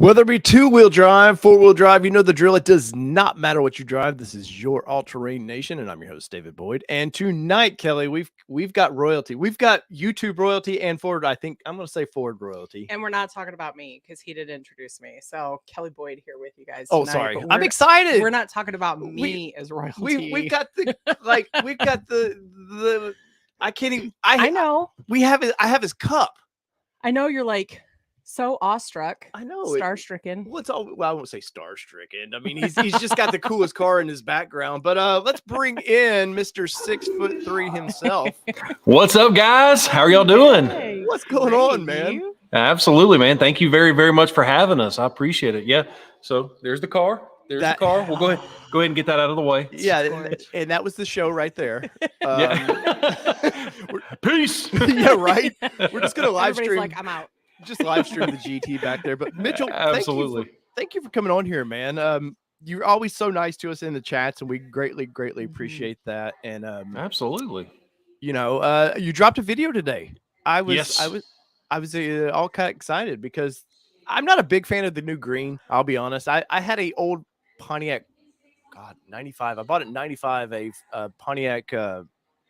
Whether it be two-wheel drive, four-wheel drive, you know the drill. It does not matter what you drive. This is your All-Terrain Nation, and I'm your host, David Boyd. And tonight, Kelly, we've got royalty. We've got YouTube royalty and Ford. I think I'm going to say Ford royalty. And we're not talking about me because he did introduce me. So Kelly Boyd here with you guys. Oh, tonight, sorry. I'm excited. We're not talking about me as royalty. We've got the we've got the. I can't even. I know. We have it. I have his cup. I know you're like so awestruck. I know. Star-stricken. Well, I won't say star-stricken. I mean, he's just got the coolest car in his background. But let's bring in Mr. 6'3" himself. What's up, guys? How are y'all doing? Hey, What's going on, man? Absolutely, man. Thank you very, very much for having us. I appreciate it. Yeah. So there's the car. There's the car. We'll go ahead and get that out of the way. Yeah, and that was the show right there. Peace. Yeah, right. We're just gonna live stream. Like, I'm out. Just live stream the GT back there. But Mitchell, absolutely. Thank you for coming on here, man. You're always so nice to us in the chats, and we greatly appreciate that. And absolutely. You know, you dropped a video today. I was all kind of excited because I'm not a big fan of the new green. I'll be honest. I had a old Pontiac, 95. I bought it in 95, a Pontiac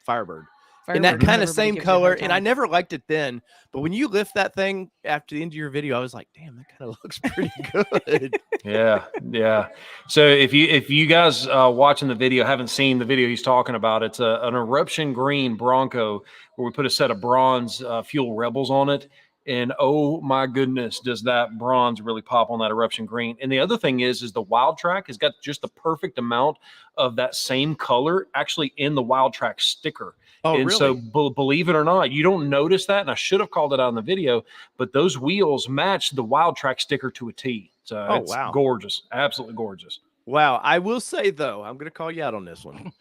Firebird. In that kind of same color, and I never liked it then. But when you lift that thing after the end of your video, I was like, "Damn, that kind of looks pretty good." Yeah. So if you guys watching the video haven't seen the video he's talking about, it's an eruption green Bronco where we put a set of bronze fuel rebels on it. And oh my goodness, does that bronze really pop on that eruption green? And the other thing is the Wild Track has got just the perfect amount of that same color actually in the Wild Track sticker. Oh, and really? So believe it or not, you don't notice that. And I should have called it out in the video, but those wheels match the Wild Track sticker to a T. So it's gorgeous. Absolutely gorgeous. Wow. I will say, though, I'm going to call you out on this one.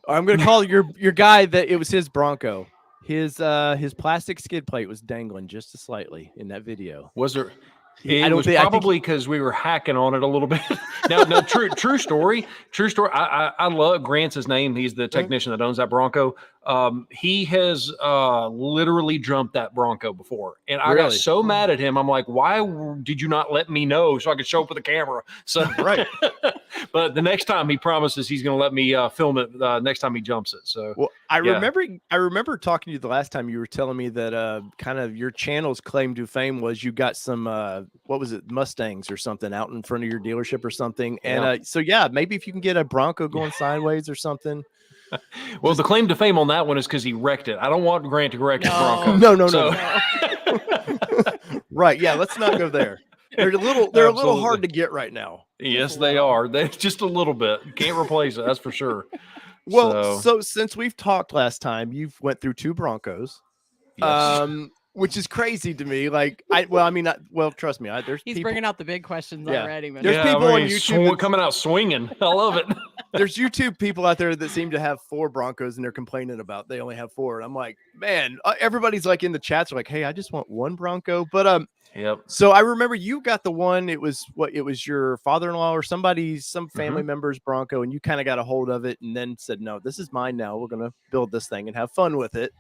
I'm going to call your guy that it was his Bronco. His plastic skid plate was dangling just slightly in that video. Was there? It was probably because we were hacking on it a little bit. No, true story. True story. I love Grant's his name. He's the technician that owns that Bronco. He has literally jumped that Bronco before. And I got so mad at him. I'm like, why did you not let me know so I could show up with a camera? So right. But the next time he promises he's going to let me film it next time he jumps it. So well, I remember talking to you the last time. You were telling me that kind of your channel's claim to fame was you got some what was it, Mustangs or something out in front of your dealership or something. And so maybe if you can get a Bronco going sideways or something. Well, the claim to fame on that one is because he wrecked it. I don't want Grant to wreck his Bronco. No. Right. Yeah. Let's not go there. They're a little hard to get right now. Yes, they are. They're just a little bit. You can't replace it. That's for sure. Well, so since we've talked last time, you've went through two Broncos. Yes. Which is crazy to me. Like, trust me. He's bringing out the big questions already. Man. There's people on YouTube coming out swinging. I love it. There's YouTube people out there that seem to have 4 Broncos and they're complaining about they only have 4. And I'm like, man, everybody's like in the chats are like, hey, I just want one Bronco. But so I remember you got the one. It was your father-in-law or some family member's Bronco, and you kind of got a hold of it and then said, no, this is mine now. We're gonna build this thing and have fun with it.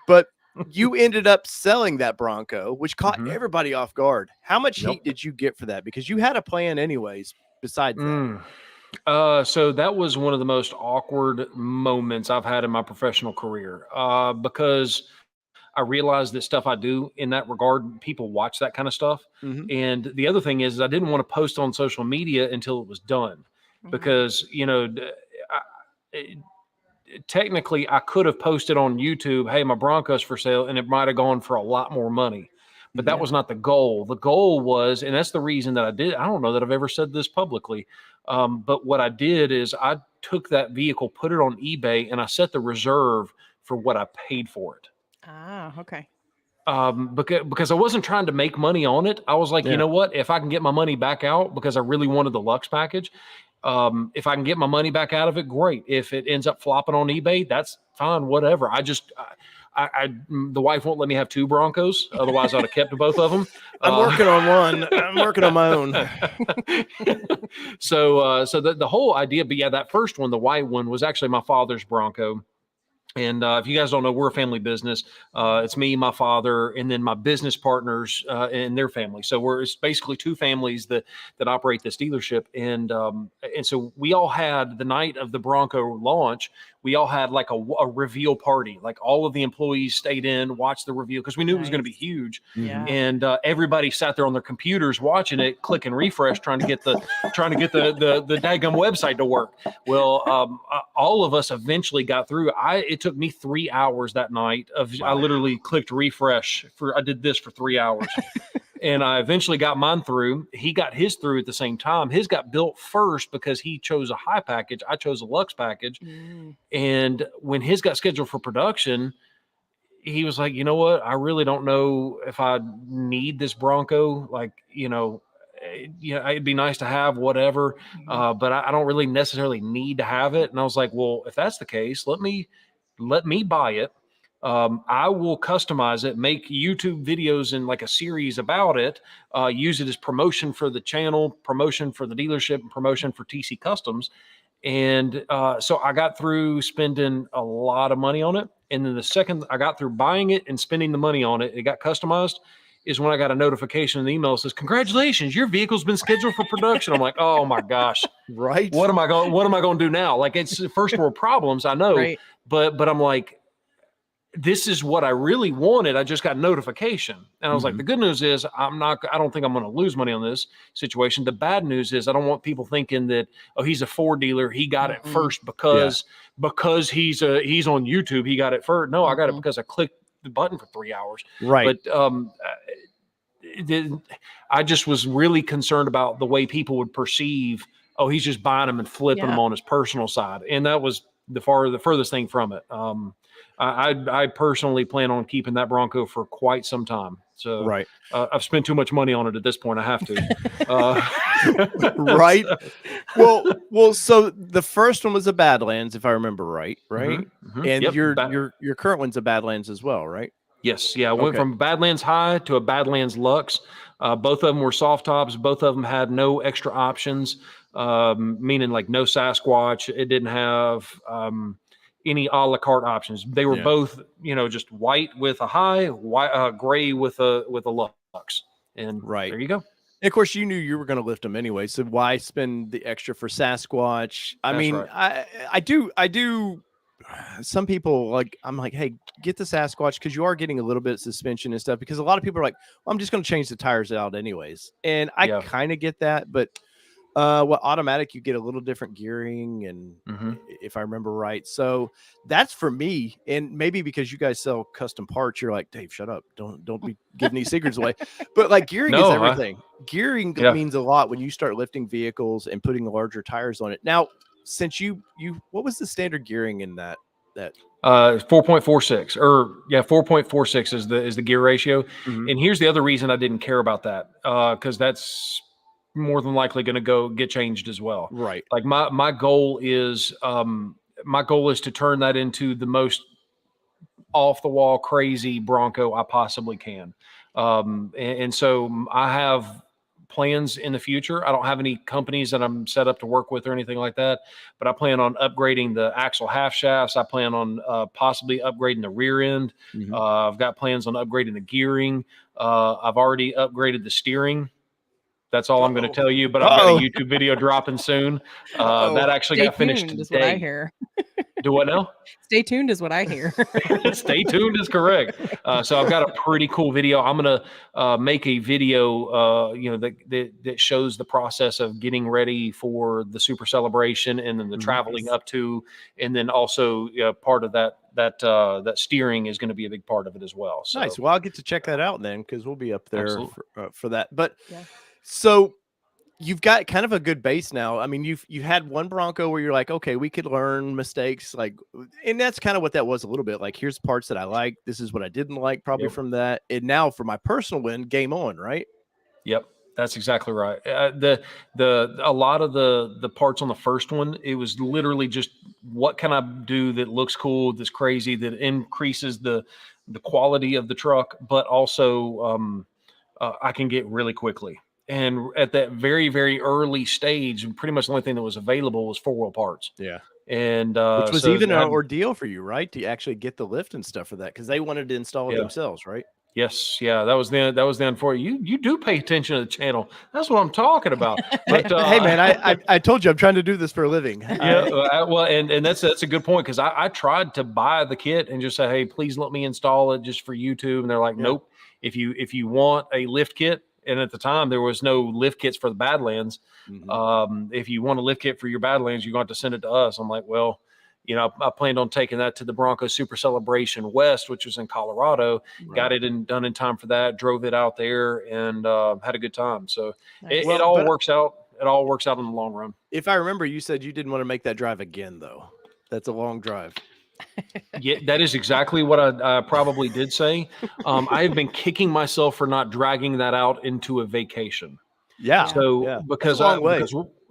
But you ended up selling that Bronco, which caught everybody off guard. How much heat did you get for that? Because you had a plan anyways, besides that. So that was one of the most awkward moments I've had in my professional career, because I realized that stuff I do in that regard, people watch that kind of stuff. And the other thing is I didn't want to post on social media until it was done, because, technically I could have posted on YouTube, hey, my Bronco's for sale, and it might have gone for a lot more money, but that was not the goal. The goal was, and that's the reason that I don't know that I've ever said this publicly. But what I did is I took that vehicle, put it on eBay, and I set the reserve for what I paid for it. Ah, okay. Because I wasn't trying to make money on it. I was like, you know what, if I can get my money back out, because I really wanted the Lux package. If I can get my money back out of it, great. If it ends up flopping on eBay, that's fine, whatever. The wife won't let me have 2 Broncos. Otherwise I'd have kept both of them. I'm working on one. I'm working on my own. So the whole idea, but that first one, the white one, was actually my father's Bronco. And if you guys don't know, we're a family business. It's me, my father, and then my business partners and their family. So it's basically two families that operate this dealership. And so we all had the night of the Bronco launch. We all had like a reveal party. Like all of the employees stayed in, watched the reveal because we knew it was going to be huge. Yeah. And everybody sat there on their computers watching it, clicking refresh, trying to get the daggum website to work. Well, all of us eventually got through. It took me 3 hours that night. I literally clicked refresh I did this for 3 hours. And I eventually got mine through. He got his through at the same time. His got built first because he chose a high package. I chose a Lux package. And when his got scheduled for production, he was like, you know what? I really don't know if I need this Bronco. Like, it'd be nice to have whatever, but I don't really necessarily need to have it. And I was like, well, if that's the case, let me buy it. I will customize it, make YouTube videos and like a series about it, use it as promotion for the channel, promotion for the dealership, and promotion for TC Customs. And so I got through spending a lot of money on it. And then the second I got through buying it and spending the money on it, it got customized, is when I got a notification in the email that says, congratulations, your vehicle's been scheduled for production. I'm like, oh my gosh. Right. What am I going to do now? Like, it's first world problems, I know, Right. but I'm like, this is what I really wanted. I just got notification. And I was like, the good news is I don't think I'm going to lose money on this situation. The bad news is I don't want people thinking that, oh, he's a Ford dealer. He got it first because he's on YouTube. He got it first. No, I got it because I clicked the button for 3 hours. Right. But, I just was really concerned about the way people would perceive, oh, he's just buying them and flipping them on his personal side. And that was the furthest thing from it. I personally plan on keeping that Bronco for quite some time. So I've spent too much money on it at this point. I have to. Right. Well, so the first one was a Badlands, if I remember right. And your current one's a Badlands as well, right? Yes. Yeah. I went from Badlands High to a Badlands Lux. Both of them were soft tops. Both of them had no extra options, meaning like no Sasquatch. It didn't have any a la carte options. They were both, just white with a high, gray with a Lux. And there you go. And of course, you knew you were going to lift them anyway. So why spend the extra for Sasquatch? I do. Some people I'm like, hey, get the Sasquatch because you are getting a little bit of suspension and stuff. Because a lot of people are like, well, I'm just going to change the tires out anyways. And I kind of get that, but automatic, you get a little different gearing, and if I remember right. So that's for me. And maybe because you guys sell custom parts, you're like, Dave, shut up. Don't be giving these secrets away. But like gearing is everything. Gearing means a lot when you start lifting vehicles and putting larger tires on it. Now, since you what was the standard gearing in that 4.46 4.46 is the gear ratio. And here's the other reason I didn't care about that, because that's more than likely going to get changed as well. Right. Like my goal is to turn that into the most off the wall crazy Bronco I possibly can. And so I have plans in the future. I don't have any companies that I'm set up to work with or anything like that, but I plan on upgrading the axle half shafts. I plan on possibly upgrading the rear end. I've got plans on upgrading the gearing. I've already upgraded the steering. That's all I'm going to tell you, but I've got a YouTube video dropping soon. That actually got finished today. Is what I hear. Do what now? Stay tuned is what I hear. Stay tuned is correct. So I've got a pretty cool video. I'm going to make a video, that shows the process of getting ready for the Super Celebration, and then the traveling up to, and then also part of that steering is going to be a big part of it as well. So. Nice. Well, I'll get to check that out then, because we'll be up there for that. But so you've got kind of a good base now. I mean, you had one Bronco where you're like, okay, we could learn mistakes, and that's kind of what that was a little bit. Like, here's parts that I like. This is what I didn't like, probably from that. And now for my personal win, game on, right? Yep, that's exactly right. A lot of the parts on the first one, it was literally just, what can I do that looks cool, that's crazy, that increases the quality of the truck, but also I can get really quickly. And at that very, very early stage, pretty much the only thing that was available was 4-wheel parts. Yeah. And which was so even an ordeal for you, right? To actually get the lift and stuff for that, because they wanted to install it themselves, right? Yes, yeah, that was then for you. You do pay attention to the channel. That's what I'm talking about. But hey, man, I told you I'm trying to do this for a living. Yeah, well, and that's a good point, because I tried to buy the kit and just say, hey, please let me install it just for YouTube, and they're like, nope. If you want a lift kit, and at the time there was no lift kits for the Badlands. If you want a lift kit for your Badlands, you're going to have to send it to us. I'm like, well, you know, I planned on taking that to the Bronco Super Celebration West, which was in Colorado. Got it done in time for that. Drove it out there and had a good time. So it all works out. It all works out in the long run. If I remember, you said you didn't want to make that drive again, though. That's a long drive. Yeah, that is exactly what I probably did say. I have been kicking myself for not dragging that out into a vacation. Yeah. So because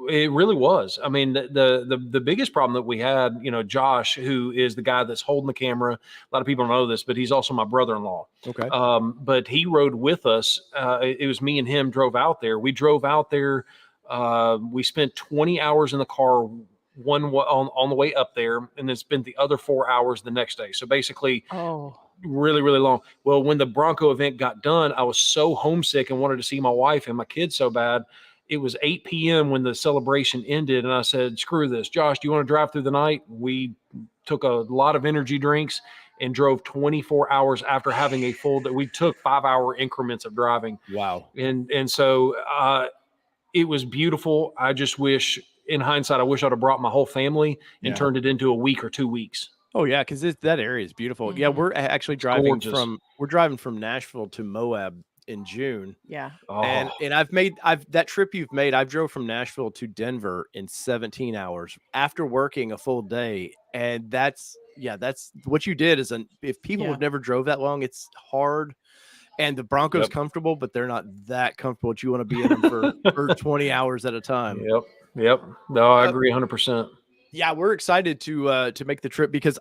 it really was. I mean, the biggest problem that we had, you know, Josh, who is the guy that's holding the camera. A lot of people don't know this, but he's also my brother-in-law. Okay. But he rode with us. It was me and him drove out there. We drove out there. We spent 20 hours in the car on the way up there, and then spent the other 4 hours the next day. So basically, really, really long. Well, when the Bronco event got done, I was so homesick and wanted to see my wife and my kids so bad. It was 8 p.m. when the celebration ended, and I said, screw this. Josh, do you want to drive through the night? We took a lot of energy drinks and drove 24 hours after having a full day. We took 5-hour increments of driving. Wow. And so it was beautiful. I just wish, in hindsight, I wish I'd have brought my whole family and turned it into a week or 2 weeks. Oh yeah, because that area is beautiful. Yeah, we're actually driving from Nashville to Moab in June. Yeah. And that trip you've made, I've drove from Nashville to Denver in 17 hours after working a full day. And that's what you did. If people have never drove that long, it's hard. And the Bronco's comfortable, but they're not that comfortable that you want to be in them for 20 hours at a time. Yep. No, I agree 100%. Yeah, we're excited to make the trip, because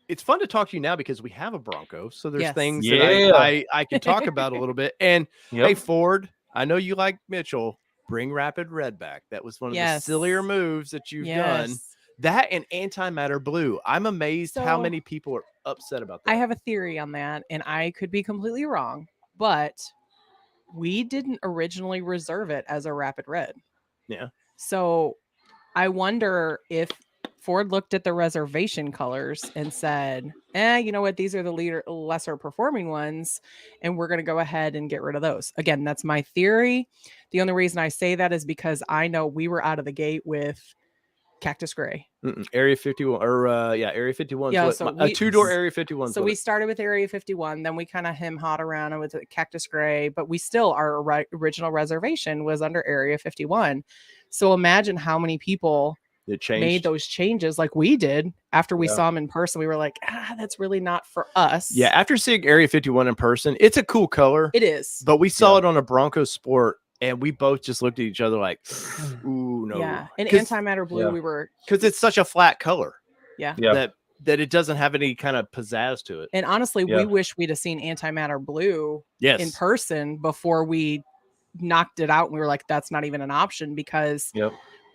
it's fun to talk to you now because we have a Bronco. So there's things that I can talk about a little bit. And hey, Ford, I know you like Mitchell. Bring Rapid Red back. That was one of the sillier moves that you've done. That and antimatter blue. I'm amazed how many people are upset about that. I have a theory on that, and I could be completely wrong, but we didn't originally reserve it as a Rapid Red. Yeah. So I wonder if Ford looked at the reservation colors and said, you know what? These are the lesser performing ones, and we're going to go ahead and get rid of those. Again, that's my theory. The only reason I say that is because I know we were out of the gate with Cactus Gray. Area 51 Area 51. Yeah, a two-door Area 51. So we started with Area 51, then we kind of him-hawed around with Cactus Gray, but we still, our original reservation was under Area 51. So imagine how many people made those changes like we did after we saw them in person. We were like, that's really not for us. Yeah, after seeing Area 51 in person, it's a cool color. It is. But we saw it on a Bronco Sport, and we both just looked at each other like, ooh, no. Yeah, and antimatter blue, we were... Because it's such a flat color. Yeah. That it doesn't have any kind of pizzazz to it. And honestly, we wish we'd have seen antimatter blue in person before we knocked it out. And we were like, that's not even an option, because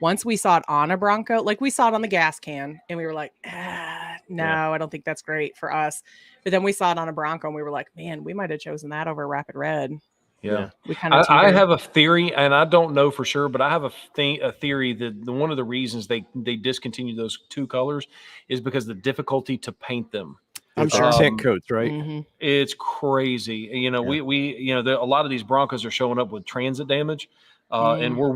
once we saw it on a Bronco, like we saw it on the gas can, and we were like, no, I don't think that's great for us. But then we saw it on a Bronco, and we were like, man, we might have chosen that over Rapid Red. Yeah. We kind of I have a theory, and I don't know for sure, but I have a theory that one of the reasons they discontinued those two colors is because the difficulty to paint them. I'm sure tint coats, right? It's crazy. You know, we a lot of these Broncos are showing up with transit damage, and we're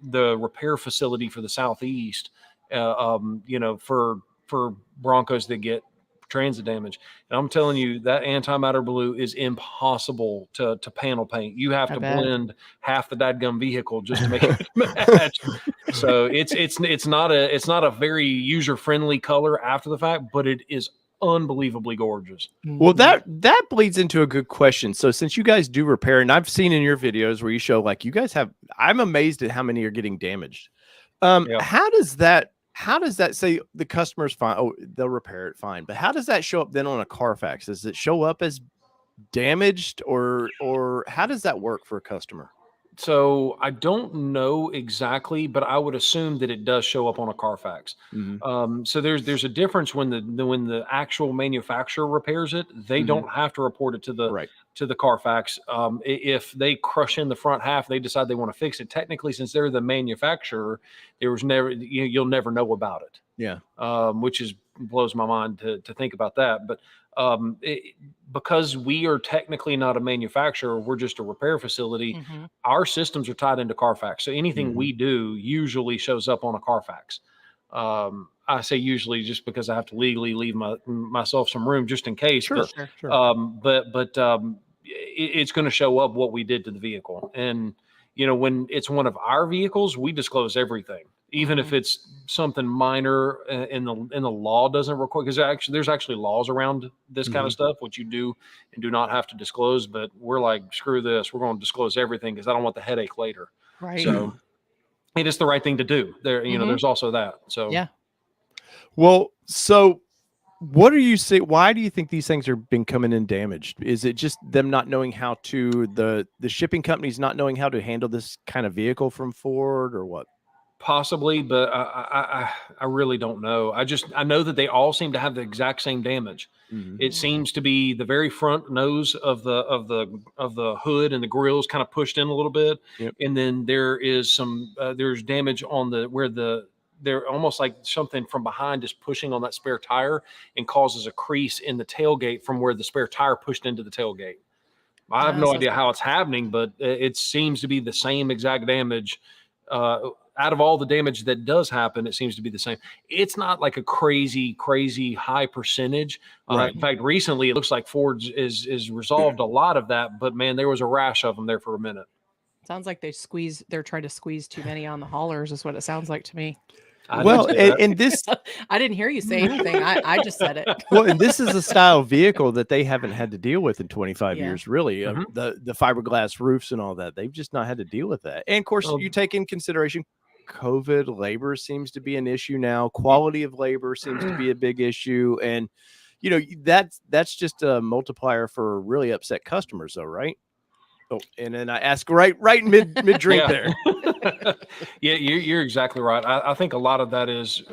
the repair facility for the Southeast. For Broncos that get transit damage. And I'm telling you, that antimatter blue is impossible to panel paint. You have to blend half the dadgum vehicle just to make it match. So it's not a very user-friendly color after the fact, but it is unbelievably gorgeous. Well, that bleeds into a good question. So since you guys do repair, and I've seen in your videos where you show like you guys have, I'm amazed at how many are getting damaged. How does that say the customer's fine? Oh, they'll repair it fine. But how does that show up then on a Carfax? Does it show up as damaged, or how does that work for a customer? So I don't know exactly, but I would assume that it does show up on a Carfax. So there's a difference when the actual manufacturer repairs it, they don't have to report it to the Carfax. If they crush in the front half, they decide they want to fix it. Technically, since they're the manufacturer, there was never you'll never know about it. Yeah, which blows my mind to think about that, but. Because we are technically not a manufacturer, we're just a repair facility. Our systems are tied into Carfax. So anything we do usually shows up on a Carfax. I say usually just because I have to legally leave myself some room just in case. Sure. It's going to show up what we did to the vehicle. And, when it's one of our vehicles, we disclose everything. Even if it's something minor and the law doesn't require, because there's actually laws around this kind of stuff, which you do and do not have to disclose. But we're like, screw this, we're going to disclose everything because I don't want the headache later. Right. So it is the right thing to do. There, there's also that. So yeah. Well, so what do you say? Why do you think these things are been coming in damaged? Is it just them not knowing how to the shipping companies not knowing how to handle this kind of vehicle from Ford, or what? Possibly, but I really don't know. I know that they all seem to have the exact same damage. It seems to be the very front nose of the hood and the grills kind of pushed in a little bit, and then there is there's damage on they're almost like something from behind is pushing on that spare tire and causes a crease in the tailgate from where the spare tire pushed into the tailgate. I have no idea how it's happening, but it seems to be the same exact damage. Out of all the damage that does happen, it seems to be the same. It's not like a crazy high percentage. Right. In fact, recently it looks like Ford is resolved a lot of that, but man, there was a rash of them there for a minute. Sounds like they're trying to squeeze too many on the haulers is what it sounds like to me. Well, and this, I didn't hear you say anything. I just said it. Well, and this is a style vehicle that they haven't had to deal with in 25 years, really. The fiberglass roofs and all that, they've just not had to deal with that. And of course, you take in consideration COVID, labor seems to be an issue now. Quality of labor seems to be a big issue. And, that's just a multiplier for really upset customers, though, right? Oh, and then I ask right mid drink there. Yeah, you're exactly right. I think a lot of that is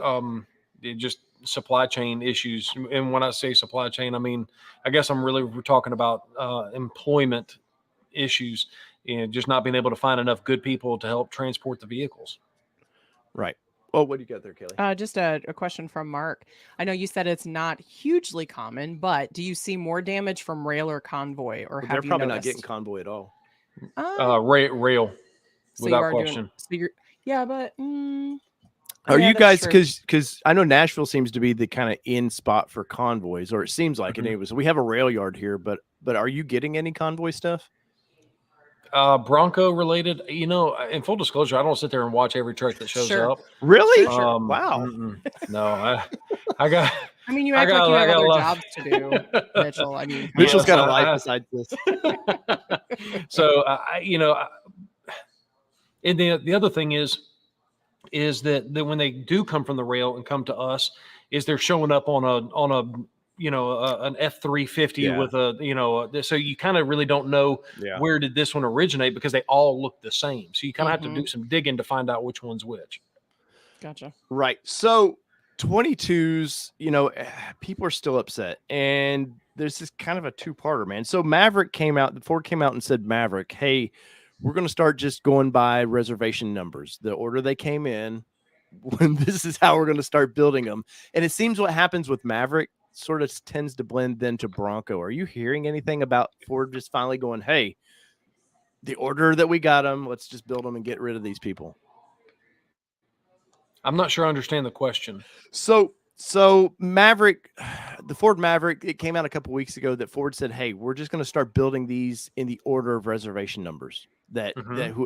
just supply chain issues. And when I say supply chain, I mean, I guess we're talking about employment issues, just not being able to find enough good people to help transport the vehicles. Right. Well, what do you got there, Kelly? Just a question from Mark. I know you said it's not hugely common, but do you see more damage from rail or convoy, or they're probably not getting convoy at all? Rail, so without question. Are you guys, because I know Nashville seems to be the kind of in spot for convoys, or it seems like it anyway. So we have a rail yard here, but are you getting any convoy stuff? Bronco related, in full disclosure, I don't sit there and watch every truck that shows up. Really? Wow. No, I got. I mean, you act like you have other jobs to do, Mitchell. I mean, Mitchell's got a life besides this. So, and the other thing is that when they do come from the rail and come to us, is they're showing up on a an F-350 with so you kind of really don't know where did this one originate, because they all look the same. So you kind of have to do some digging to find out which one's which. Gotcha. Right. So 22s, people are still upset, and there's this kind of a two-parter, man. So Ford came out and said, Maverick, hey, we're going to start just going by reservation numbers, the order they came in, when this is how we're going to start building them. And it seems what happens with Maverick sort of tends to blend then to Bronco. Are you hearing anything about Ford just finally going, hey, the order that we got them, let's just build them and get rid of these people? I'm not sure I understand the question. So Maverick, the Ford Maverick, it came out a couple weeks ago that Ford said, hey, we're just going to start building these in the order of reservation numbers,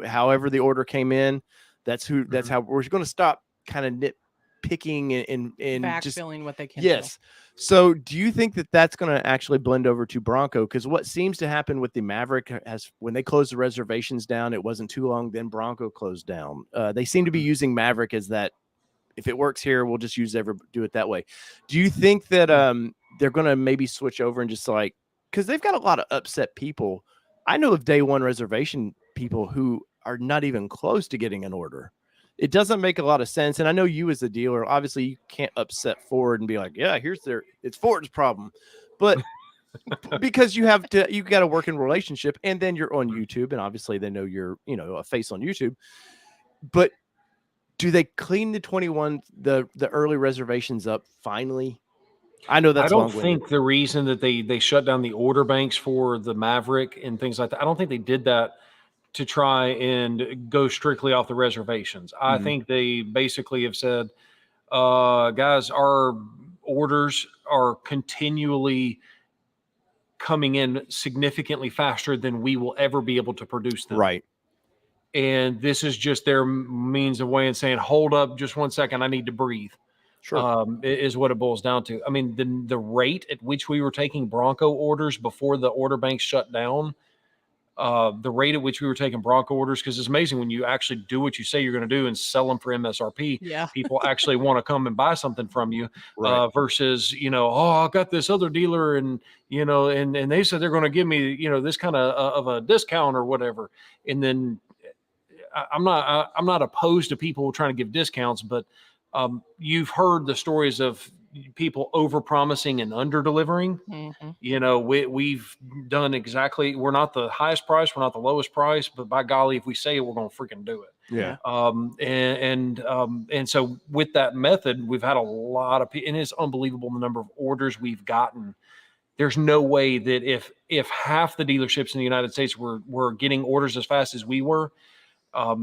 however the order came in, that's how we're going to stop kind of nitpicking and backfilling what they can. Yes. So do you think that that's going to actually blend over to Bronco? Because what seems to happen with the Maverick when they closed the reservations down, it wasn't too long, then Bronco closed down. They seem to be using Maverick as that. If it works here, we'll just do it that way. Do you think that they're going to maybe switch over and just like because they've got a lot of upset people. I know of day one reservation people who are not even close to getting an order. It doesn't make a lot of sense. And I know you as a dealer, obviously you can't upset Ford and be like, yeah, it's Ford's problem. But because you got a working relationship, and then you're on YouTube, and obviously they know you're, a face on YouTube. But do they clean the 21, the early reservations up finally? I know that's I don't think the reason that they shut down the order banks for the Maverick and things like that, I don't think they did that to try and go strictly off the reservations. I think they basically have said, guys, our orders are continually coming in significantly faster than we will ever be able to produce them. Right. And this is just their means of way of saying, hold up just 1 second, I need to breathe. Sure. Is what it boils down to. I mean, the rate at which we were taking Bronco orders before the order bank shut down, the rate at which we were taking Bronco orders, because it's amazing when you actually do what you say you're going to do and sell them for MSRP, people actually want to come and buy something from you, versus, I got this other dealer and they said they're going to give me, this kind of a discount or whatever. And then I'm not opposed to people trying to give discounts, but you've heard the stories of people over promising and under delivering. We've done exactly. We're not the highest price, we're not the lowest price, but by golly, if we say it, we're going to freaking do it. Yeah. And so with that method, we've had a lot of people, and it's unbelievable the number of orders we've gotten. There's no way that if half the dealerships in the United States were getting orders as fast as we were,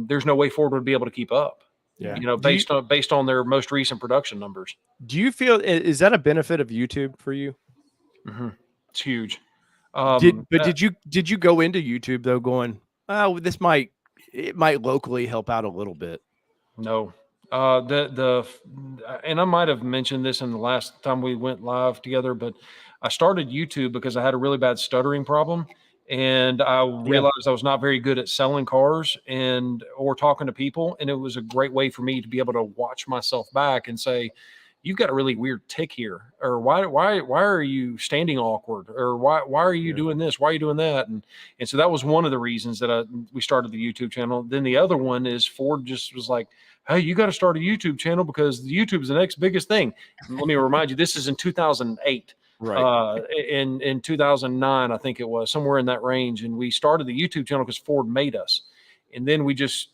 there's no way Ford would be able to keep up. Yeah. Based on their most recent production numbers. Do you feel, is that a benefit of YouTube for you? It's huge. Did you go into YouTube though going, oh, it might locally help out a little bit? No. And I might have mentioned this in the last time we went live together, but I started YouTube because I had a really bad stuttering problem. And I realized I was not very good at selling cars or talking to people. And it was a great way for me to be able to watch myself back and say, you've got a really weird tick here, or why are you standing awkward, or why are you doing this? Why are you doing that? And so that was one of the reasons that we started the YouTube channel. Then the other one is Ford just was like, hey, you got to start a YouTube channel because the YouTube is the next biggest thing. Let me remind you, this is in 2008. Right. In 2009, I think it was somewhere in that range. And we started the YouTube channel because Ford made us. And then we just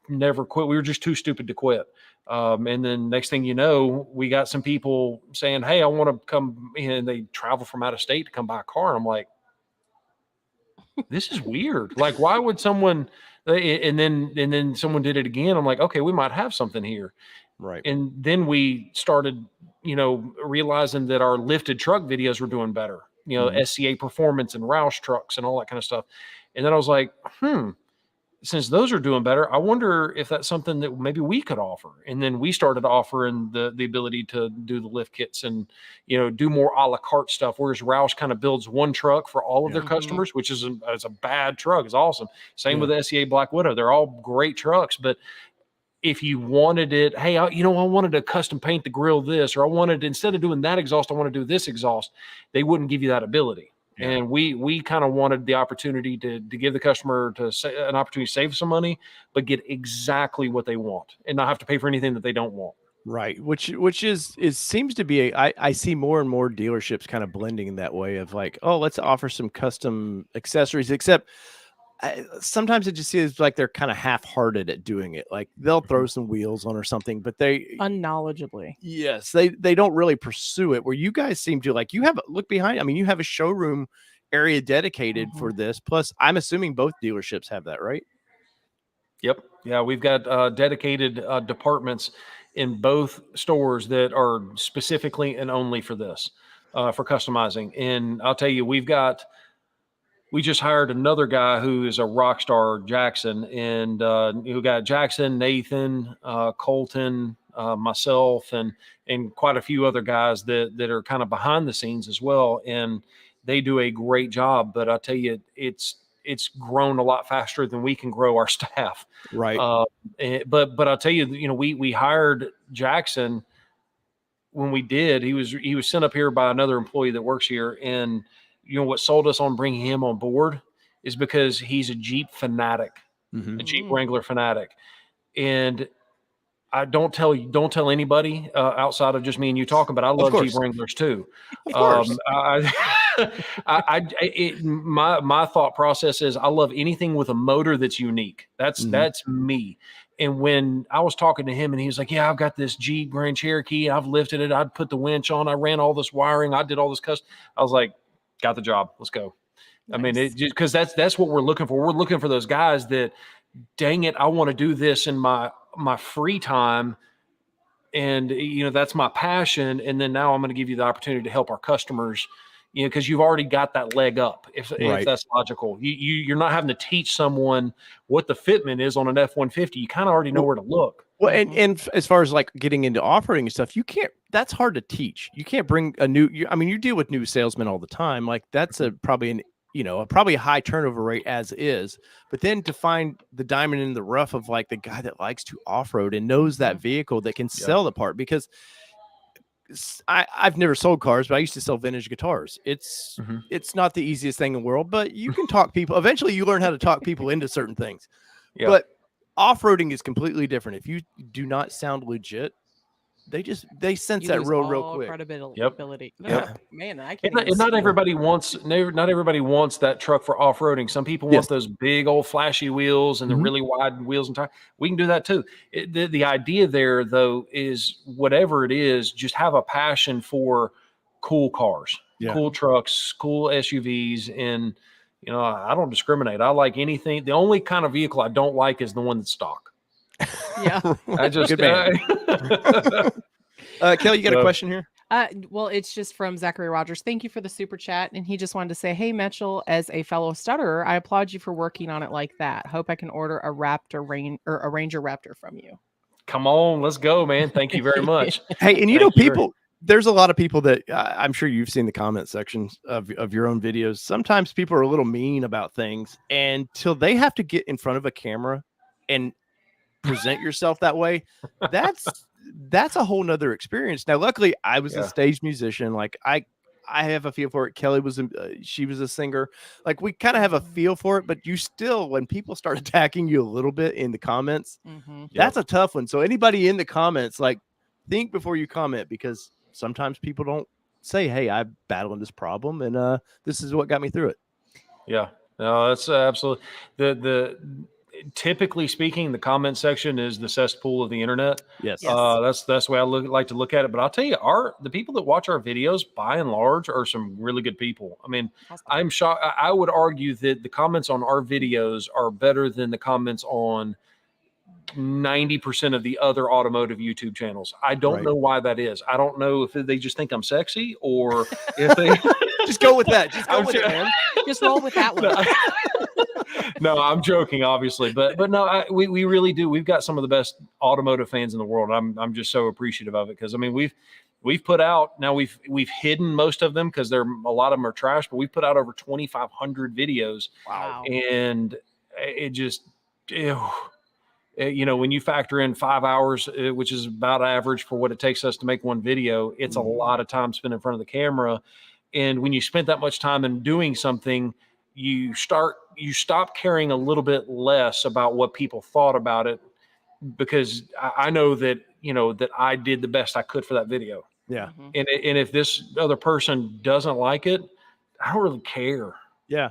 never quit. We were just too stupid to quit. And then next thing you know, we got some people saying, hey, I want to come in, and they travel from out of state to come buy a car. And I'm like, this is weird. Like, why would someone, and then someone did it again. I'm like, okay, we might have something here. Right. And then we started, realizing that our lifted truck videos were doing better, SCA Performance and Roush trucks and all that kind of stuff. And then I was like, since those are doing better, I wonder if that's something that maybe we could offer. And then we started offering the ability to do the lift kits and, do more a la carte stuff. Whereas Roush kind of builds one truck for all of their customers, which is a bad truck. It's awesome. Same with the SCA Black Widow. They're all great trucks, but if you wanted it, hey, I wanted to custom paint the grill this, or I wanted, instead of doing that exhaust, I want to do this exhaust, they wouldn't give you that ability. Yeah. And we kind of wanted the opportunity to give the customer an opportunity to save some money, but get exactly what they want and not have to pay for anything that they don't want. Right. Which seems to be I see more and more dealerships kind of blending in that way of like, oh, let's offer some custom accessories, except sometimes it just seems like they're kind of half-hearted at doing it. Like they'll throw some wheels on or something, but they unknowledgeably. Yes, they don't really pursue it. Where you guys seem to, like, you have look behind. I mean, you have a showroom area dedicated for this. Plus, I'm assuming both dealerships have that, right? Yep. Yeah, we've got dedicated departments in both stores that are specifically and only for this, for customizing. And I'll tell you, we just hired another guy who is a rock star, Jackson, and we got Jackson, Nathan, Colton, myself, and quite a few other guys that are kind of behind the scenes as well. And they do a great job. But I'll tell you, it's grown a lot faster than we can grow our staff. Right. But I'll tell you, we hired Jackson. When we did, he was sent up here by another employee that works here, and what sold us on bringing him on board is because he's a Jeep fanatic, a Jeep Wrangler fanatic. And I don't tell anybody outside of just me and you talking, but I love Jeep Wranglers too. Of course. My thought process is I love anything with a motor that's unique. That's me. And when I was talking to him and he was like, yeah, I've got this Jeep Grand Cherokee. I've lifted it. I'd put the winch on. I ran all this wiring. I did all this custom. I was like, got the job. Let's go. Nice. I mean, it just because that's what we're looking for. We're looking for those guys that, dang it, I want to do this in my free time. And, that's my passion. And then now I'm going to give you the opportunity to help our customers, because you've already got that leg up. If that's logical, you're not having to teach someone what the fitment is on an F-150. You kind of already know where to look. Well, and as far as like getting into off-roading and stuff, that's hard to teach. You can't bring you deal with new salesmen all the time. Like that's probably a high turnover rate as is, but then to find the diamond in the rough of like the guy that likes to off-road and knows that vehicle that can sell the part, because I've never sold cars, but I used to sell vintage guitars. It's not the easiest thing in the world, but you can talk people. Eventually you learn how to talk people into certain things, but off-roading is completely different. If you do not sound legit, they sense that real quick. Credibility. Man, I can't. Not everybody wants that truck for off-roading. Some people want those big old flashy wheels and the really wide wheels and tires. We can do that too. The idea there though is whatever it is, just have a passion for cool cars, cool trucks, cool SUVs, and I don't discriminate. I like anything. The only kind of vehicle I don't like is the one that's stock. Yeah. I just Good man. Kelly, you got a question here? Well, it's just from Zachary Rogers. Thank you for the super chat. And he just wanted to say, hey, Mitchell, as a fellow stutterer, I applaud you for working on it like that. Hope I can order a Ranger Raptor from you. Come on, let's go, man. Thank you very much. Hey, and there's a lot of people that I'm sure you've seen the comment sections of your own videos. Sometimes people are a little mean about things, and till they have to get in front of a camera and present yourself that way, that's a whole nother experience. Now, luckily, I was a stage musician. Like I have a feel for it. Kelly was she was a singer. Like we kind of have a feel for it, but you still, when people start attacking you a little bit in the comments, that's a tough one. So anybody in the comments, like, think before you comment, because sometimes people don't say, hey, I'm battling this problem and this is what got me through it. Yeah, no, that's absolutely typically speaking, the comment section is the cesspool of the internet. Yes. That's the way I like to look at it. But I'll tell you, the people that watch our videos by and large are some really good people. I mean, I'm shocked. I would argue that the comments on our videos are better than the comments on 90% of the other automotive YouTube channels. I don't know why that is. I don't know if they just think I'm sexy or if they just go with that. Just go with it, man. Just roll with that one. No, I'm joking, obviously, but no, we really do. We've got some of the best automotive fans in the world. I'm just so appreciative of it, because I mean we've put out, now we've hidden most of them because a lot of them are trash, but we've put out over 2,500 videos. Wow. And it just, when you factor in 5 hours, which is about average for what it takes us to make one video, it's a lot of time spent in front of the camera. And when you spend that much time in doing something, you stop caring a little bit less about what people thought about it, because I know that, that I did the best I could for that video. Yeah. And if this other person doesn't like it, I don't really care. Yeah.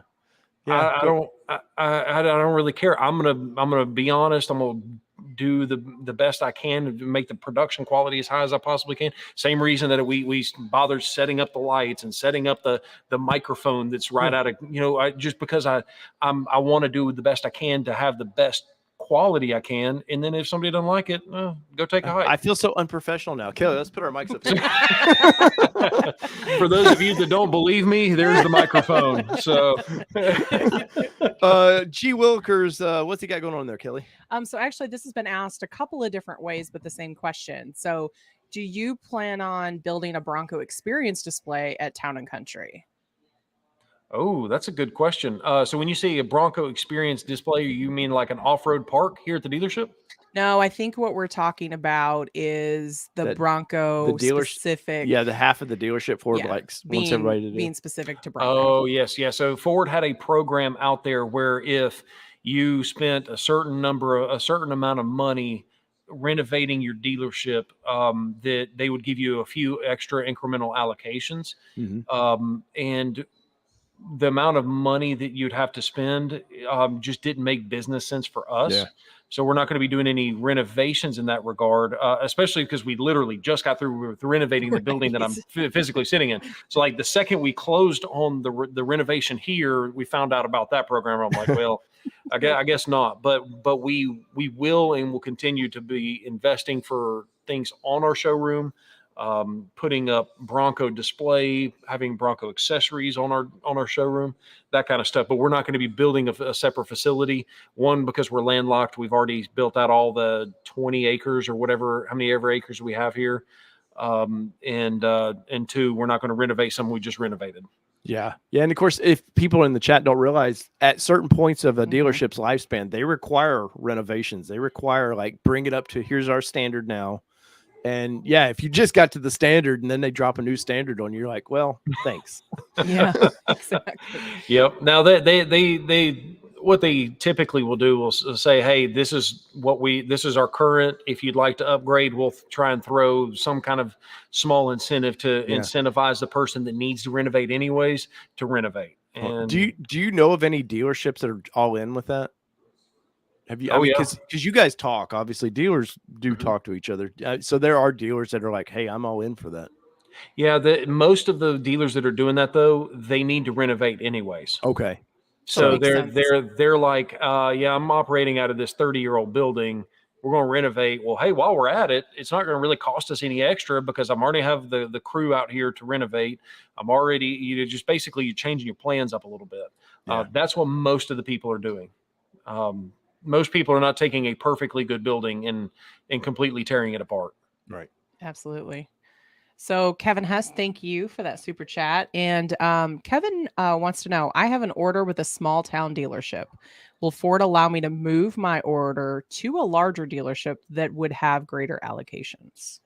Yeah. I don't really care. I'm going to be honest. I'm going to do the best I can to make the production quality as high as I possibly can. Same reason that we bothered setting up the lights and setting up the microphone that's right out of, just because I want to do the best I can to have the best quality I can. And then if somebody doesn't like it, go take a hike. I feel so unprofessional now. Kelly, let's put our mics up here. For those of you that don't believe me, there's the microphone. So G Wilkers, what's he got going on there, Kelly? So actually this has been asked a couple of different ways, but the same question. So do you plan on building a Bronco experience display at Town and Country? Oh, that's a good question. So when you say a Bronco experience display, you mean like an off-road park here at the dealership? No, I think what we're talking about is the Bronco specific. Yeah, the half of the dealership Ford wants everybody to do. Being specific to Bronco. Oh, yes. Yeah. So Ford had a program out there where if you spent a certain amount of money renovating your dealership, that they would give you a few extra incremental allocations. And the amount of money that you'd have to spend just didn't make business sense for us. Yeah. So we're not going to be doing any renovations in that regard, especially because we literally just got through with renovating the building that I'm physically sitting in. So like the second we closed on the renovation here, we found out about that program. I'm like, well, I guess not. But we will and will continue to be investing for things on our showroom. Putting up Bronco display, having Bronco accessories on our showroom, that kind of stuff. But we're not going to be building a separate facility. One, because we're landlocked. We've already built out all the 20 acres or whatever, how many ever acres we have here. And two, we're not going to renovate something we just renovated. Yeah. Yeah. And of course, if people in the chat don't realize, at certain points of a dealership's lifespan, they require renovations. They require, like, bring it up to, here's our standard now. And yeah, if you just got to the standard and then they drop a new standard on you, you're like, well, thanks. Yeah, exactly. Yep. Now they what they typically will do will say, hey, this is our current. If you'd like to upgrade, we'll try and throw some kind of small incentive to incentivize the person that needs to renovate anyways to renovate. And do you know of any dealerships that are all in with that? Have you? Because you guys talk, obviously dealers do talk to each other. So there are dealers that are like, hey, I'm all in for that. Yeah. Most of the dealers that are doing that though, they need to renovate anyways. Okay. So they're like, yeah, I'm operating out of this 30-year-old building. We're going to renovate. Well, hey, while we're at it, it's not going to really cost us any extra because I'm already have the crew out here to renovate. I'm already, just basically you're changing your plans up a little bit. Yeah. That's what most of the people are doing. Most people are not taking a perfectly good building and completely tearing it apart. Right. Absolutely. So Kevin Hess, thank you for that super chat. And Kevin wants to know, I have an order with a small town dealership. Will Ford allow me to move my order to a larger dealership that would have greater allocations?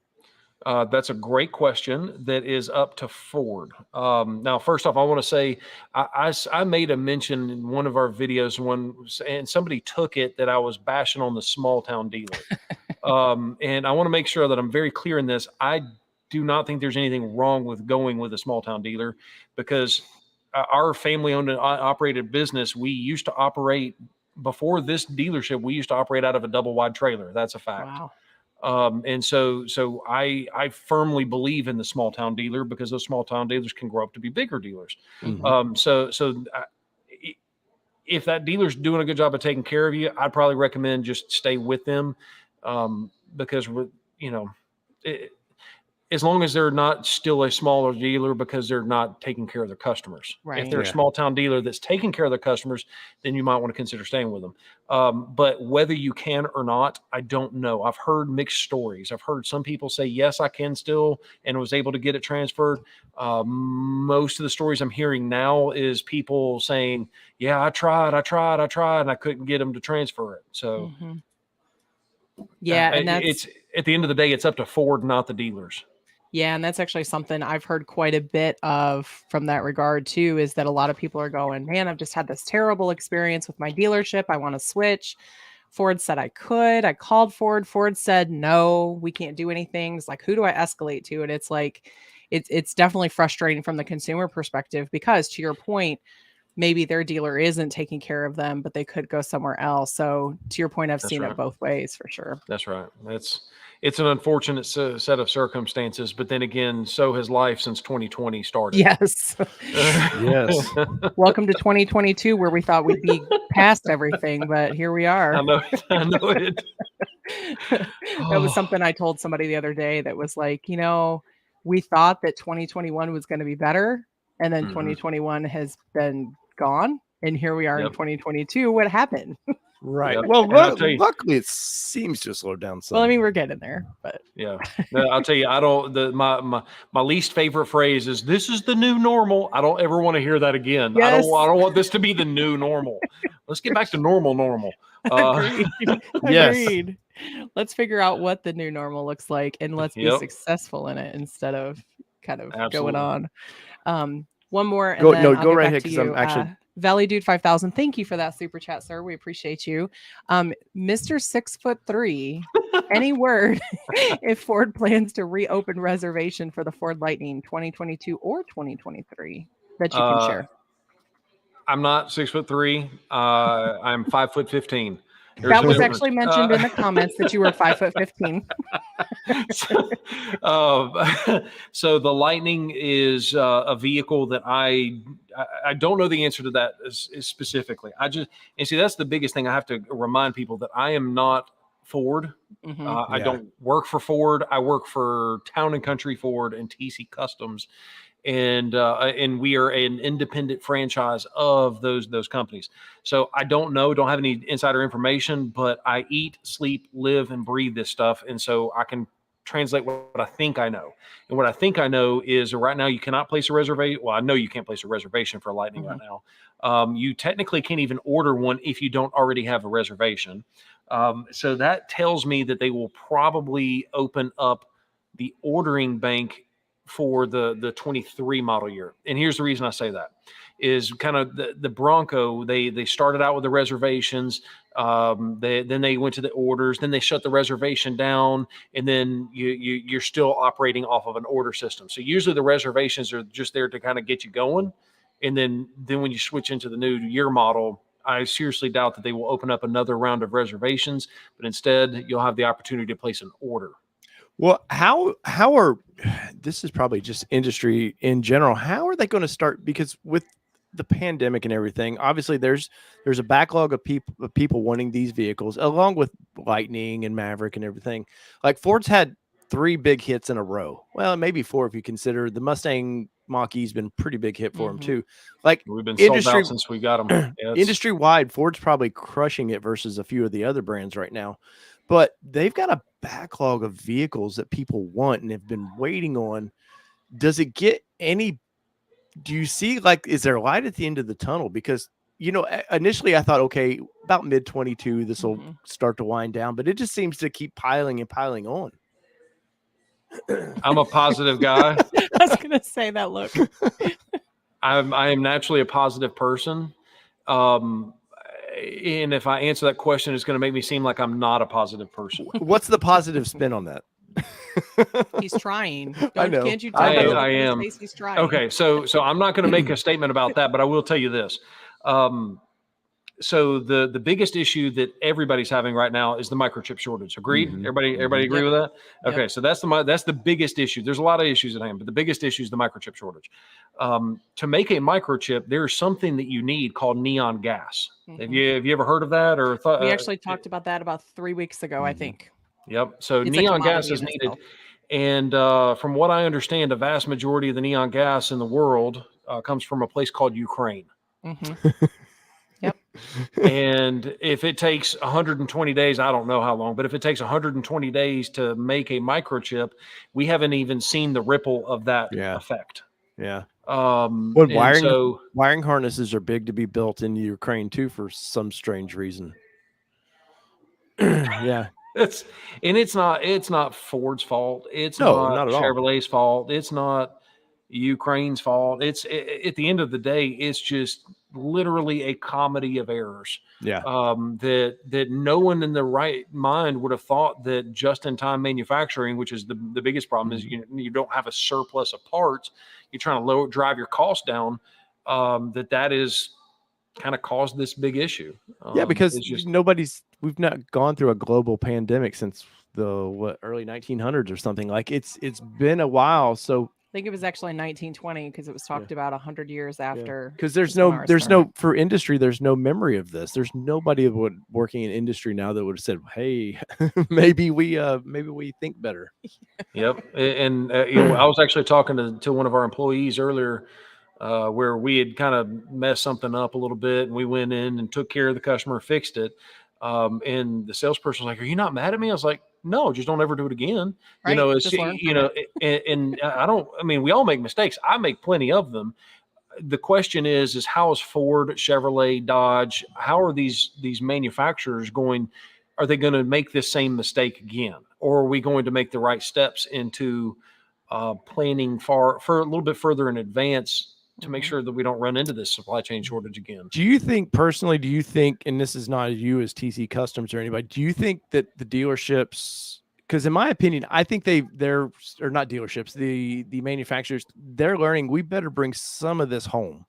That's a great question. That is up to Ford. Now, first off, I want to say I made a mention in one of our videos and somebody took it that I was bashing on the small town dealer. And I want to make sure that I'm very clear in this. I do not think there's anything wrong with going with a small town dealer because our family owned and operated business, we used to operate before this dealership. We used to operate out of a double wide trailer. That's a fact. Wow. And so I firmly believe in the small town dealer because those small town dealers can grow up to be bigger dealers. If that dealer's doing a good job of taking care of you, I'd probably recommend just stay with them. Because as long as they're not still a smaller dealer because they're not taking care of their customers. Right. If they're a small town dealer that's taking care of their customers, then you might want to consider staying with them. But whether you can or not, I don't know. I've heard mixed stories. I've heard some people say, yes, I can still, and was able to get it transferred. Most of the stories I'm hearing now is people saying, yeah, I tried, and I couldn't get them to transfer it. So yeah, and it's at the end of the day, it's up to Ford, not the dealers. Yeah, and that's actually something I've heard quite a bit of from that regard too, is that a lot of people are going, man, I've just had this terrible experience with my dealership. I want to switch. Ford said I could. I called Ford. Ford said, no, we can't do anything. It's like, who do I escalate to? And it's like, it's definitely frustrating from the consumer perspective because, to your point, maybe their dealer isn't taking care of them, but they could go somewhere else. So to your point, I've seen it both ways for sure. That's right. It's an unfortunate set of circumstances, but then again, so has life since 2020 started. Yes. Yes. Welcome to 2022, where we thought we'd be past everything, but here we are. I know it. That was something I told somebody the other day that was like, we thought that 2021 was going to be better. And then 2021 has been gone. And here we are in 2022. What happened? Right. Yep. Well, luckily it seems to slow down some. Well, I mean, we're getting there, but yeah. No, I'll tell you, I don't. My least favorite phrase is "This is the new normal." I don't ever want to hear that again. Yes. I don't want this to be the new normal. Let's get back to normal. Agreed. Yes. Agreed. Let's figure out what the new normal looks like, and let's be successful in it instead of kind of going on. One more, and then I'll get back to you. I'm actually Valley Dude 5000. Thank you for that super chat, sir. We appreciate you. Mr. 6'3", any word if Ford plans to reopen reservation for the Ford Lightning 2022 or 2023 that you can share? I'm not 6'3". I'm 5'15". That was actually mentioned in the comments that you were 5'15". So the Lightning is a vehicle that I don't know the answer to that specifically. See, that's the biggest thing I have to remind people, that I am not Ford. I don't work for Ford. I work for Town and Country Ford and TC Customs. And we are an independent franchise of those companies. So I don't have any insider information, but I eat, sleep, live, and breathe this stuff. And so I can translate what I think I know. And what I think I know is right now you cannot place a reservation. Well, I know you can't place a reservation for a Lightning right now. You technically can't even order one if you don't already have a reservation. So that tells me that they will probably open up the ordering bank for the 23 model year. And here's the reason I say that is kind of the Bronco. They started out with the reservations. Then they went to the orders, then they shut the reservation down. And then you're still operating off of an order system. So usually the reservations are just there to kind of get you going. And then when you switch into the new year model, I seriously doubt that they will open up another round of reservations, but instead you'll have the opportunity to place an order. Well, how are, this is probably just industry in general, how are they going to start? Because with the pandemic and everything, obviously there's a backlog of people wanting these vehicles, along with Lightning and Maverick and everything. Like Ford's had 3 big hits in a row. Well, maybe 4 if you consider the Mustang Mach-E's been pretty big hit for them too. Like we've been sold out since we got them. Industry wide, Ford's probably crushing it versus a few of the other brands right now. But they've got a backlog of vehicles that people want and have been waiting on. Does it get any? Do you see, like, is there light at the end of the tunnel? Because, initially I thought, okay, about mid 22, this will start to wind down, but it just seems to keep piling and piling on. I'm a positive guy. I was going to say that look. I am naturally a positive person. And if I answer that question, it's going to make me seem like I'm not a positive person. What's the positive spin on that? He's trying. I know. Can't you tell I am. He's trying. Okay, so I'm not going to make a statement about that, but I will tell you this. So the biggest issue that everybody's having right now is the microchip shortage. Agreed? Everybody agree with that? Okay, yep. So that's the biggest issue. There's a lot of issues at hand, but the biggest issue is the microchip shortage. To make a microchip, there's something that you need called neon gas. Have you ever heard of that or thought? We actually talked about that about 3 weeks ago, I think. Yep. So it's neon gas is needed. And from what I understand, a vast majority of the neon gas in the world comes from a place called Ukraine. Yep. And if it takes 120 days, I don't know how long, but if it takes 120 days to make a microchip, we haven't even seen the ripple of that effect. Yeah. Well, wiring harnesses are big to be built in Ukraine too, for some strange reason. Yeah. It's not Ford's fault. It's not Chevrolet's fault. It's not Ukraine's fault. At the end of the day, it's just literally a comedy of errors. Yeah. That no one in the right mind would have thought that just-in-time manufacturing, which is the biggest problem, is you don't have a surplus of parts. You're trying to drive your costs down. That is kind of caused this big issue. Because we've not gone through a global pandemic since the early 1900s or something. Like it's been a while. So I think it was actually 1920 because it was talked about 100 years after. Because there's no for industry, there's no memory of this. There's nobody working in industry now that would have said, "Hey, maybe we think better." Yep. And I was actually talking to one of our employees earlier, where we had kind of messed something up a little bit, and we went in and took care of the customer, fixed it. And the salesperson was like, "Are you not mad at me?" I was like, "No, just don't ever do it again." Right. You know, it's, Just learn you know, and I mean, we all make mistakes. I make plenty of them. The question is how is Ford, Chevrolet, Dodge, how are these manufacturers going? Are they going to make this same mistake again? Or are we going to make the right steps into planning for a little bit further in advance to make sure that we don't run into this supply chain shortage again? Do you think personally, and this is not you as TC Customs or anybody, do you think that the dealerships, because in my opinion, I think they're or not dealerships, the manufacturers, they're learning we better bring some of this home.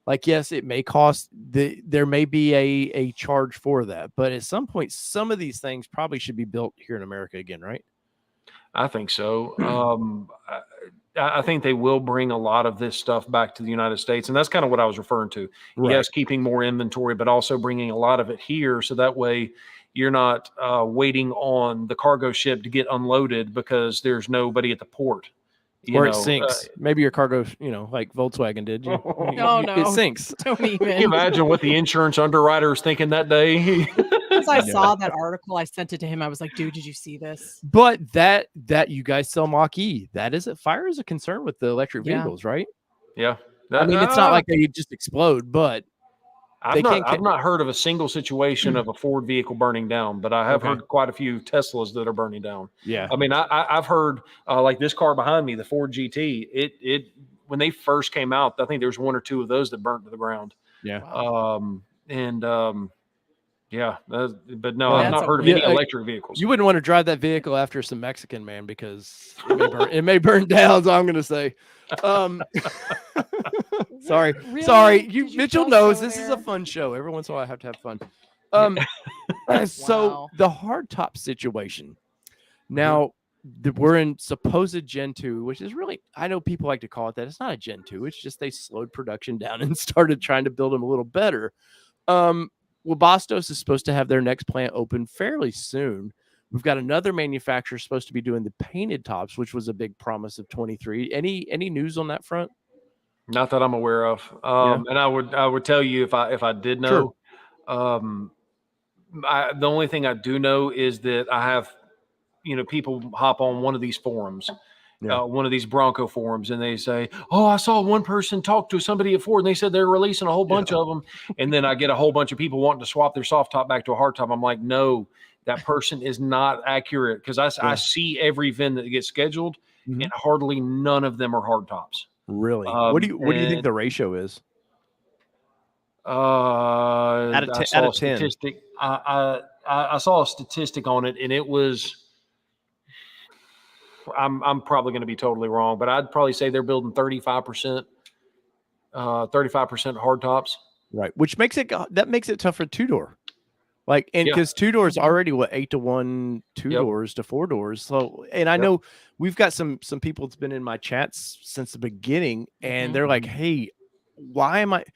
Like, yes, it may cost there may be a charge for that, but at some point, some of these things probably should be built here in America again, right? I think so. I think they will bring a lot of this stuff back to the United States. And that's kind of what I was referring to. Right. Yes, keeping more inventory, but also bringing a lot of it here. So that way you're not waiting on the cargo ship to get unloaded because there's nobody at the port. It sinks. Maybe your cargo, like Volkswagen did. No, it sinks. Don't even. Can you imagine what the insurance underwriter was thinking that day? As I saw that article, I sent it to him. I was like, dude, did you see this? But that you guys sell Mach-E, fire is a concern with the electric vehicles, right? Yeah. I mean, it's not like they just explode, but I've not heard of a single situation of a Ford vehicle burning down, but I have heard quite a few Teslas that are burning down. Yeah. I mean, I've heard like this car behind me, the Ford GT, it when they first came out, I think there was one or two of those that burnt to the ground. Yeah. Wow. Yeah, but no, I've not heard of any electric vehicles. You wouldn't want to drive that vehicle after some Mexican man because it may burn down. So I'm going to say, sorry. Really? Mitchell knows this is a fun show. Every once in a while, I have to have fun. So the hardtop situation. Now we're in supposed Gen 2, which is really, I know people like to call it that. It's not a Gen 2. It's just they slowed production down and started trying to build them a little better. Well, Bastos is supposed to have their next plant open fairly soon. We've got another manufacturer supposed to be doing the painted tops, which was a big promise of 23. Any news on that front? Not that I'm aware of. And I would tell you if I did know. Sure. The only thing I do know is that I have, people hop on one of these forums. One of these Bronco forums, and they say, "Oh, I saw one person talk to somebody at Ford, and they said they're releasing a whole bunch of them." And then I get a whole bunch of people wanting to swap their soft top back to a hard top. I'm like, no, that person is not accurate because I see every VIN that gets scheduled, and hardly none of them are hard tops. Really? What do you think the ratio is? Out of 10. I saw a statistic on it, and it was. I'm probably going to be totally wrong, but I'd probably say they're building 35% hard tops. Right. Which makes it tough for two-door. Like, and because two-door is already 8-to-1 two-doors to 4-doors. So, and I know we've got some people that's been in my chats since the beginning, and they're like, "Hey, why am I?"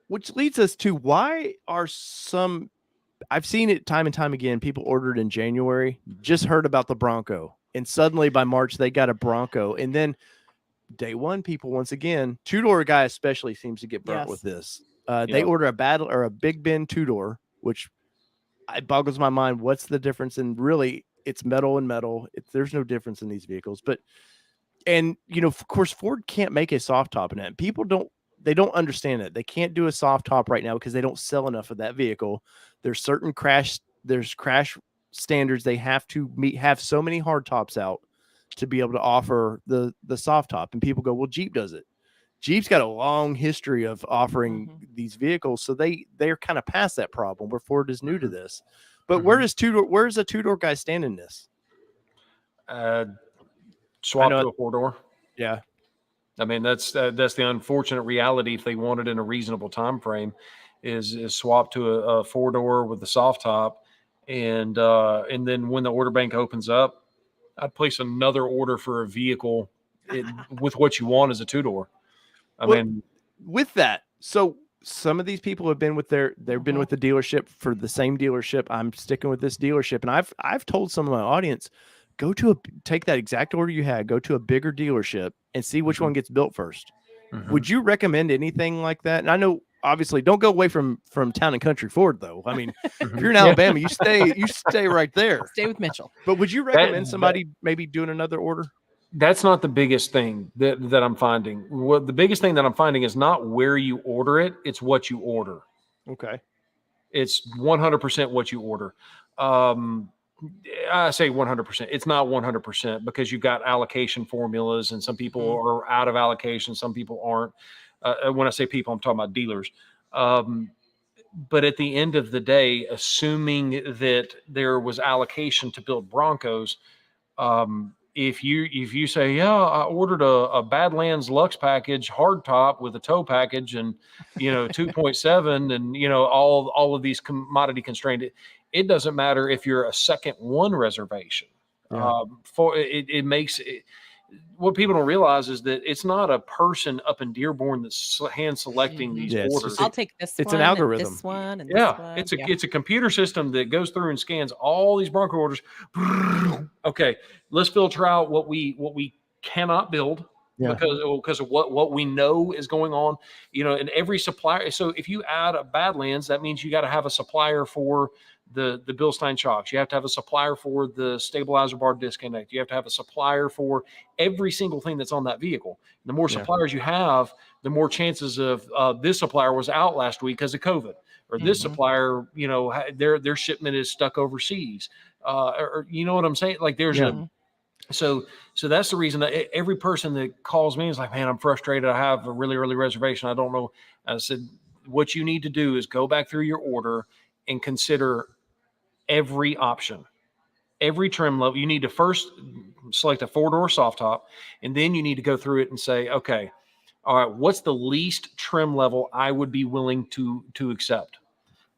Which leads us to why are some? I've seen it time and time again. People ordered in January, just heard about the Bronco. And suddenly by March, they got a Bronco. And then day one, people, once again, two-door guy especially seems to get burnt with this. They order a Big Ben two-door, which it boggles my mind. What's the difference? And really, it's metal and metal. There's no difference in these vehicles. But, and, of course, Ford can't make a soft top in it. People don't understand it. They can't do a soft top right now because they don't sell enough of that vehicle. There's certain crash standards they have to meet, have so many hard tops out to be able to offer the soft top. And people go, well, Jeep does it. Jeep's got a long history of offering these vehicles, so they're kind of past that problem where Ford is new to this. But where's a two-door guy stand in this? Swap to a 4-door. Yeah. I mean, that's the unfortunate reality. If they want it in a reasonable time frame, is swap to a 4-door with the soft top. And then when the order bank opens up, I'd place another order for a vehicle with what you want as a 2-door. I mean, with that, so some of these people have been with they've been with the dealership for the same dealership. I'm sticking with this dealership, and I've told some of my audience, take that exact order you had, go to a bigger dealership and see which one gets built first. Would you recommend anything like that? And I know obviously don't go away from Town and Country Ford though. I mean, if you're in Alabama, you stay right there. Stay with Mitchell. But would you recommend somebody maybe doing another order? That's not the biggest thing that I'm finding. What the biggest thing that I'm finding is not where you order it, it's what you order. Okay. It's 100% what you order. I say 100%. It's not 100% because you've got allocation formulas and some people are out of allocation. Some people aren't. When I say people, I'm talking about dealers. But at the end of the day, assuming that there was allocation to build Broncos, if you say, yeah, I ordered a Badlands Lux package hardtop with a tow package and 2.7 and all of these commodity constrained, it doesn't matter if you're a second one reservation. Yeah. It makes it, what people don't realize is that it's not a person up in Dearborn that's hand selecting these orders. I'll take this. It's an algorithm. And this one. And yeah, this one. It's a computer system that goes through and scans all these Bronco orders. Okay, let's filter out what we cannot build because of what we know is going on. And every supplier. So if you add a Badlands, that means you got to have a supplier for the Bilstein shocks. You have to have a supplier for the stabilizer bar disconnect. You have to have a supplier for every single thing that's on that vehicle. The more suppliers you have, the more chances of this supplier was out last week because of COVID, or this supplier, their shipment is stuck overseas. Or you know what I'm saying? Like there's so that's the reason that every person that calls me is like, man, I'm frustrated. I have a really early reservation. I don't know. I said, what you need to do is go back through your order and consider every option, every trim level. You need to first select a 4-door soft top, and then you need to go through it and say, okay, all right, what's the least trim level I would be willing to accept?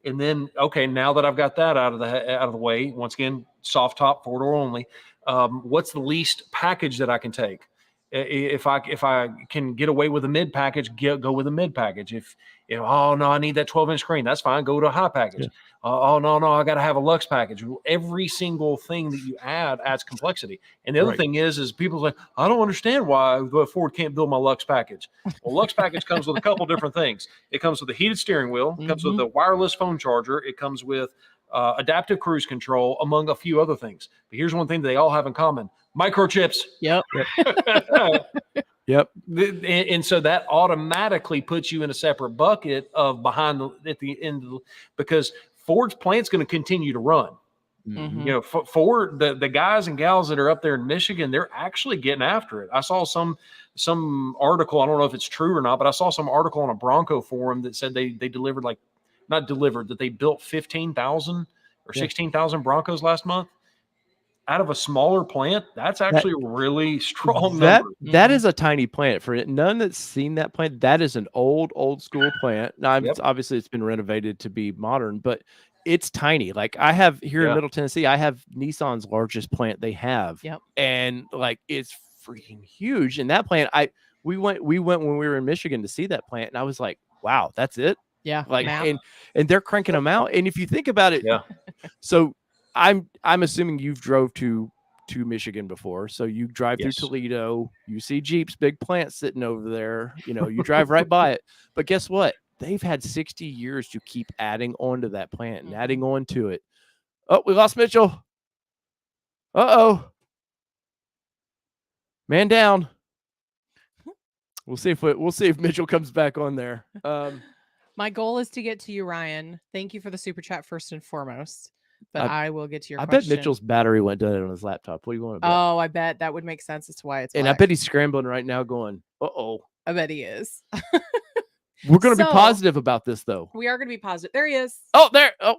And then, okay, now that I've got that out of the way, once again, soft top, 4-door only, what's the least package that I can take? If I can get away with a mid package, go with a mid package. If oh no, I need that 12-inch screen, that's fine. Go to a high package. Yeah. Oh no, I got to have a Lux package. Every single thing that you add adds complexity. And the other thing is people say, I don't understand why Ford can't build my Lux package. Well, Lux package comes with a couple different things. It comes with a heated steering wheel. It comes with a wireless phone charger. It comes with adaptive cruise control, among a few other things. But here's one thing that they all have in common: microchips. Yep. Yep. And so that automatically puts you in a separate bucket of at the end, because Ford's plant's going to continue to run. Ford, the guys and gals that are up there in Michigan, they're actually getting after it. I saw some article, I don't know if it's true or not, but I saw some article on a Bronco forum that said they delivered that they built 15,000 or 16,000 Broncos last month out of a smaller plant. That's actually a really strong number. That is a tiny plant. For none that's seen that plant, that is an old school plant. Now, obviously it's been renovated to be modern, but it's tiny. Like I have here in Middle Tennessee, I have Nissan's largest plant they have. Yep. And like it's freaking huge. And that plant, we went when we were in Michigan to see that plant, and I was like, wow, that's it. Yeah. Like and they're cranking them out. And if you think about it, so I'm assuming you've drove to Michigan before. So you drive through Toledo, you see Jeep's big plant sitting over there, you drive right by it. But guess what? They've had 60 years to keep adding on to that plant and adding on to it. Oh, we lost Mitchell. Uh-oh. Man down. We'll see if Mitchell comes back on there. My goal is to get to you, Ryan. Thank you for the super chat first and foremost. But I will get to your question. I bet Mitchell's battery went dead on his laptop. What do you want to bet? Oh, I bet that would make sense as to why it's black. And I bet he's scrambling right now going, uh-oh. I bet he is. We're going to be positive about this, though. We are going to be positive. There he is. Oh, there. Oh,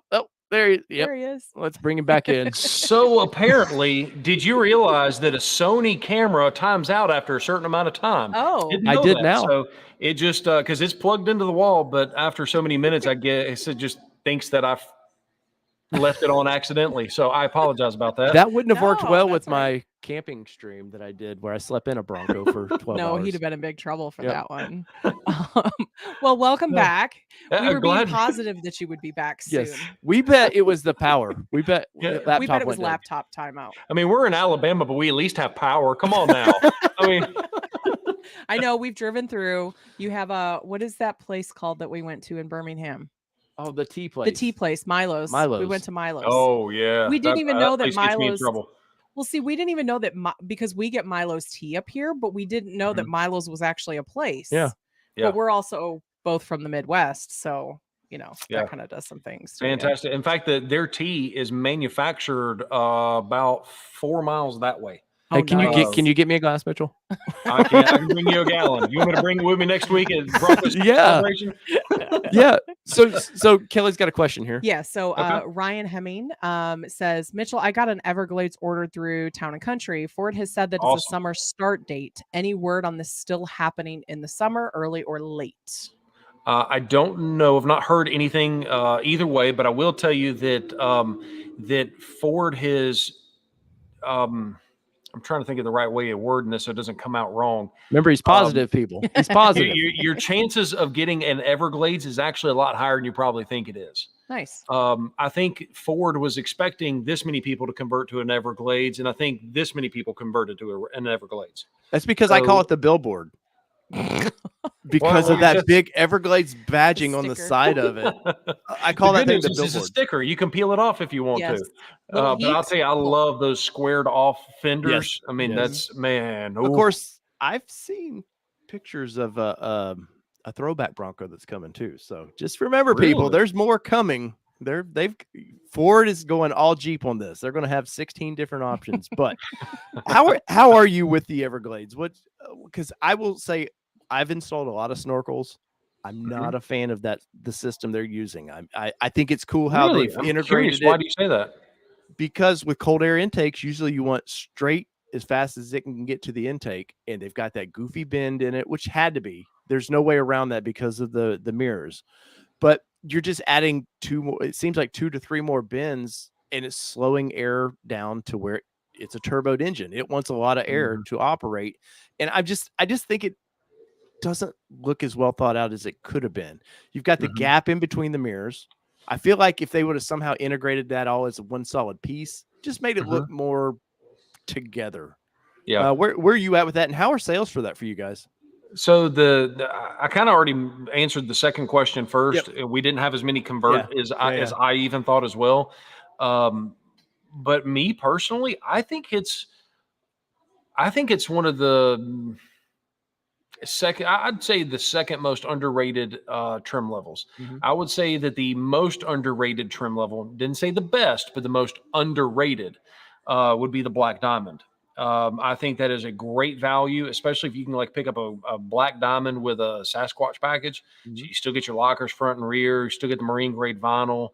there he is. Yep. There he is. Let's bring him back in. So apparently, did you realize that a Sony camera times out after a certain amount of time? Oh, I did now. So it just, because it's plugged into the wall, but after so many minutes, I guess it just thinks that I've left it on accidentally. So I apologize about that. That wouldn't have worked well with my camping stream that I did where I slept in a Bronco for 12 hours. No, he'd have been in big trouble for that one. Well, welcome back. We were being positive that you would be back soon. Yes. We bet it was the power. We bet it was laptop timeout. I mean, we're in Alabama, but we at least have power. Come on now. I mean, I know we've driven through. You have what is that place called that we went to in Birmingham? Oh, the tea place. The tea place, Milo's. We went to Milo's. Oh yeah. We didn't even know that place gets me in Milo's. trouble. Well, see, we didn't even know that because we get Milo's tea up here, but we didn't know that Milo's was actually a place. Yeah. But we're also both from the Midwest, so that kind of does some things. Fantastic. In fact, their tea is manufactured about 4 miles that way. Hey, can you get me a glass, Mitchell? I can bring you a gallon. You want me to bring it with me next week at Bronco celebration? Yeah. So Kelly's got a question here. Yeah. So Ryan Hemming says, Mitchell, I got an Everglades order through Town and Country. Ford has said that it's a summer start date. Any word on this still happening in the summer, early or late? I don't know. I've not heard anything either way, but I will tell you that that Ford has. I'm trying to think of the right way of wording this so it doesn't come out wrong. Remember, he's positive, people. He's positive. Your chances of getting an Everglades is actually a lot higher than you probably think it is. Nice. I think Ford was expecting this many people to convert to an Everglades, and I think this many people converted to an Everglades. That's because I call it the billboard. Because of that big Everglades badging on the side of it. I call that thing the billboard. It's a sticker. You can peel it off if you want to. But I'll tell you, I love those squared off fenders. I mean, that's, man. Ooh. Of course, I've seen pictures of a throwback Bronco that's coming too. So just remember, people, there's more coming. Ford is going all Jeep on this. They're going to have 16 different options. But how are you with the Everglades? Because I will say, I've installed a lot of snorkels. I'm not a fan of the system they're using. I think it's cool how they've integrated it. Why do you say that? Because with cold air intakes, usually you want straight as fast as it can get to the intake, and they've got that goofy bend in it, which had to be. There's no way around that because of the mirrors. But you're just adding two more. It seems like 2 to 3 more bends, and it's slowing air down to where it's a turboed engine. It wants a lot of air to operate, and I just think it doesn't look as well thought out as it could have been. You've got the gap in between the mirrors. I feel like if they would have somehow integrated that all as one solid piece, just made it look more together. Yeah. Where are you at with that, and how are sales for that for you guys? So I kind of already answered the second question first. Yep. We didn't have as many convert as I even thought as well. But me personally, I think it's one of the I'd say the second most underrated trim levels. I would say that the most underrated trim level, didn't say the best, but the most underrated would be the Black Diamond. I think that is a great value, especially if you can pick up a Black Diamond with a Sasquatch package. So you still get your lockers front and rear, you still get the marine grade vinyl.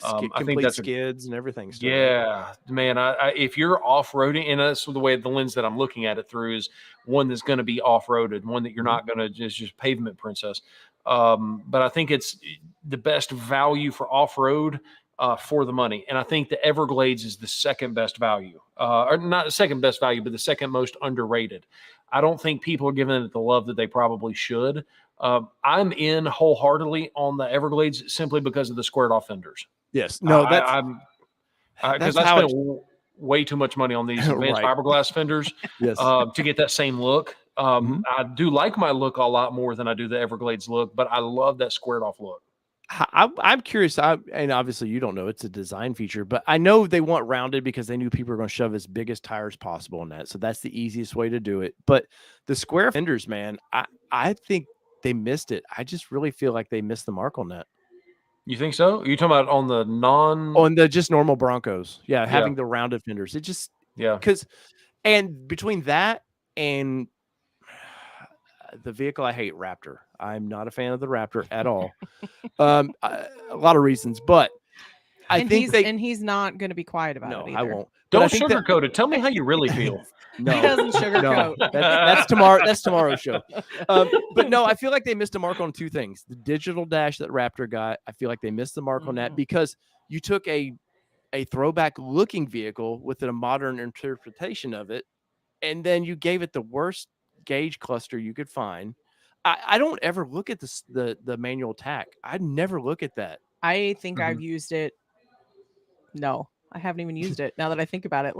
I think that's skids and everything. Still, right? Man, if you're off-roading, and that's the way the lens that I'm looking at it through is one that's going to be off-roaded, one that you're not going to just pavement princess. But I think it's the best value for off-road for the money. And I think the Everglades is the second best value, or not the second best value, but the second most underrated. I don't think people are giving it the love that they probably should. I'm in wholeheartedly on the Everglades simply because of the squared off fenders. Yes. No, because I spent way too much money on these advanced fiberglass fenders to get that same look. I do like my look a lot more than I do the Everglades look, but I love that squared off look. I'm curious, and obviously you don't know, it's a design feature, but I know they want rounded because they knew people were going to shove as big as tires possible in that. So that's the easiest way to do it. But the square fenders, man, I think they missed it. I just really feel like they missed the mark on that. You think so? Are you talking about on the just normal Broncos? Yeah, having the rounded fenders. It just and between that and the vehicle I hate, Raptor. I'm not a fan of the Raptor at all. A lot of reasons, but I think he's not going to be quiet about it either. I won't. Don't sugarcoat it. Tell me how you really feel. No, he doesn't sugarcoat. No, that's tomorrow. That's tomorrow's show. But no, I feel like they missed a mark on two things: the digital dash that Raptor got. I feel like they missed the mark on that because you took a throwback looking vehicle with a modern interpretation of it, and then you gave it the worst gauge cluster you could find. I don't ever look at the manual tack. I never look at that. I think I've used it. No, I haven't even used it now that I think about it.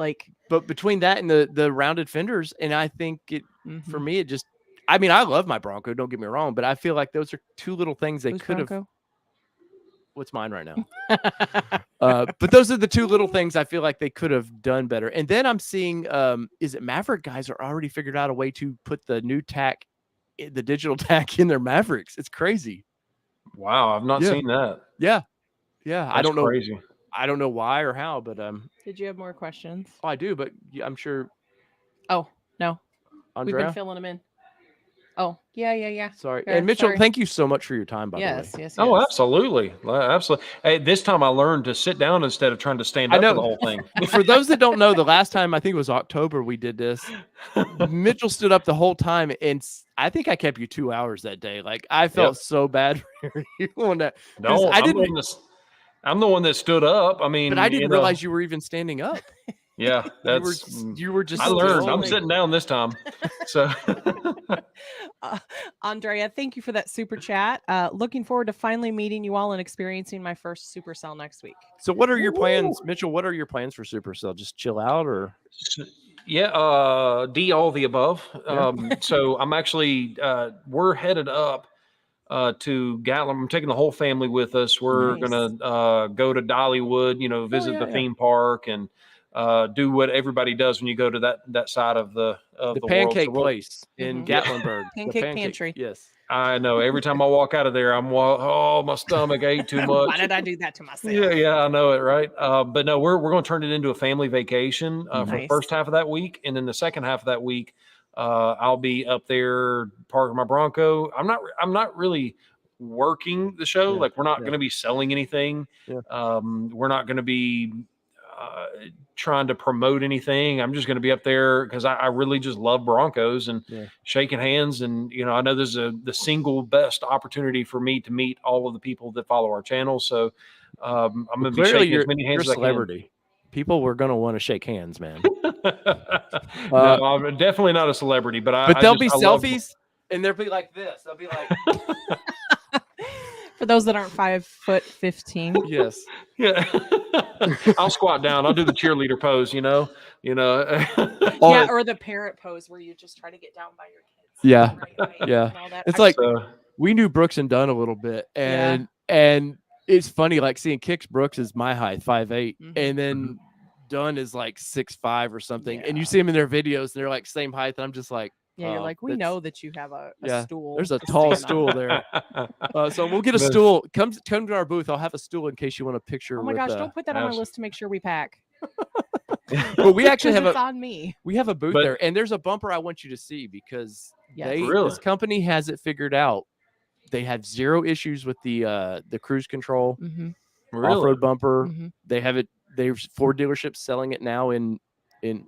But between that and the rounded fenders, and I think it for me, I mean, I love my Bronco. Don't get me wrong, but I feel like those are two little things they could have. What's mine right now? But those are the two little things I feel like they could have done better. And then I'm seeing, is it Maverick guys are already figured out a way to put the new tack, the digital tack in their Mavericks. It's crazy. Wow, I've not seen that. Yeah. That's I don't know. Crazy. I don't know why or how, but Did you have more questions? Oh, I do, but I'm sure. Oh no, Andrea? We've been filling them in. Oh yeah. Sorry, and Mitchell, thank you so much for your time. By the way, yes. Oh, absolutely. Hey, this time I learned to sit down instead of trying to stand up for the whole thing. For those that don't know, the last time I think it was October we did this. Mitchell stood up the whole time, and I think I kept you 2 hours that day. Like I felt so bad for you on that. No, I'm the one that stood up. I mean, but I didn't realize you were even standing up. Yeah, you were just. I learned. I'm sitting down this time. So, Andrea, thank you for that super chat. Looking forward to finally meeting you all and experiencing my first Supercell next week. So, what are your plans, Mitchell? What are your plans for Supercell? Just chill out, or? Yeah, D all the above. Yeah. So I'm actually we're headed up to Gatlin. I'm taking the whole family with us. We're gonna go to Dollywood, visit the theme park and do what everybody does when you go to that side of the pancake world. place in Gatlinburg. Pancake pantry. Yes. I know. Every time I walk out of there, my stomach ate too much. Why did I do that to myself? Yeah, I know it, right? But no, we're going to turn it into a family vacation for the first half of that week, and then the second half of that week, I'll be up there parking my Bronco. I'm not really working the show. Like we're not going to be selling anything. We're not going to be trying to promote anything. I'm just going to be up there because I really just love Broncos and shaking hands. And, I know this is the single best opportunity for me to meet all of the people that follow our channel. So I'm going to be shaking as many hands as I can. Celebrity. People were going to want to shake hands, man. No, I'm definitely not a celebrity, but there'll be selfies and they'll be like this. They'll be like, for those that aren't 5'15". Yes. Yeah. I'll squat down. I'll do the cheerleader pose, Yeah, or the parrot pose where you just try to get down by your kids. Yeah. Right, yeah. It's like we knew Brooks and Dunn a little bit, and it's funny, like seeing Kix Brooks is my height, 5'8", and then Dunn is like 6'5" or something, and you see him in their videos, and they're like same height, and I'm just like, yeah, you're like, we know that you have a stool. There's a tall stool there. So we'll get a stool. Come to our booth. I'll have a stool in case you want a picture. Oh my gosh, don't put that on my list to make sure we pack. Well, we actually have it's on me. We have a booth there, and there's a bumper I want you to see because this company has it figured out. They have zero issues with the cruise control off-road bumper. They have it. There's Ford dealerships selling it now in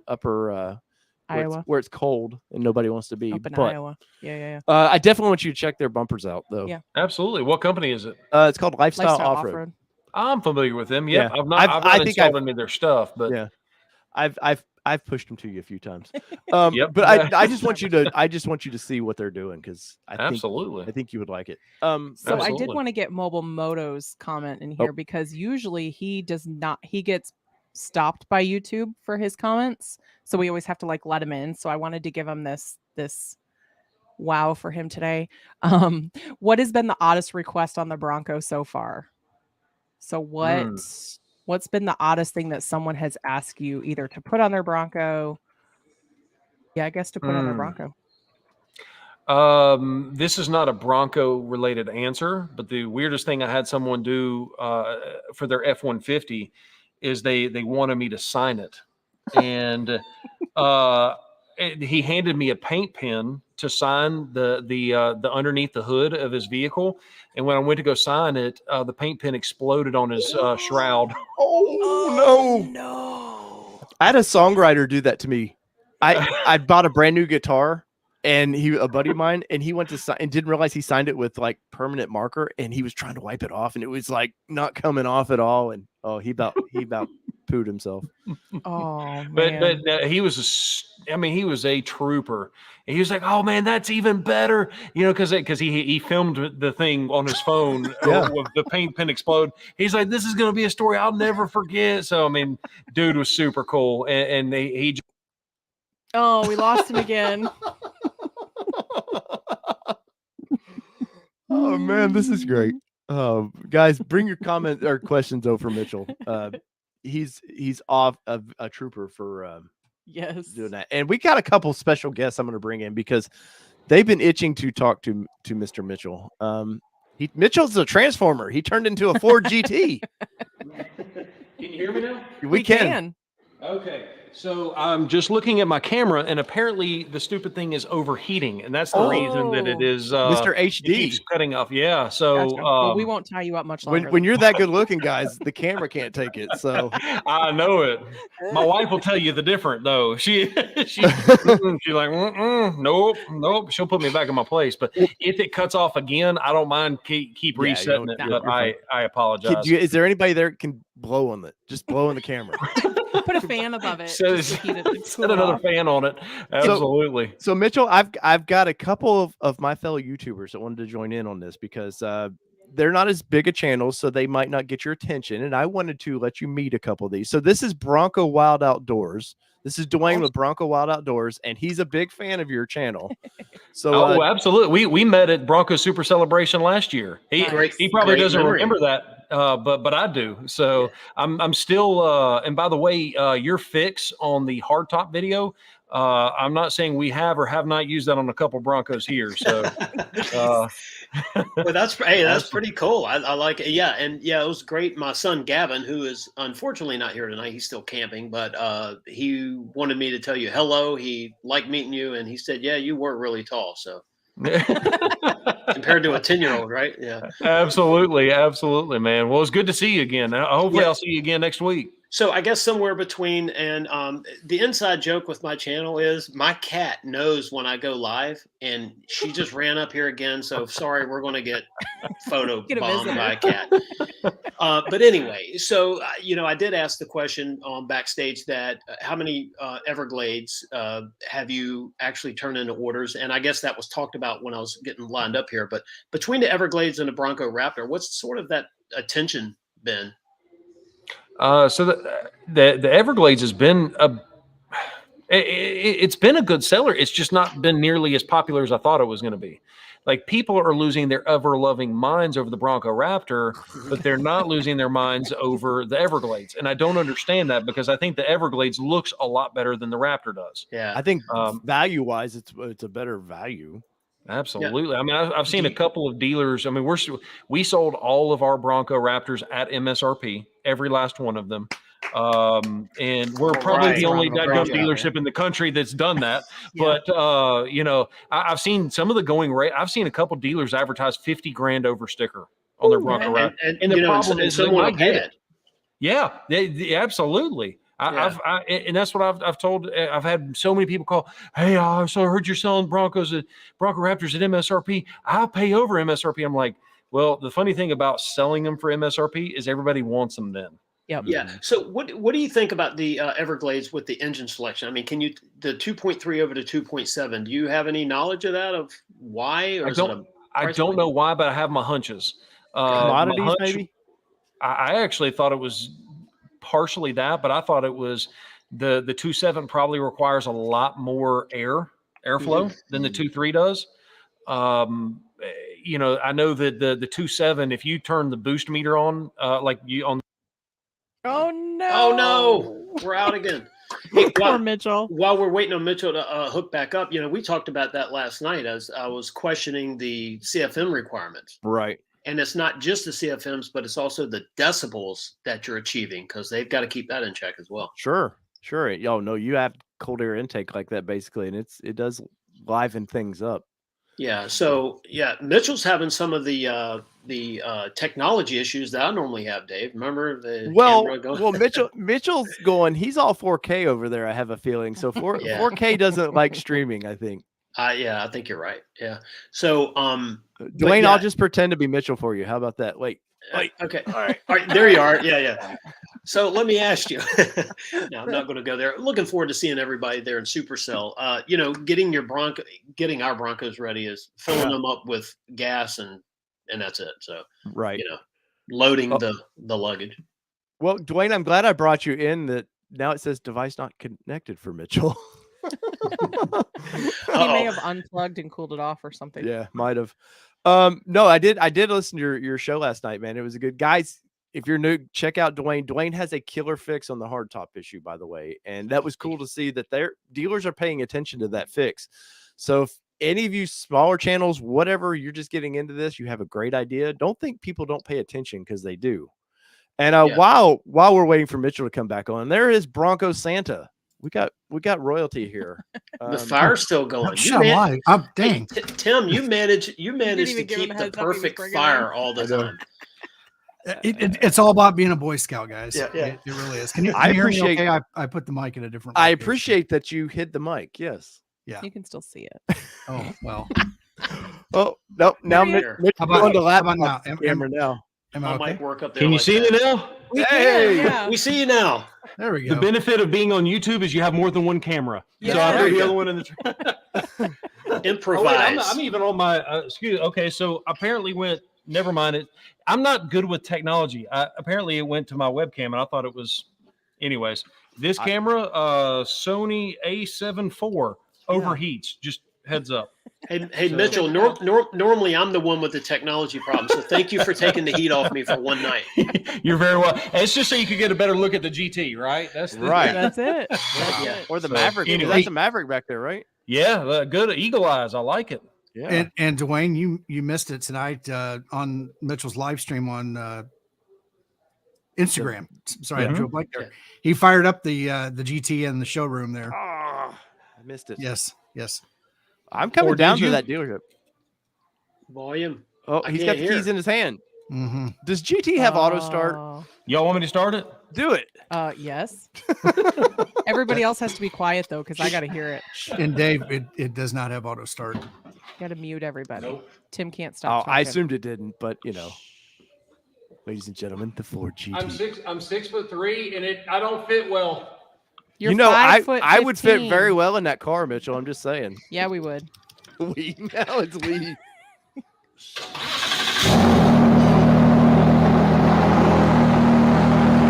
upper Iowa, where it's cold and nobody wants to be. Up in Iowa. Yeah. I definitely want you to check their bumpers out, though. Yeah, absolutely. What company is it? It's called Lifestyle Off-Road. I'm familiar with them. Yeah, I've not installed any of their stuff, but I've pushed them to you a few times. But I just want you to see what they're doing because I think you would like it. So I did want to get Mobile Moto's comment in here because usually he gets stopped by YouTube for his comments, so we always have to let him in. So I wanted to give him this wow for him today. What has been the oddest request on the Bronco so far? So what's been the oddest thing that someone has asked you either to put on their Bronco? Yeah, I guess to put on their Bronco. This is not a Bronco related answer, but the weirdest thing I had someone do for their F-150 is they wanted me to sign it. And he handed me a paint pen to sign the underneath the hood of his vehicle. And when I went to go sign it, the paint pen exploded on his shroud. Oh no! I had a songwriter do that to me. I bought a brand new guitar, and a buddy of mine, and he went to sign and didn't realize he signed it with permanent marker, and he was trying to wipe it off, and it was not coming off at all. And he about pooed himself. Oh man! But he was a trooper. And he was like, "Oh man, that's even better," because he filmed the thing on his phone with the paint pen explode. He's like, "This is going to be a story I'll never forget." So dude was super cool, and he. Oh, we lost him again. Oh man, this is great. Guys, bring your comments or questions over Mitchell. He's off a trooper for yes, doing that. And we got a couple special guests I'm going to bring in because they've been itching to talk to Mr. Mitchell. Mitchell's a transformer. He turned into a Ford GT. Can you hear me now? We can. Okay, so I'm just looking at my camera, and apparently the stupid thing is overheating, and that's the reason that it is Mr. HD it keeps cutting off. Yeah, so gotcha. Well, we won't tie you up much longer. When you're that good looking, guys, the camera can't take it. So I know it. My wife will tell you the different though. She's like, nope. She'll put me back in my place. But if it cuts off again, I don't mind keep resetting it. But I apologize. Is there anybody there can blow on it? Just blow on the camera. Put a fan above it. Set another fan on it. Absolutely. So Mitchell, I've got a couple of my fellow YouTubers that wanted to join in on this because they're not as big a channel, so they might not get your attention. And I wanted to let you meet a couple of these. So this is Bronco Wild Outdoors. This is Dwayne with Bronco Wild Outdoors, and he's a big fan of your channel. So absolutely. We met at Bronco Super Celebration last year. He probably doesn't remember that, but I do. So I'm still. And by the way, your fix on the hardtop video. I'm not saying we have or have not used that on a couple Broncos here. So, well, that's pretty cool. I like it. Yeah, and it was great. My son Gavin, who is unfortunately not here tonight, he's still camping, but he wanted me to tell you hello. He liked meeting you, and he said, "Yeah, you were really tall." So. Compared to a 10-year-old, right? Yeah, absolutely, man. Well, it's good to see you again. Hopefully, I'll see you again next week. So I guess somewhere between, and the inside joke with my channel is my cat knows when I go live, and she just ran up here again. So sorry, we're going to get bombed by a cat. But anyway, so I did ask the question on backstage that how many Everglades have you actually turned into orders? And I guess that was talked about when I was getting lined up here. But between the Everglades and the Bronco Raptor, what's sort of that attention been? So the Everglades has been it's been a good seller. It's just not been nearly as popular as I thought it was going to be. Like, people are losing their ever-loving minds over the Bronco Raptor, but they're not losing their minds over the Everglades. And I don't understand that, because I think the Everglades looks a lot better than the Raptor does. Yeah, I think value-wise, it's a better value. Absolutely. Yeah. I mean, I've seen a couple of dealers. I mean, we sold all of our Bronco Raptors at MSRP, every last one of them. And we're probably the only dealership in the country that's done that. But, I've seen some of the going rate. I've seen a couple dealers advertise $50,000 over sticker on their Bronco Raptor. And the problem is someone will get it. Yeah, absolutely. And that's what I've told. I've had so many people call. Hey, I heard you're selling Bronco Raptors at MSRP. I'll pay over MSRP. I'm like, well, the funny thing about selling them for MSRP is everybody wants them then. Yep. Yeah. So what do you think about the Everglades with the engine selection? I mean, the 2.3 over to 2.7? Do you have any knowledge of that, of why? Or I don't know why, but I have my hunches. Commodities, maybe. I actually thought it was partially that, but I thought it was the 2.7 probably requires a lot more airflow than the 2.3 does. I know that the 2.7, if you turn the boost meter on, Oh no! Oh no! We're out again. Hey, Poor Mitchell. While we're waiting on Mitchell to hook back up, we talked about that last night as I was questioning the CFM requirements. Right. And it's not just the CFMs, but it's also the decibels that you're achieving, because they've got to keep that in check as well. Sure. No, you have cold air intake like that basically, and it does liven things up. Yeah. So Mitchell's having some of the technology issues that I normally have, Dave. Remember the camera going? Well, Mitchell's going. He's all 4K over there, I have a feeling. So 4K doesn't like streaming, I think. I think you're right. Yeah. So Dwayne, I'll just pretend to be Mitchell for you. How about that? Wait. Okay. All right. There you are. Yeah. So let me ask you. No, I'm not going to go there. Looking forward to seeing everybody there in Supercell. Getting our Broncos ready is filling them up with gas, and that's it. So loading the luggage. Well, Dwayne, I'm glad I brought you in. That now it says device not connected for Mitchell. He may have unplugged and cooled it off or something. Yeah, might have. No, I did listen to your show last night, man. It was a good. Guys, if you're new, check out Dwayne. Dwayne has a killer fix on the hardtop issue, by the way. And that was cool to see that their dealers are paying attention to that fix. So if any of you smaller channels, whatever, you're just getting into this, you have a great idea. Don't think people don't pay attention, because they do. And while we're waiting for Mitchell to come back on, there is Bronco Santa. We got royalty here. The fire's still going. Dang. Hey, Tim, you managed to keep the perfect fire all the time. It's all about being a Boy Scout, guys. Yeah. It really is. Can you hear me okay? I put the mic in a different location. I appreciate that you hit the mic. Yes. Yeah. You can still see it. Oh, well. Oh, no. Now Mitch on the laptop now? camera now. Am I okay? Mic work up there. Can you see me now? We see you now. There we go. The benefit of being on YouTube is you have more than one camera. Yeah. So I put the other one in the Improvise. I'm even on my okay, so apparently never mind it. I'm not good with technology. Apparently it went to my webcam and I thought it was anyways. This camera, Sony A7 IV overheats. Just heads up. Hey, Mitchell, normally I'm the one with the technology problem, so thank you for taking the heat off me for one night. You're very well. It's just so you could get a better look at the GT, right? That's it. Or the Maverick. Anyway. That's a Maverick back there, right? Yeah, good eagle eyes. I like it. Yeah. And Dwayne, you missed it tonight on Mitchell's live stream on Instagram. Sorry, I drew a blank there. He fired up the GT in the showroom there. Oh, I missed it. Yes. I'm coming down to that dealership. Volume. Oh, he's got the keys in his hand. Mm-hmm. Does GT have auto start? Y'all want me to start it? Do it. Yes. Everybody else has to be quiet though, because I got to hear it. And Dave, it does not have auto start. Got to mute everybody. Nope. Tim can't stop. I assumed it didn't, but ladies and gentlemen, the Ford GT. I'm 6'3", and I don't fit well. You're I would fit very well in that car, Mitchell. I'm just saying. Yeah, we would. Now it's Lee.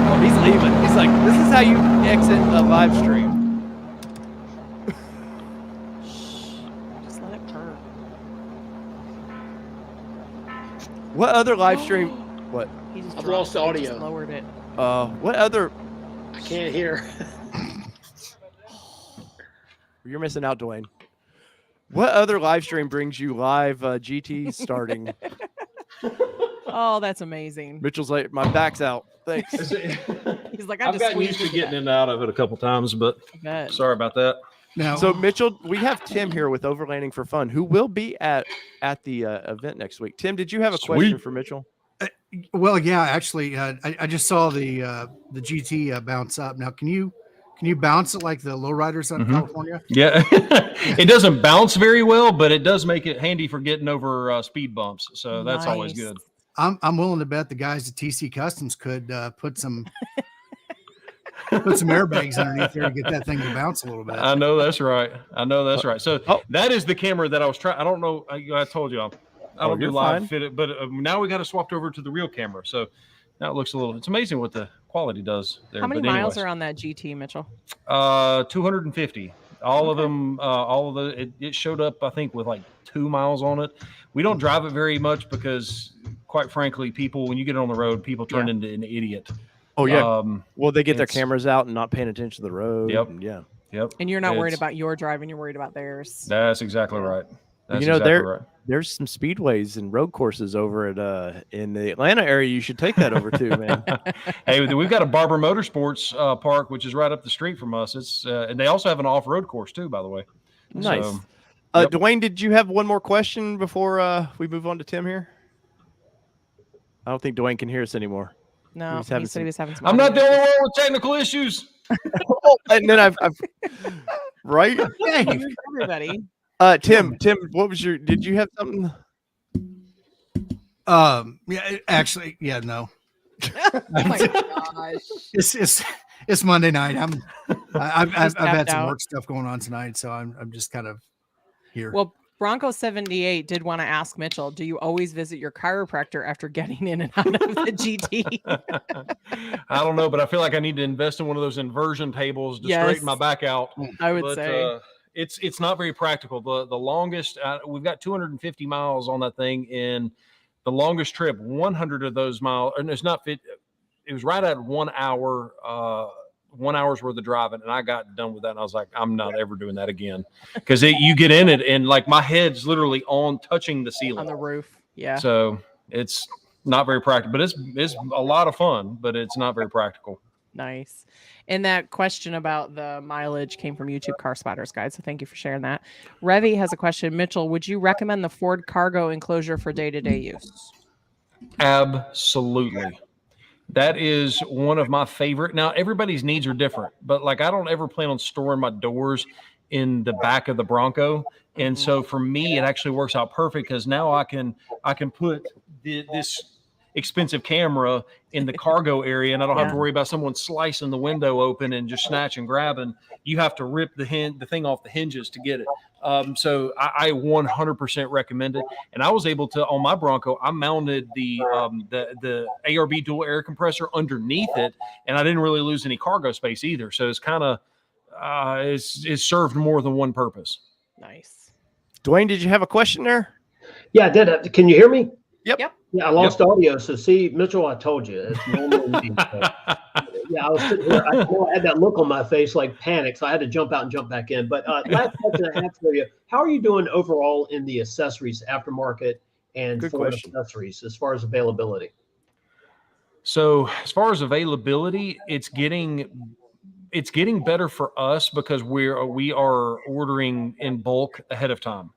Oh, he's leaving. He's like, this is how you exit a live stream. Just let it purr. What other live stream? What? I've lost audio. Just lowered it. What other? I can't hear. You're missing out, Dwayne. What other live stream brings you live GT starting? Oh, that's amazing. Mitchell's like, my back's out. Thanks. He's like, I've gotten used to getting in and out of it a couple times, but sorry about that. Now, so Mitchell, we have Tim here with Overlanding for Fun, who will be at the event next week. Tim, did you have a question for Mitchell? Well, yeah, actually, I just saw the GT bounce up. Now, can you bounce it like the lowriders out of California? Yeah, it doesn't bounce very well, but it does make it handy for getting over speed bumps. So that's always good. I'm willing to bet the guys at TC Customs could put some airbags underneath there to get that thing to bounce a little bit. I know that's right. So that is the camera that I was trying. I don't know. I told you I don't do live fit, but now we got to swap over to the real camera. So now it looks a little. It's amazing what the quality does there. How many miles are on that GT, Mitchell? 250. All of them. It showed up, I think, with like 2 miles on it. We don't drive it very much because, quite frankly, people, when you get on the road, people turn into an idiot. Oh yeah. Well, they get their cameras out and not paying attention to the road. Yep. And yeah. Yep. And you're not worried about your driving; you're worried about theirs. That's exactly right. That's there's some speedways and road courses over at in the Atlanta area. You should take that over too, man. Hey, we've got a Barber Motorsports park, which is right up the street from us. It's and they also have an off-road course too, by the way. Nice. So, Dwayne, did you have one more question before we move on to Tim here? I don't think Dwayne can hear us anymore. No, he said he was having some. I'm not the only one with technical issues. And then I've right. Everybody. Tim, what was did you have something? Yeah, actually, yeah, no. Oh my gosh. It's Monday night. I've had some work stuff going on tonight, so I'm just kind of here. Well, Bronco 78 did want to ask Mitchell, do you always visit your chiropractor after getting in and out of the GT? I don't know, but I feel like I need to invest in one of those inversion tables to straighten my back out. I would say. It's not very practical. The longest we've got 250 miles on that thing, and the longest trip, 100 of those miles, and it's not fit. It was right at 1 hour, 1 hour's worth of driving, and I got done with that, and I was like, I'm not ever doing that again, because you get in it, and like my head's literally on touching the ceiling on the roof. Yeah. So it's not very practical, but it's a lot of fun, but it's not very practical. Nice. And that question about the mileage came from YouTube Car Spotters Guide, so thank you for sharing that. Revy has a question. Mitchell, would you recommend the Ford Cargo Enclosure for day-to-day use? Absolutely. That is one of my favorite. Now, everybody's needs are different, but like I don't ever plan on storing my doors in the back of the Bronco. And so for me, it actually works out perfect, because now I can put this expensive camera in the cargo area, and I don't have to worry about someone slicing the window open and just snatching, grabbing. You have to rip the thing off the hinges to get it. So I 100% recommend it. And I was able to, on my Bronco, I mounted the ARB dual air compressor underneath it, and I didn't really lose any cargo space either. So it's kind of it's served more than one purpose. Nice. Dwayne, did you have a question there? Yeah, I did. Can you hear me? Yep. Yeah, I lost audio. So see, Mitchell, I told you. It's normally yeah, I was sitting here. I had that look on my face like panic, so I had to jump out and jump back in. But last question I have for you: how are you doing overall in the accessories aftermarket and Ford accessories as far as availability? So as far as availability, it's getting better for us, because we are ordering in bulk ahead of time.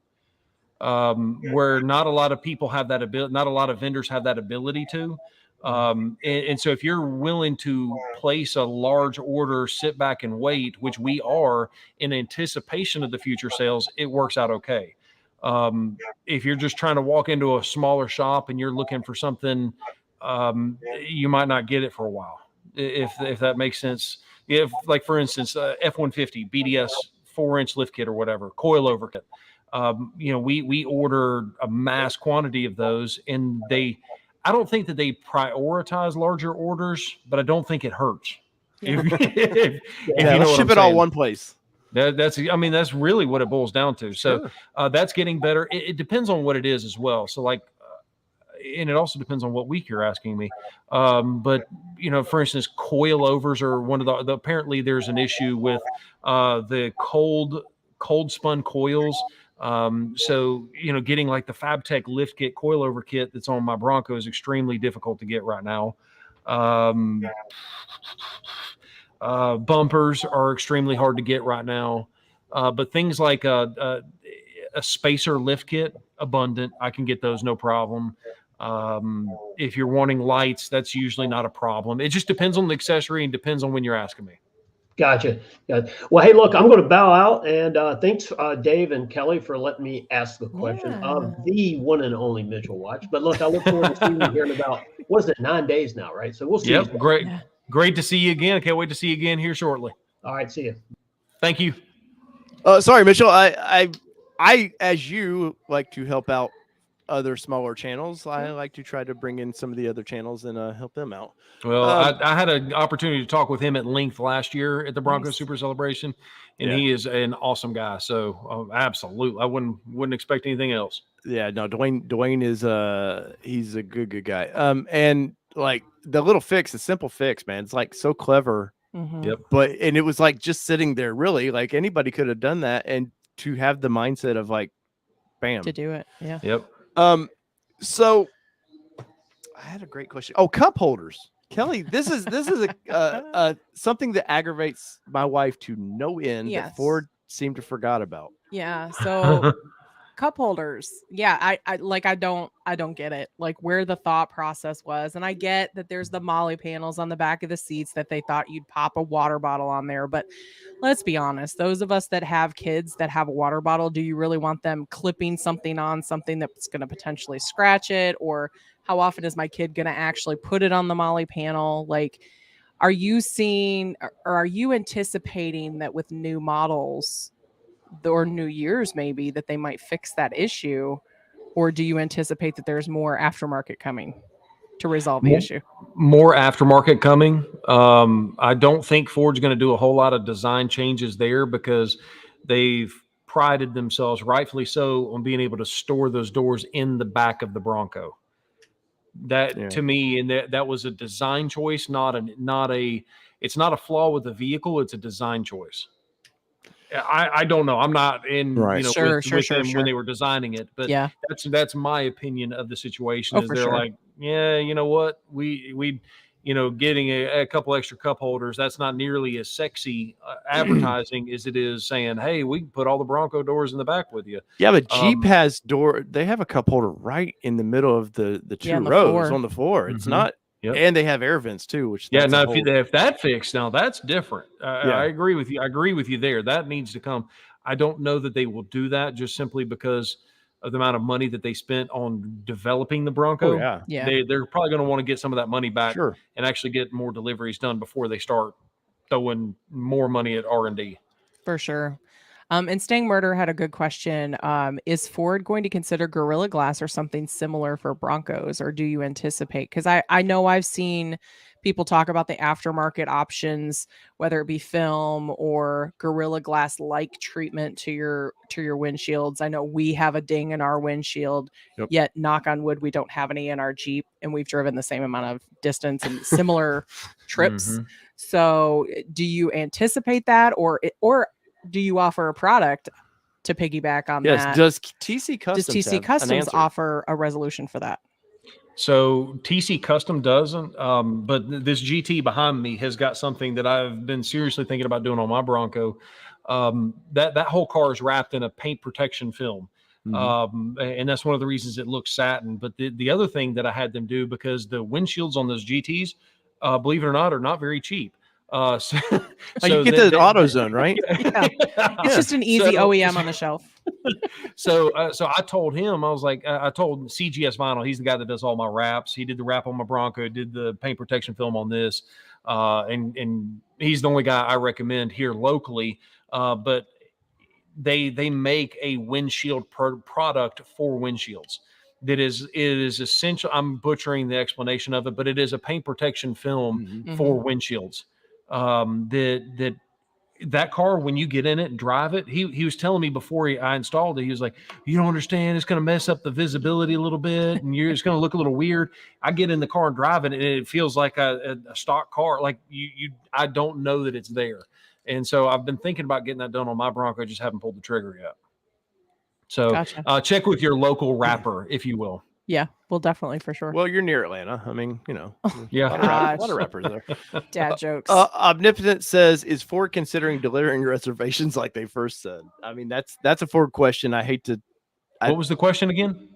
Where not a lot of people have that ability, not a lot of vendors have that ability to. And so if you're willing to place a large order, sit back and wait, which we are, in anticipation of the future sales, it works out okay. If you're just trying to walk into a smaller shop and you're looking for something, you might not get it for a while, if that makes sense. If, like, for instance, F-150 BDS 4-inch lift kit or whatever, coilover kit. We ordered a mass quantity of those, and I don't think that they prioritize larger orders, but I don't think it hurts. Yeah. Let's ship it all one place. That's really what it boils down to. So that's getting better. It depends on what it is as well. So like, and it also depends on what week you're asking me. But for instance, coilovers are one of the apparently there's an issue with the cold spun coils. So getting like the FabTech lift kit coilover kit that's on my Bronco is extremely difficult to get right now. Bumpers are extremely hard to get right now. But things like a spacer lift kit, abundant, I can get those no problem. If you're wanting lights, that's usually not a problem. It just depends on the accessory and depends on when you're asking me. Gotcha. Well, hey, look, I'm going to bow out, and thanks, Dave and Kelly, for letting me ask the question of the one and only Mitchell Watch. But look, I look forward to seeing you here in about, 9 days now, right? So we'll see. Yep, great. Yeah. Great to see you again. Can't wait to see you again here shortly. All right, see you. Thank you. Sorry, Mitchell. I, as you like to help out other smaller channels, I like to try to bring in some of the other channels and help them out. Well, I had an opportunity to talk with him at length last year at the Bronco Super Celebration, and he is an awesome guy. So absolutely, I wouldn't expect anything else. Yeah, no, Dwayne is he's a good guy. And like the little fix, the simple fix, man, it's like so clever. Mm-hmm. Yep. And it was like just sitting there, really, like anybody could have done that, and to have the mindset of like, bam, to do it. Yeah. Yep. So I had a great question. Oh, cup holders, Kelly. This is a something that aggravates my wife to no end. Yes. That Ford seemed to forgot about. Yeah. So cup holders. Yeah. I don't get it. Like where the thought process was. And I get that there's the Molly panels on the back of the seats that they thought you'd pop a water bottle on there. But let's be honest, those of us that have kids that have a water bottle, do you really want them clipping something on something that's going to potentially scratch it? Or how often is my kid going to actually put it on the Molly panel? Like, are you seeing, or are you anticipating that with new models or new years, maybe that they might fix that issue? Or do you anticipate that there's more aftermarket coming to resolve the issue? More aftermarket coming. I don't think Ford's going to do a whole lot of design changes there, because they've prided themselves, rightfully so, on being able to store those doors in the back of the Bronco. That to me, and that was a design choice, it's not a flaw with the vehicle. It's a design choice. I don't know. I'm not in, with them when they were designing it, but that's my opinion of the situation. Is they're like, yeah, you know what, we getting a couple extra cup holders, that's not nearly as sexy advertising as it is saying, hey, we can put all the Bronco doors in the back with you. Yeah, but Jeep has they have a cup holder right in the middle of the two rows on the floor. It's not, and they have air vents too, which now if that fixed, now that's different. I agree with you. I agree with you there. That needs to come. I don't know that they will do that just simply because of the amount of money that they spent on developing the Bronco. They're probably going to want to get some of that money back and actually get more deliveries done before they start throwing more money at R&D. For sure. And Stang Murder had a good question. Is Ford going to consider Gorilla Glass or something similar for Broncos, or do you anticipate? Because I know I've seen people talk about the aftermarket options, whether it be film or Gorilla Glass like treatment to your windshields. I know we have a ding in our windshield, yet knock on wood, we don't have any in our Jeep, and we've driven the same amount of distance and similar trips. So do you anticipate that, or do you offer a product to piggyback on that? Does TC Customs offer a resolution for that? So TC Custom doesn't, but this GT behind me has got something that I've been seriously thinking about doing on my Bronco. That whole car is wrapped in a paint protection film. And that's one of the reasons it looks satin. But the other thing that I had them do, because the windshields on those GTs, believe it or not, are not very cheap. So you get the AutoZone, right? It's just an easy OEM on the shelf. So I told him, I was like, I told CGS Vinyl, he's the guy that does all my wraps. He did the wrap on my Bronco, did the paint protection film on this, and he's the only guy I recommend here locally. But they make a windshield product for windshields. It is essential. I'm butchering the explanation of it, but it is a paint protection film for windshields. That car, when you get in it and drive it, he was telling me before I installed it, he was like, you don't understand, it's going to mess up the visibility a little bit, and it's going to look a little weird. I get in the car and drive it, and it feels like a stock car. Like I don't know that it's there. And so I've been thinking about getting that done on my Bronco, just haven't pulled the trigger yet. So check with your local wrapper, if you will. Yeah, well, definitely, for sure. Well, you're near Atlanta. I mean, a lot of rappers there. Dad jokes. Omnipotent says, is Ford considering delivering reservations like they first said? I mean, that's a Ford question. I hate to. What was the question again?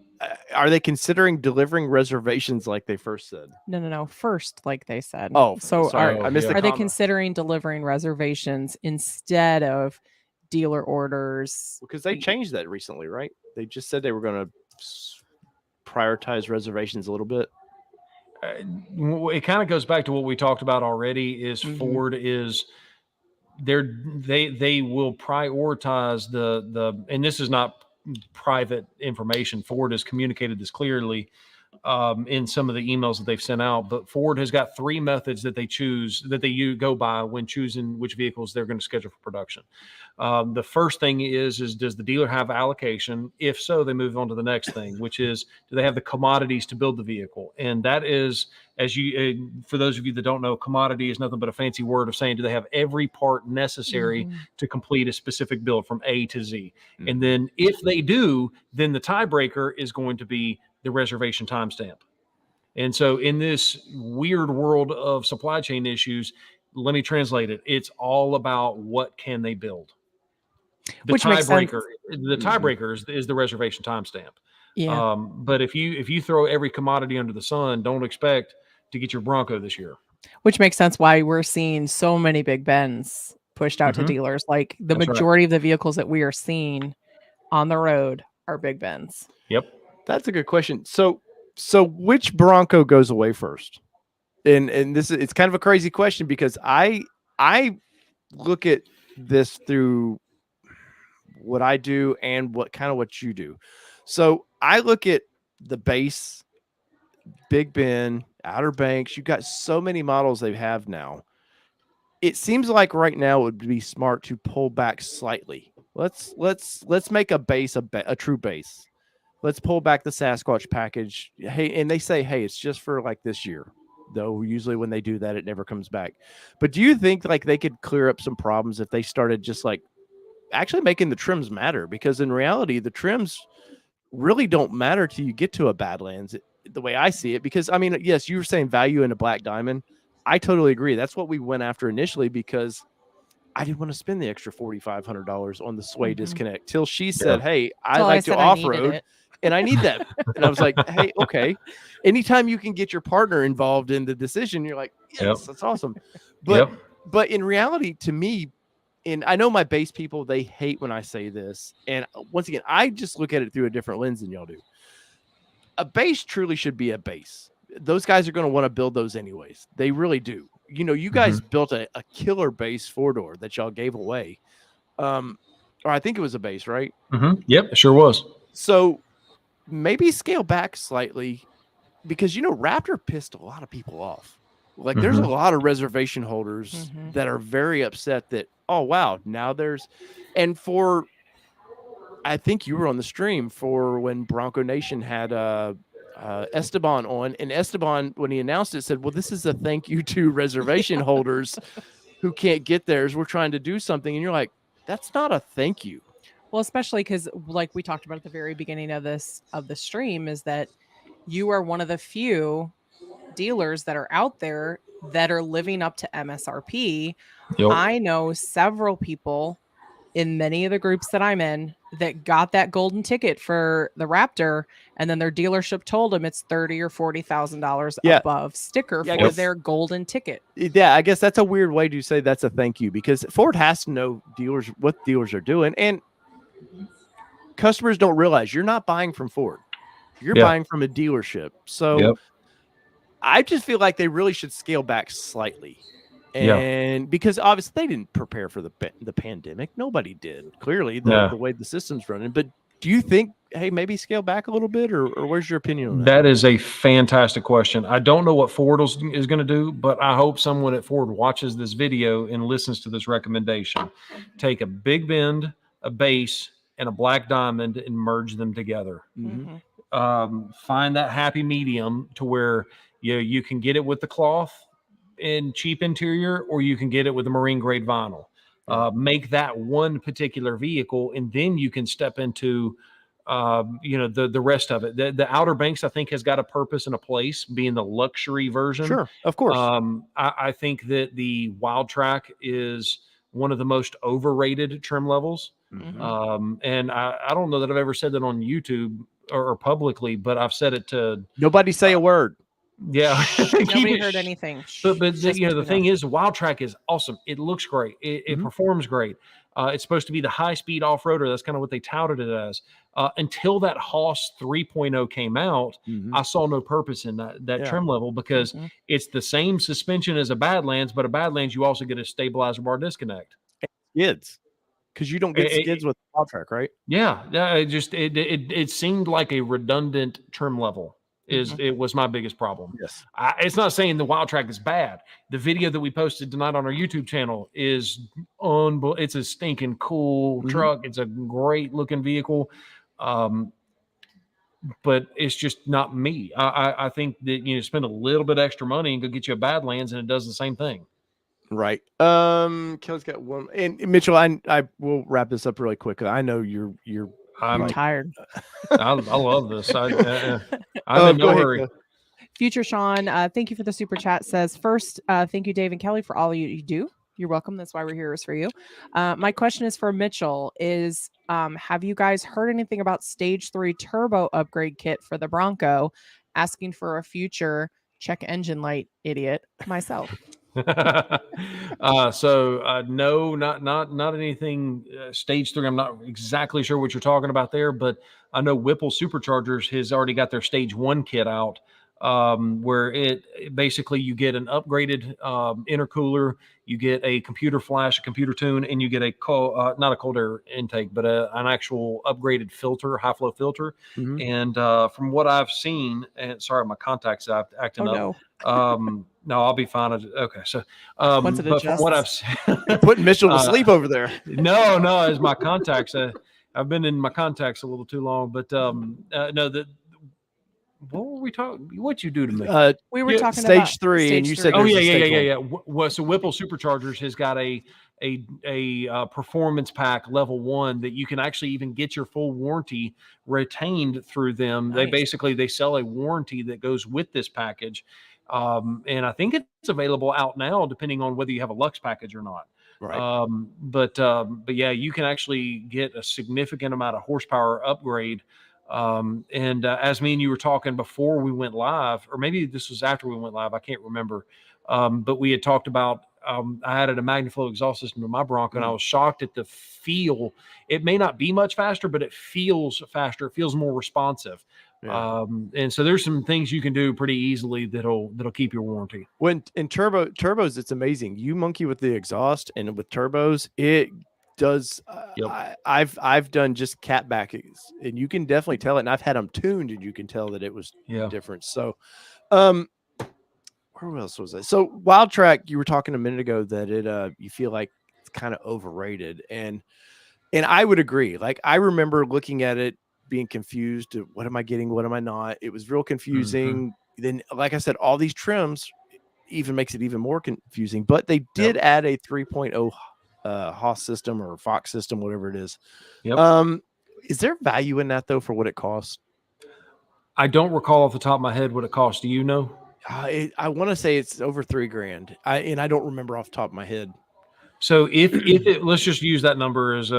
Are they considering delivering reservations like they first said? No. First, like they said. Oh, so sorry. I missed the Are they considering delivering reservations instead of dealer orders? Because they changed that recently, right? They just said they were going to prioritize reservations a little bit. It kind of goes back to what we talked about already. Is Ford is they will prioritize the and this is not private information. Ford has communicated this clearly in some of the emails that they've sent out, but Ford has got three methods that they go by when choosing which vehicles they're going to schedule for production. The first thing is does the dealer have allocation? If so, they move on to the next thing, which is, do they have the commodities to build the vehicle? And that is, for those of you that don't know, commodity is nothing but a fancy word of saying, do they have every part necessary to complete a specific build from A to Z? And then if they do, then the tiebreaker is going to be the reservation timestamp. And so in this weird world of supply chain issues, let me translate it. It's all about what can they build. The tiebreaker is the reservation timestamp. Yeah. But if you throw every commodity under the sun, don't expect to get your Bronco this year. Which makes sense why we're seeing so many Big Bens pushed out to dealers. Like the majority of the vehicles that we are seeing on the road are Big Bens. Yep. That's a good question. So which Bronco goes away first? And it's kind of a crazy question, because I look at this through what I do and what you do. So I look at the base, Big Ben, Outer Banks. You've got so many models they have now. It seems like right now it would be smart to pull back slightly let's make a base a true base. Let's pull back the Sasquatch package. Hey, and they say, hey, it's just for like this year. Though usually when they do that, it never comes back. But do you think like they could clear up some problems if they started just like actually making the trims matter? Because in reality, the trims really don't matter till you get to a Badlands, the way I see it. Because I mean, yes, you were saying value in a black diamond. I totally agree. That's what we went after initially because I didn't want to spend the extra $4,500 on the sway disconnect till she said, hey, I like to off-road and I need that. And I was like, hey, okay. Anytime you can get your partner involved in the decision, you're like, yes, that's awesome. But in reality, to me, and I know my base people, they hate when I say this. And once again, I just look at it through a different lens than y'all do. A base truly should be a base. Those guys are going to want to build those anyways. They really do. You know, you guys built a killer base 4-door that y'all gave away. Or I think it was a base, right? Yep, it sure was. So maybe scale back slightly because, you know, Raptor pissed a lot of people off. Like there's a lot of reservation holders that are very upset that, oh, wow, now there's, and for, I think you were on the stream for when Bronco Nation had Esteban on, and Esteban, when he announced it, said, well, this is a thank you to reservation holders who can't get theirs. We're trying to do something. And you're like, that's not a thank you. Well, especially because like we talked about at the very beginning of the stream, is that you are one of the few dealers that are out there that are living up to MSRP. I know several people in many of the groups that I'm in that got that golden ticket for the Raptor, and then their dealership told them it's $30,000 or $40,000 above sticker for their golden ticket. Yeah, I guess that's a weird way to say that's a thank you because Ford has to know what dealers are doing, and customers don't realize you're not buying from Ford. You're buying from a dealership. So I just feel like they really should scale back slightly. And because obviously they didn't prepare for the pandemic. Nobody did, clearly, the way the system's running. But do you think, hey, maybe scale back a little bit, or where's your opinion on that? That is a fantastic question. I don't know what Ford is going to do, but I hope someone at Ford watches this video and listens to this recommendation. Take a big bend, a base, and a black diamond and merge them together. Find that happy medium to where you can get it with the cloth in cheap interior, or you can get it with a marine grade vinyl. Make that one particular vehicle, and then you can step into the rest of it. The Outer Banks, I think, has got a purpose and a place, being the luxury version. Sure, of course. I think that the Wild Track is one of the most overrated trim levels. And I don't know that I've ever said that on YouTube or publicly, but I've said it to nobody. Say a word. Yeah, nobody heard anything. But the thing is, the Wild Track is awesome. It looks great. It performs great. It's supposed to be the high-speed off-roader. That's kind of what they touted it as. Until that Haas 3.0 came out, I saw no purpose in that trim level because it's the same suspension as a Badlands, but a Badlands you also get a stabilizer bar disconnect. Skids, because you don't get skids with the Wild Track, right? Yeah. It seemed like a redundant trim level. It was my biggest problem. Yes. It's not saying the Wild Track is bad. The video that we posted tonight on our YouTube channel is it's a stinking cool truck. It's a great looking vehicle. But it's just not me. I think that spend a little bit extra money and go get you a Badlands and it does the same thing. Right. Kelly's got one, and Mitchell, I will wrap this up really quick. I know I'm tired. I love this. I'm in no hurry. Future Sean, thank you for the super chat. Says first, thank you, Dave and Kelly, for all you do. You're welcome. That's why we're here, is for you. My question is for Mitchell. Have you guys heard anything about Stage 3 turbo upgrade kit for the Bronco? Asking for a future check engine light, idiot myself. No, not anything Stage 3. I'm not exactly sure what you're talking about there, but I know Whipple Superchargers has already got their Stage 1 kit out, where it basically you get an upgraded intercooler, you get a computer flash, a computer tune, and you get a not a cold air intake, but an actual upgraded filter, high flow filter. And from what I've seen, and sorry, my contacts acting up. No. No, I'll be fine. Okay, so once it but from what I've putting Mitchell to sleep over there. No, as my contacts. I've been in my contacts a little too long, but no, what were we talking? What you do to me? We were talking stage about 3, and you said, oh yeah. So Whipple Superchargers has got a performance pack level 1 that you can actually even get your full warranty retained through them. Nice. They sell a warranty that goes with this package, and I think it's available out now, depending on whether you have a Lux package or not. Right. But yeah, you can actually get a significant amount of horsepower upgrade. And as me and you were talking before we went live, or maybe this was after we went live, I can't remember. But we had talked about, I added a MagnaFlow exhaust system to my Bronco, and I was shocked at the feel. It may not be much faster, but it feels faster. It feels more responsive. Yeah. And so there's some things you can do pretty easily that'll keep your warranty. When in turbos, it's amazing. You monkey with the exhaust, and with turbos, it does. Yep. I've done just catback, and you can definitely tell it. And I've had them tuned, and you can tell that it was different. So, where else was I? So Wild Track, you were talking a minute ago that it you feel like it's kind of overrated, and I would agree. Like, I remember looking at it, being confused. What am I getting? What am I not? It was real confusing. Then, like I said, all these trims even makes it even more confusing. But they did add a 3.0 Haas system or Fox system, whatever it is. Is there value in that though for what it costs? I don't recall off the top of my head what it costs. Do you know? I want to say it's over $3,000. I don't remember off the top of my head. So if it, let's just use that number as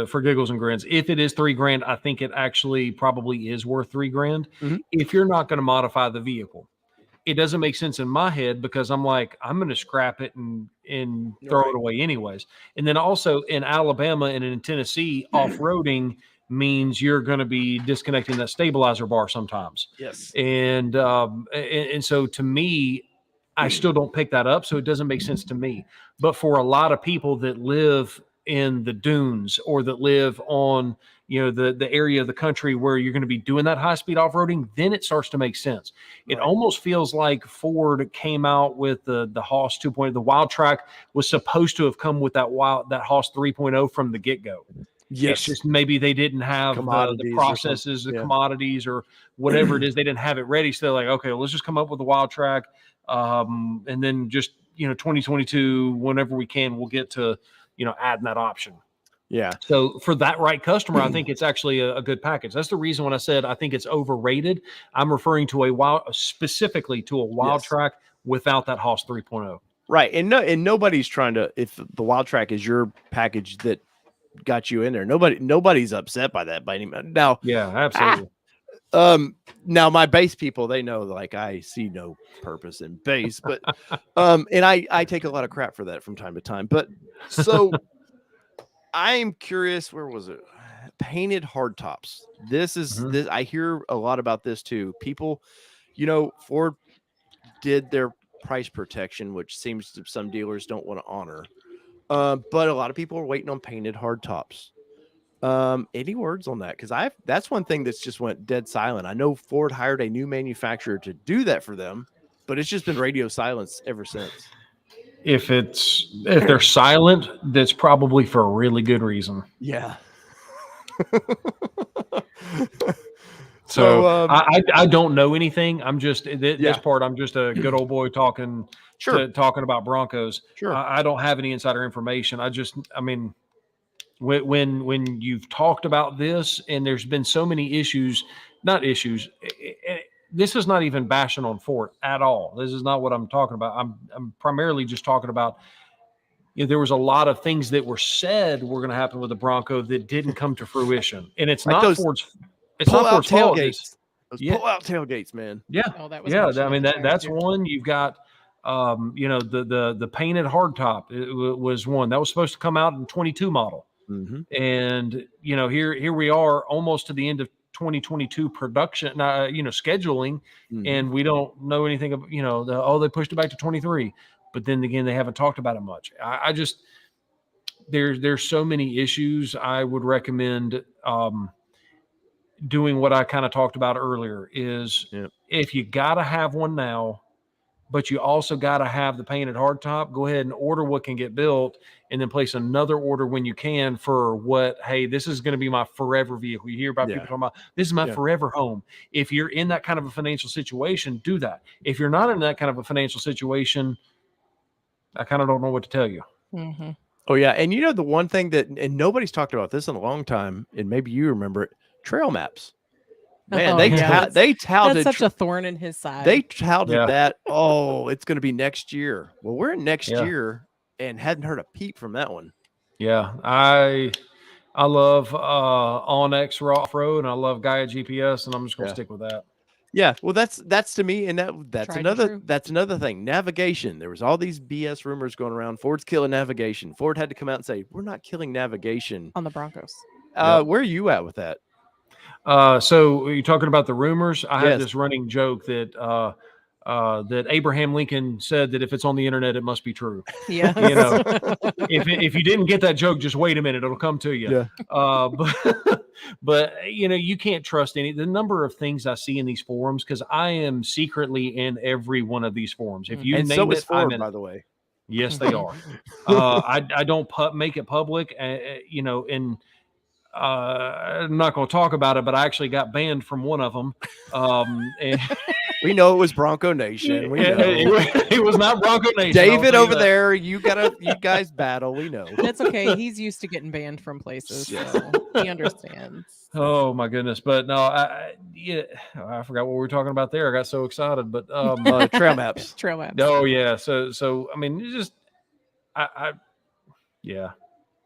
for giggles and grins. If it is $3,000, I think it actually probably is worth $3,000. If you're not going to modify the vehicle, it doesn't make sense in my head, because I'm like, I'm going to scrap it and throw it away anyways. And then also in Alabama and in Tennessee, off-roading means you're going to be disconnecting that stabilizer bar sometimes. Yes. And so to me, I still don't pick that up. So it doesn't make sense to me. But for a lot of people that live in the dunes or that live on, the area of the country where you're going to be doing that high-speed off-roading, then it starts to make sense. It almost feels like Ford came out with the Haas 2.0. The Wild Track was supposed to have come with that Haas 3.0 from the get-go. Yes. It's just maybe they didn't have the processes, the commodities, or whatever it is. They didn't have it ready. So they're like, okay, well, let's just come up with the Wild Track. And then just, 2022, whenever we can, we'll get to, adding that option. Yeah. So for that right customer, I think it's actually a good package. That's the reason when I said I think it's overrated, I'm referring to specifically to a Wild Track without that Haas 3.0. Right. And nobody's trying to, if the Wild Track is your package that got you in there, nobody's upset by that by any means. Now, yeah, absolutely. Now my base people, they know, like, I see no purpose in base, but and I take a lot of crap for that from time to time. But so I'm curious, where was it? Painted hardtops. This is this. I hear a lot about this too. People, Ford did their price protection, which seems to some dealers don't want to honor. But a lot of people are waiting on painted hardtops. Any words on that? Because that's one thing that's just went dead silent. I know Ford hired a new manufacturer to do that for them, but it's just been radio silence ever since. If they're silent, that's probably for a really good reason. Yeah. So I don't know anything. I'm just this part. I'm just a good old boy talking about Broncos. Sure. I don't have any insider information. When you've talked about this, and there's been so many issues, this is not even bashing on Ford at all. This is not what I'm talking about. I'm primarily just talking about, there was a lot of things that were said were going to happen with the Bronco that didn't come to fruition. And it's like not Ford's. It's not Ford's fault. Those pull-out tailgates, man. Yeah. Oh, that was that's one. You've got, the painted hardtop. It was one that was supposed to come out in 22 model. And here we are almost to the end of 2022 production, scheduling, and we don't know anything of, they pushed it back to 23, but then again, they haven't talked about it much. I just, there's so many issues. I would recommend doing what I kind of talked about earlier is if you got to have one now, but you also got to have the painted hardtop. Go ahead and order what can get built, and then place another order when you can for what, hey, this is going to be my forever vehicle. You hear about people talking about, this is my forever home. If you're in that kind of a financial situation, do that. If you're not in that kind of a financial situation, I kind of don't know what to tell you. Mm-hmm. Oh, yeah. And you know, the one thing that, and nobody's talked about this in a long time, and maybe you remember it, trail maps. Man, they touted that's such a thorn in his side. They touted that. Oh, it's going to be next year. Well, we're in next year and hadn't heard a peep from that one. Yeah, I love Onyx Off Road, and I love Gaia GPS, and I'm just going to stick with that. Yeah, well, that's to me, and that's another thing. Navigation. There was all these BS rumors going around. Ford's killing navigation. Ford had to come out and say, "We're not killing navigation on the Broncos." Where are you at with that? So you're talking about the rumors. I had this running joke that that Abraham Lincoln said that if it's on the internet, it must be true. Yeah. You know, if you didn't get that joke, just wait a minute, it'll come to you. Yeah. But you know, you can't trust the number of things I see in these forums, because I am secretly in every one of these forums. If you and name so is it, Ford, I'm in by it. the way. Yes, they are. I don't make it public, you know, and I'm not going to talk about it, but I actually got banned from one of them. And we know it was Bronco Nation. We know it was not Bronco Nation. David over there, you guys battle. We know. That's okay. He's used to getting banned from places, so he understands. Oh my goodness! But no, I forgot what we were talking about there. I got so excited. But trail maps. Trail maps. Oh yeah. So I mean, just yeah.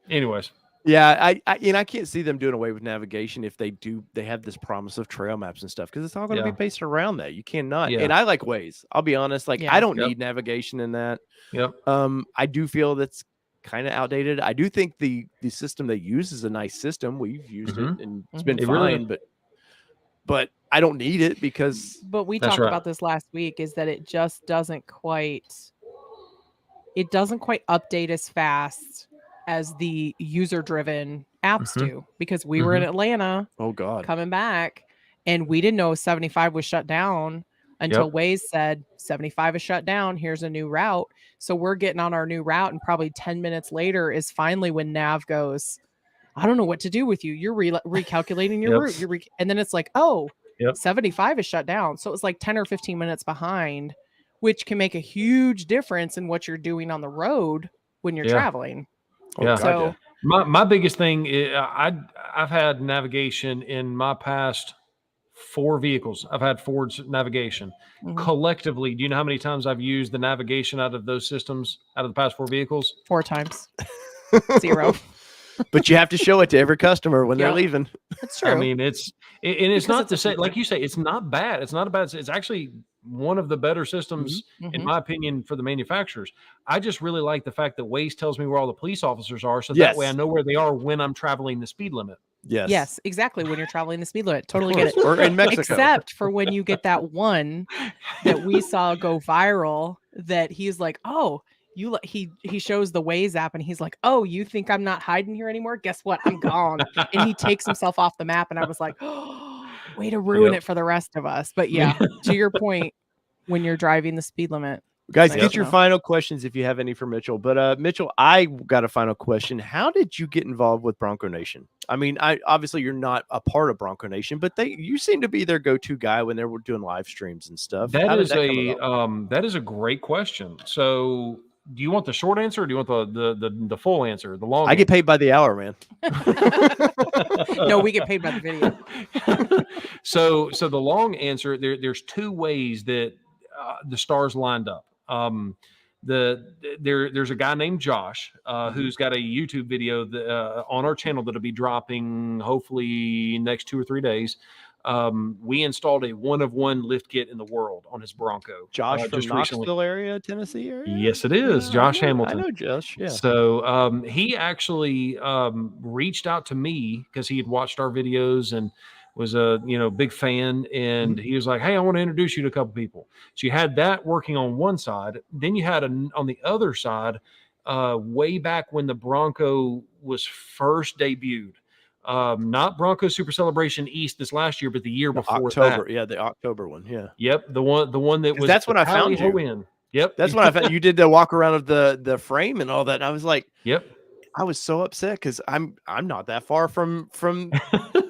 Anyways. Yeah, I can't see them doing away with navigation if they have this promise of trail maps and stuff, because it's all going to be based around that. You cannot. And I like Waze. I'll be honest. Like I don't need navigation in that. Yep. I do feel that's kind of outdated. I do think the system they use is a nice system. We've used it and it's been fine, but I don't need it because. But we talked about this last week, is that it just doesn't quite update as fast as the user-driven apps do, because we were in Atlanta. Oh God, coming back, and we didn't know 75 was shut down until Waze said 75 is shut down. Here's a new route. So we're getting on our new route, and probably 10 minutes later is finally when Nav goes, I don't know what to do with you. You're recalculating your route. And then it's like, 75 is shut down. So it was like 10 or 15 minutes behind, which can make a huge difference in what you're doing on the road when you're traveling. Yeah. So my biggest thing is I've had navigation in my past 4 vehicles. I've had Ford's navigation. Collectively, do you know how many times I've used the navigation out of those systems out of the past 4 vehicles? 4 times. 0. But you have to show it to every customer when they're leaving. That's true. I mean, it's not to say, like you say, it's not bad. It's not a bad. It's actually one of the better systems, in my opinion, for the manufacturers. I just really like the fact that Waze tells me where all the police officers are, so that way I know where they are when I'm traveling the speed limit. Yes, exactly. When you're traveling the speed limit, totally get it. Or in Mexico, except for when you get that one that we saw go viral. That he's like, he shows the Waze app, and he's like, oh, you think I'm not hiding here anymore? Guess what? I'm gone. And he takes himself off the map, and I was like, way to ruin it for the rest of us. But yeah, to your point, when you're driving the speed limit. Guys, get your final questions if you have any for Mitchell. But Mitchell, I got a final question. How did you get involved with Bronco Nation? I mean, obviously you're not a part of Bronco Nation, but you seem to be their go-to guy when they were doing live streams and stuff. That is a great question. So do you want the short answer, or do you want the full answer? The long? I get paid by the hour, man. No, we get paid by the video. So the long answer, there's 2 ways that the stars lined up. There's a guy named Josh who's got a YouTube video on our channel that'll be dropping hopefully next 2 or 3 days. We installed a 1-of-1 lift kit in the world on his Bronco. Josh from Knoxville area, Tennessee area? Yes, it is. Josh Hamilton. I know Josh, yeah. So he actually reached out to me because he had watched our videos and was a big fan, and he was like, hey, I want to introduce you to a couple people. So you had that working on one side. Then you had on the other side, way back when the Bronco was first debuted. Not Bronco Super Celebration East this last year, but the year before October. that. Yeah, the October one. Yeah. Yep, the one that was. That's when I found you. Yep. That's when I found you did the walk around of the frame and all that. And I was like, yep. I was so upset because I'm not that far from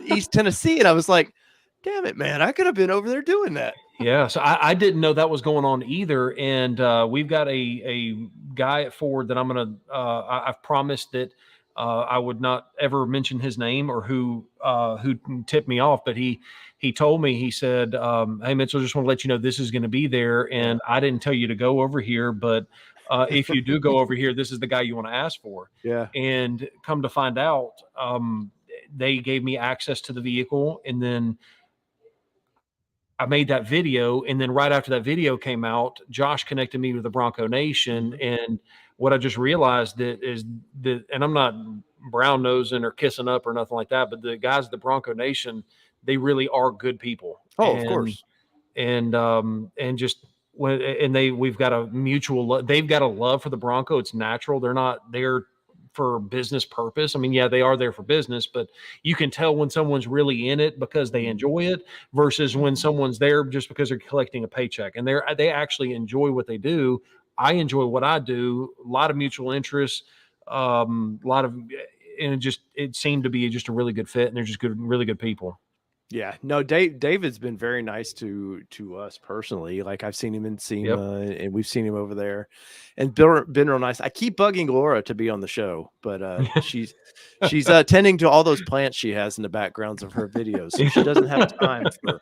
East Tennessee, and I was like, damn it, man, I could have been over there doing that. Yeah, so I didn't know that was going on either, and we've got a guy at Ford that I'm gonna I've promised that I would not ever mention his name or who tipped me off, but he told me, he said, hey Mitchell, just want to let you know this is going to be there, and I didn't tell you to go over here, but if you do go over here, this is the guy you want to ask for. Yeah. And come to find out, they gave me access to the vehicle, and then I made that video, and then right after that video came out, Josh connected me with the Bronco Nation. And what I just realized is that, and I'm not brown nosing or kissing up or nothing like that, but the guys at the Bronco Nation, they really are good people. Oh, of course. And just when, and we've got a mutual, they've got a love for the Bronco. It's natural. They're not there for business purpose. I mean, yeah, they are there for business, but you can tell when someone's really in it because they enjoy it versus when someone's there just because they're collecting a paycheck, and they actually enjoy what they do. I enjoy what I do. A lot of mutual interests, a lot of, and it seemed to be just a really good fit, and they're just really good people. Yeah, no, David's been very nice to us personally. Like I've seen him in SEMA, and we've seen him over there, and been real nice. I keep bugging Laura to be on the show, but she's tending to all those plants she has in the backgrounds of her videos, so she doesn't have time for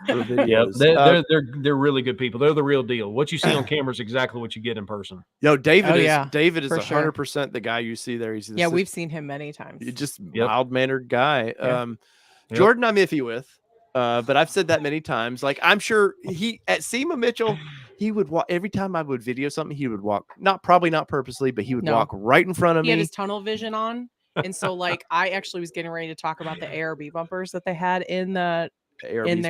videos. Yep, they're really good people. They're the real deal. What you see on camera is exactly what you get in person. No, David is 100% the guy you see there. He's we've seen him many times. He's just mild mannered guy. Yeah. Jordan, I'm iffy with, but I've said that many times. Like, I'm sure he at SEMA Mitchell, he would walk every time I would video something. He would walk, probably not purposely, but he would walk right in front of me. He had his tunnel vision on, and so like I actually was getting ready to talk about the ARB bumpers that they had in their booth, in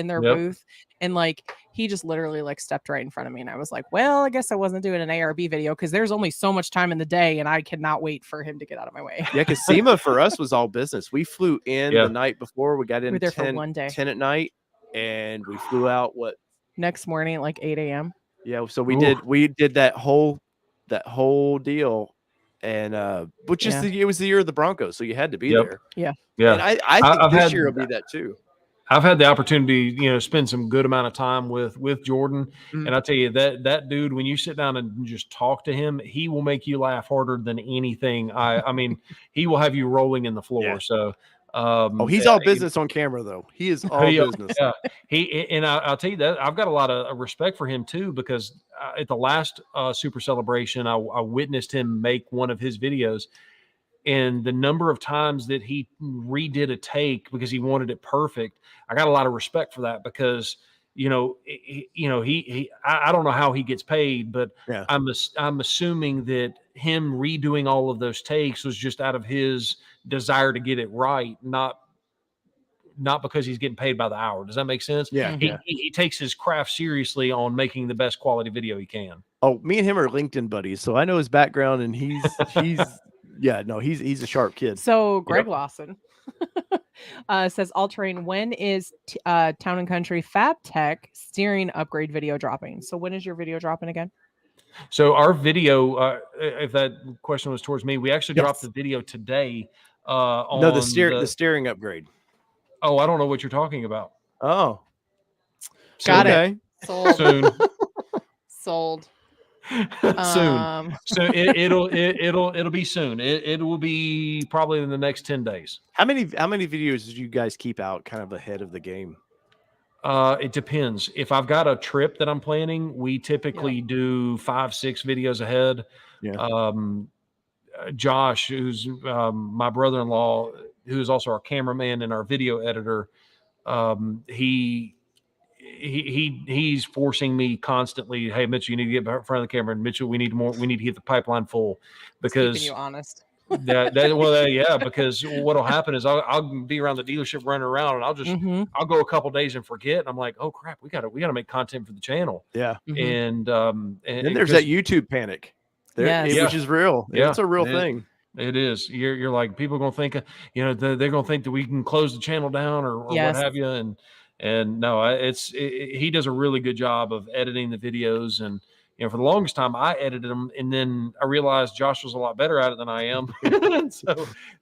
their booth, and like he just literally like stepped right in front of me, and I was like, well, I guess I wasn't doing an ARB video because there's only so much time in the day, and I cannot wait for him to get out of my way. Yeah, because SEMA for us was all business. We flew in the night before. We got in there for one day, 10 at night, and we flew out next morning at like 8 a.m. Yeah, so we did that whole deal, and which is it was the year of the Broncos, so you had to be there. Yeah. And I think this year will be that too. I've had the opportunity, spend some good amount of time with Jordan. Mm-hmm. And I tell you that dude, when you sit down and just talk to him, he will make you laugh harder than anything. I mean, he will have you rolling in the floor. Yeah. So, he's all business on camera though. He is all business. Yeah. I'll tell you that I've got a lot of respect for him too, because at the last Super Celebration, I witnessed him make one of his videos. And the number of times that he redid a take because he wanted it perfect, I got a lot of respect for that because, I don't know how he gets paid, but I'm assuming that him redoing all of those takes was just out of his desire to get it right, not because he's getting paid by the hour. Does that make sense? Yeah. He takes his craft seriously on making the best quality video he can. Oh, me and him are LinkedIn buddies, so I know his background, and he's he's a sharp kid. So Greg Lawson says, All Terrain, when is Town and Country Fab Tech steering upgrade video dropping? So when is your video dropping again? So our video, if that question was towards me, we actually dropped the video today. The steering upgrade. Oh, I don't know what you're talking about. Oh, got it. Sold. Soon. Sold. Soon. So it'll be soon. It will be probably in the next 10 days. How many videos do you guys keep out kind of ahead of the game? It depends. If I've got a trip that I'm planning, we typically do 5-6 videos ahead. Yeah. Josh, who's my brother-in-law, who is also our cameraman and our video editor, he's forcing me constantly. Hey, Mitchell, you need to get in front of the camera. And Mitchell, we need to get the pipeline full because keeping you honest. Because what'll happen is I'll be around the dealership running around, and I'll go a couple days and forget. And I'm like, oh crap, we gotta make content for the channel. Yeah. And then there's that YouTube panic, which is real. Yeah, it's a real thing. It is. You're like, people are gonna think, they're gonna think that we can close the channel down or what have you, and And no, he does a really good job of editing the videos. And, you know, for the longest time I edited them, and then I realized Josh was a lot better at it than I am.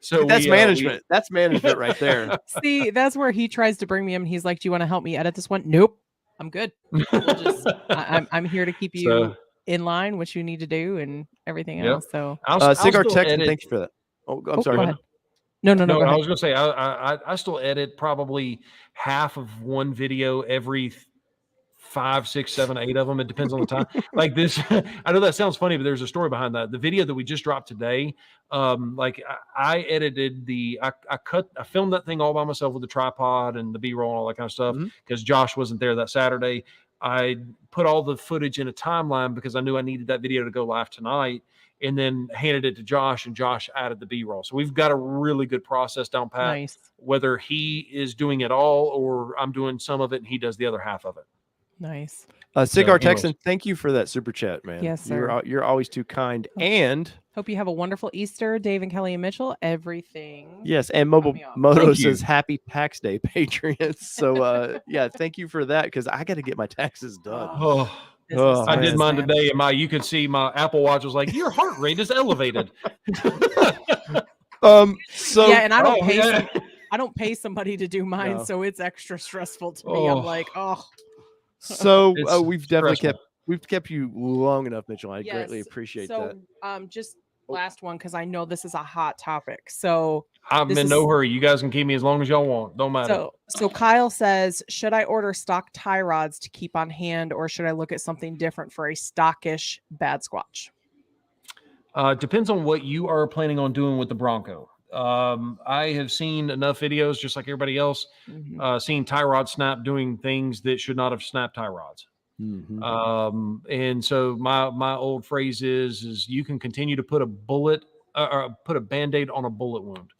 so that's management. That's management right there. See, that's where he tries to bring me in. He's like, do you want to help me edit this one? Nope. I'm good. I'm here to keep you in line, what you need to do and everything else. So Cigar Texan, thank you for that. Oh, I'm sorry. Go ahead. No. Go I ahead. was going to say, I still edit probably half of one video every 5, 6, 7, 8 of them. It depends on the time. Like this, I know that sounds funny, but there's a story behind that. The video that we just dropped today, I edited I filmed that thing all by myself with the tripod and the B-roll and all that kind of stuff because Josh wasn't there that Saturday. I put all the footage in a timeline because I knew I needed that video to go live tonight, and then handed it to Josh, and Josh added the B-roll. So we've got a really good process down pat. Nice. Whether he is doing it all or I'm doing some of it and he does the other half of it. Nice. Cigar Texan, thank you for that super chat, man. Yes, sir. You're always too kind. And hope you have a wonderful Easter, Dave and Kelly and Mitchell. Everything. Yes, and Moto says happy tax day, Patriots. So thank you for that, because I got to get my taxes done. I did mine today, and you can see my Apple Watch was like, your heart rate is elevated. And I don't pay somebody to do mine, so it's extra stressful to me. I'm like, So we've definitely kept you long enough, Mitchell. I greatly appreciate that. Just last one, because I know this is a hot topic. So I'm in no hurry. You guys can keep me as long as y'all want. Don't matter. So Kyle says, should I order stock tie rods to keep on hand, or should I look at something different for a stockish bad squatch? Depends on what you are planning on doing with the Bronco. I have seen enough videos, just like everybody else, seeing tie rod snap doing things that should not have snapped tie rods. And so my old phrase is you can continue to put a bullet or put a Band-Aid on a bullet wound.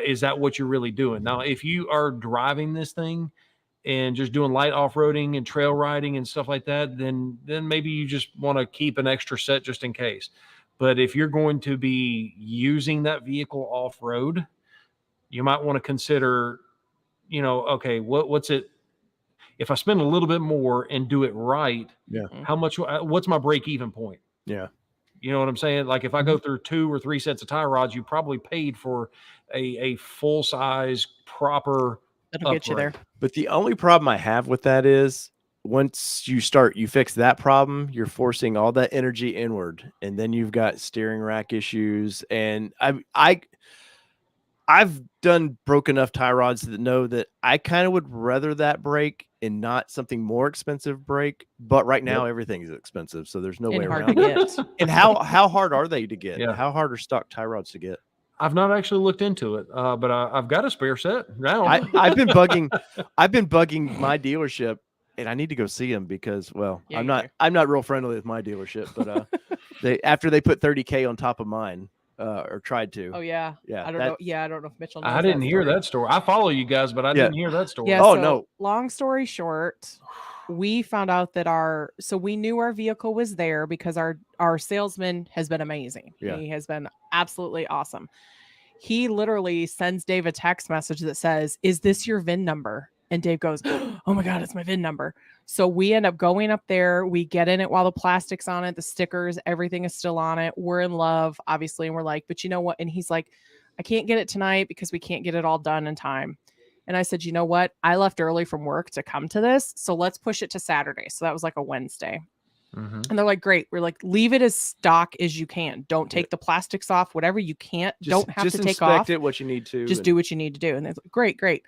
Is that what you're really doing? Now, if you are driving this thing and just doing light off-roading and trail riding and stuff like that, then maybe you just want to keep an extra set just in case. But if you're going to be using that vehicle off-road, you might want to consider, okay, what's it? If I spend a little bit more and do it right, how much? What's my break-even point? Yeah. You know what I'm saying? Like if I go through 2 or 3 sets of tie rods, you probably paid for a full-size proper That'll get you there. But the only problem I have with that is once you fix that problem, you're forcing all that energy inward, and then you've got steering rack issues. And I've done broke enough tie rods that know that I kind of would rather that break and not something more expensive break. But right now everything is expensive, so there's no way around it. And how hard are they to get? How hard are stock tie rods to get? I've not actually looked into it, but I've got a spare set now. I've been bugging my dealership, and I need to go see them because, I'm not real friendly with my dealership, but after they put $30K on top of mine, or tried to. Oh yeah. I don't know. Yeah, I don't know if Mitchell knows. I didn't hear that story. I follow you guys, but I didn't hear that story. Yeah, no. Long story short, we found out that we knew our vehicle was there because our salesman has been amazing. Yeah. He has been absolutely awesome. He literally sends Dave a text message that says, "Is this your VIN number?" And Dave goes, "Oh my God, it's my VIN number." So we end up going up there. We get in it while the plastic's on it, the stickers, everything is still on it. We're in love, obviously. And we're like, but you know what? And he's like, I can't get it tonight because we can't get it all done in time. And I said, you know what? I left early from work to come to this. So let's push it to Saturday. So that was like a Wednesday. And they're like, great. We're like, leave it as stock as you can. Don't take the plastics off, whatever you can't. Don't have to take off. Just inspect it what you need to. Just do what you need to do. And they're like, great.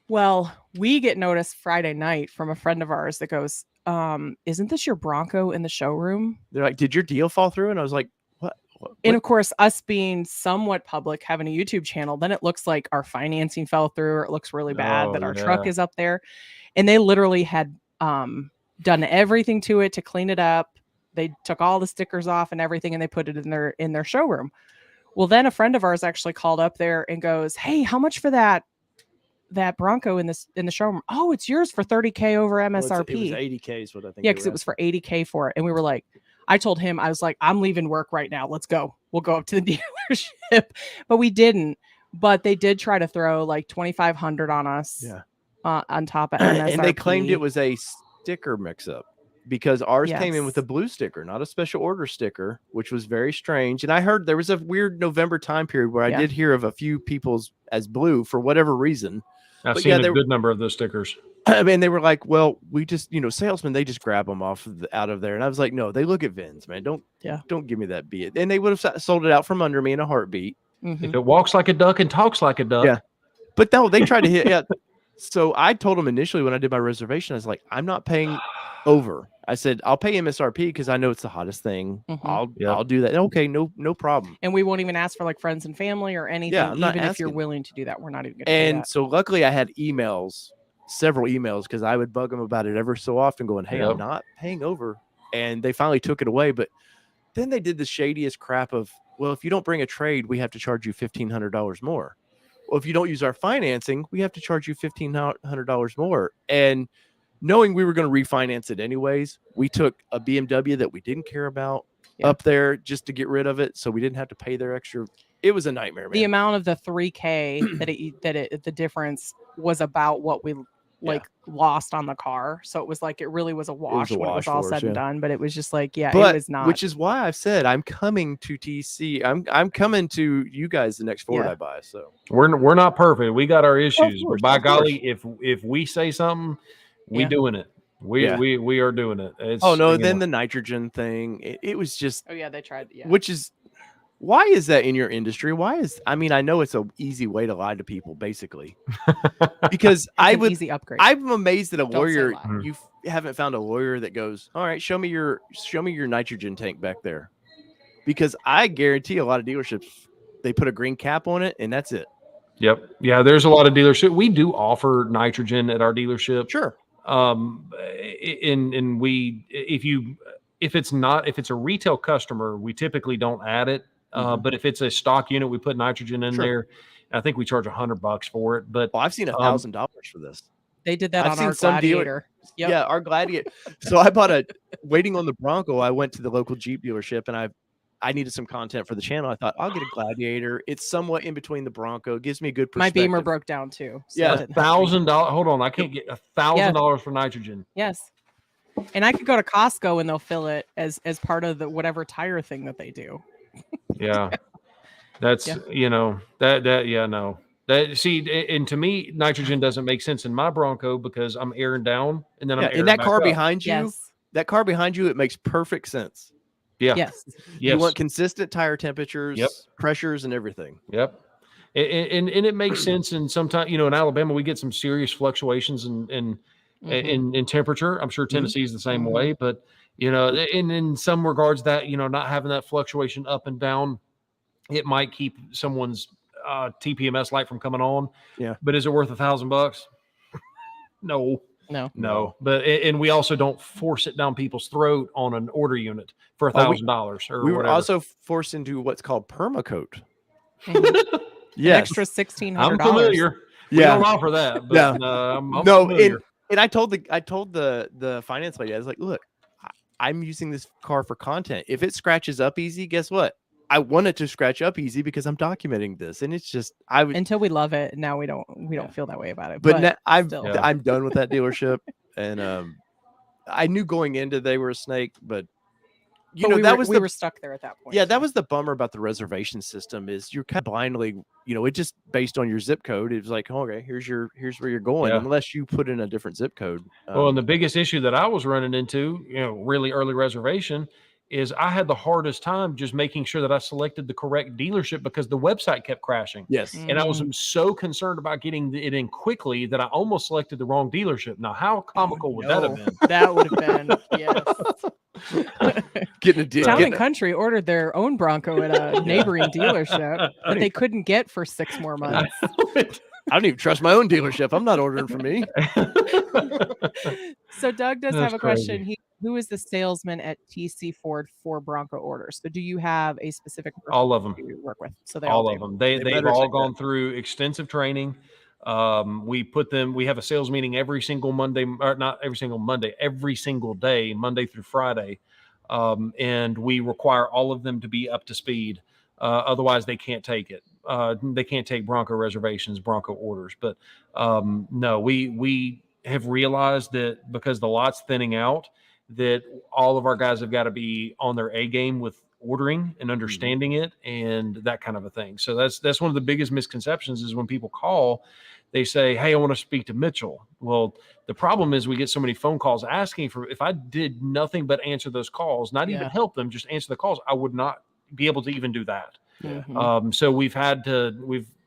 Well, we get notice Friday night from a friend of ours that goes, isn't this your Bronco in the showroom? They're like, did your deal fall through? And I was like, what? And of course, us being somewhat public, having a YouTube channel, then it looks like our financing fell through, or it looks really bad that our truck is up there. And they literally had done everything to it to clean it up. They took all the stickers off and everything, and they put it in their showroom. Well, then a friend of ours actually called up there and goes, hey, how much for that Bronco in the showroom? Oh, it's yours for $30K over MSRP. It was $80K is what I think. Yeah, because it was for $80K for it. And we were like, I told him, I was like, I'm leaving work right now. Let's go. We'll go up to the dealership. But we didn't. But they did try to throw like $2,500 on us. Yeah. On top of MSRP. And they claimed it was a sticker mix-up because ours came in with a blue sticker, not a special order sticker, which was very strange. And I heard there was a weird November time period where I did hear of a few people's as blue for whatever reason. I've seen a good number of those stickers. I mean, they were like, well, we just, salesmen, they just grab them out of there. And I was like, no, they look at VINs, man. Don't give me that beat. And they would have sold it out from under me in a heartbeat. Mm-hmm. If it walks like a duck and talks like a duck. Yeah. But no, they tried to hit. Yeah. So I told them initially when I did my reservation, I was like, I'm not paying over. I said, I'll pay MSRP because I know it's the hottest thing. Mm-hmm. I'll do that. Okay, no problem. And we won't even ask for like friends and family or anything. Yeah, even if you're willing to do that, we're not even going to do that. And so luckily I had several emails, because I would bug them about it ever so often going, hey, I'm not paying over. And they finally took it away. But then they did the shadiest crap of, well, if you don't bring a trade, we have to charge you $1,500 more. Well, if you don't use our financing, we have to charge you $1,500 more. And knowing we were going to refinance it anyways, we took a BMW that we didn't care about up there just to get rid of it, so we didn't have to pay their extra. It was a nightmare, man. The amount of the $3,000 the difference was about what we lost on the car. So it was like it really was a wash when it was all said and done. But it was just like, it was not. Which is why I've said I'm coming to TC. I'm coming to you guys the next Ford I buy. So we're not perfect. We got our issues, but by golly, if we say something, we doing it. We are doing it. It's, then the nitrogen thing. It was just. Oh yeah, they tried. Yeah. Which is. Why is that in your industry? I know it's an easy way to lie to people, basically, because easy upgrade. I'm amazed that a lawyer, you haven't found a lawyer that goes, all right, show me your nitrogen tank back there, because I guarantee a lot of dealerships, they put a green cap on it and that's it. Yep. Yeah. There's a lot of dealerships. We do offer nitrogen at our dealership. Sure. If it's a retail customer, we typically don't add it. But if it's a stock unit, we put nitrogen in there. I think we charge $100 for it. But I've seen $1,000 for this. They did that on our Gladiator. Yeah, our Gladiator. So I bought waiting on the Bronco. I went to the local Jeep dealership and I needed some content for the channel. I thought I'll get a Gladiator. It's somewhat in between the Bronco. It gives me a good perspective. My Beamer broke down too. So yeah, $1,000. Hold on, I can't get $1,000 for nitrogen. Yes. And I could go to Costco and they'll fill it as part of the whatever tire thing that they do. Yeah, that's and to me, nitrogen doesn't make sense in my Bronco because I'm airing down and then I'm airing in that car up. behind you. That car behind you, it makes perfect sense. Yeah. Yes. You want consistent tire temperatures, pressures, and everything. Yep. And it makes sense. And sometimes, in Alabama, we get some serious fluctuations in temperature. I'm sure Tennessee is the same way, but and in some regards that, not having that fluctuation up and down, it might keep someone's TPMS light from coming on. Yeah. But is it worth $1,000? No. But and we also don't force it down people's throat on an order unit for $1,000 or we were whatever. also forced into what's called permacoat. Yes. Extra $1,600. I'm familiar. We don't offer that. But, I'm familiar. And I told the finance lady, I was like, look, I'm using this car for content. If it scratches up easy, guess what? I want it to scratch up easy because I'm documenting this, and it's just until we love it. Now we don't feel that way about it. But now, I'm done with that dealership, and I knew going into they were a snake, but we were stuck there at that point. Yeah, that was the bummer about the reservation system is you're kind of blindly, it just based on your zip code. It was like, okay, here's where you're going, unless you put in a different zip code. Well, and the biggest issue that I was running into, really early reservation, is I had the hardest time just making sure that I selected the correct dealership because the website kept crashing. Yes. And I was so concerned about getting it in quickly that I almost selected the wrong dealership. Now, how comical would that have been? That would have been, yes. Getting a deal. Town and Country ordered their own Bronco at a neighboring dealership that they couldn't get for 6 more months. I don't even trust my own dealership. I'm not ordering for me. So Doug does have a question. Who is the salesman at TC Ford for Bronco orders? So do you have a specific person all of them you work with? So all of them. They've all gone through extensive training. We have a sales meeting every single Monday, or not every single Monday, every single day, Monday through Friday. And we require all of them to be up to speed. Otherwise they can't take it. They can't take Bronco reservations, Bronco orders. But no, we have realized that because the lot's thinning out, that all of our guys have got to be on their A game with ordering and understanding it and that kind of a thing. So that's one of the biggest misconceptions is when people call, they say, hey, I want to speak to Mitchell. Well, the problem is we get so many phone calls asking for, if I did nothing but answer those calls, not even help them, just answer the calls, I would not be able to even do that. So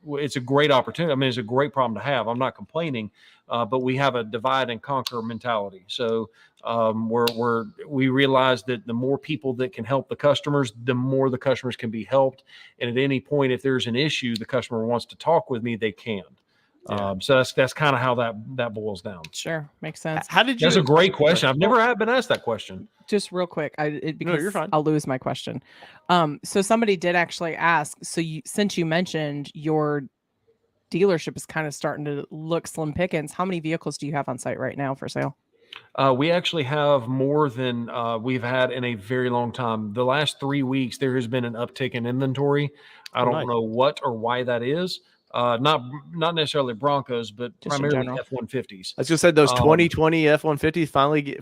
it's a great opportunity. I mean, it's a great problem to have. I'm not complaining, but we have a divide and conquer mentality. So we realize that the more people that can help the customers, the more the customers can be helped. And at any point, if there's an issue, the customer wants to talk with me, they can. So that's kind of how that boils down. Sure, makes sense. How did you? That's a great question. I've never been asked that question. Just real quick, because no, you're fine. I'll lose my question. So somebody did actually ask. So since you mentioned your dealership is kind of starting to look slim pickings, how many vehicles do you have on site right now for sale? We actually have more than we've had in a very long time. The last 3 weeks, there has been an uptick in inventory. I don't know what or why that is. Not necessarily Broncos, but just primarily F-150s. I just said those 2020 F-150s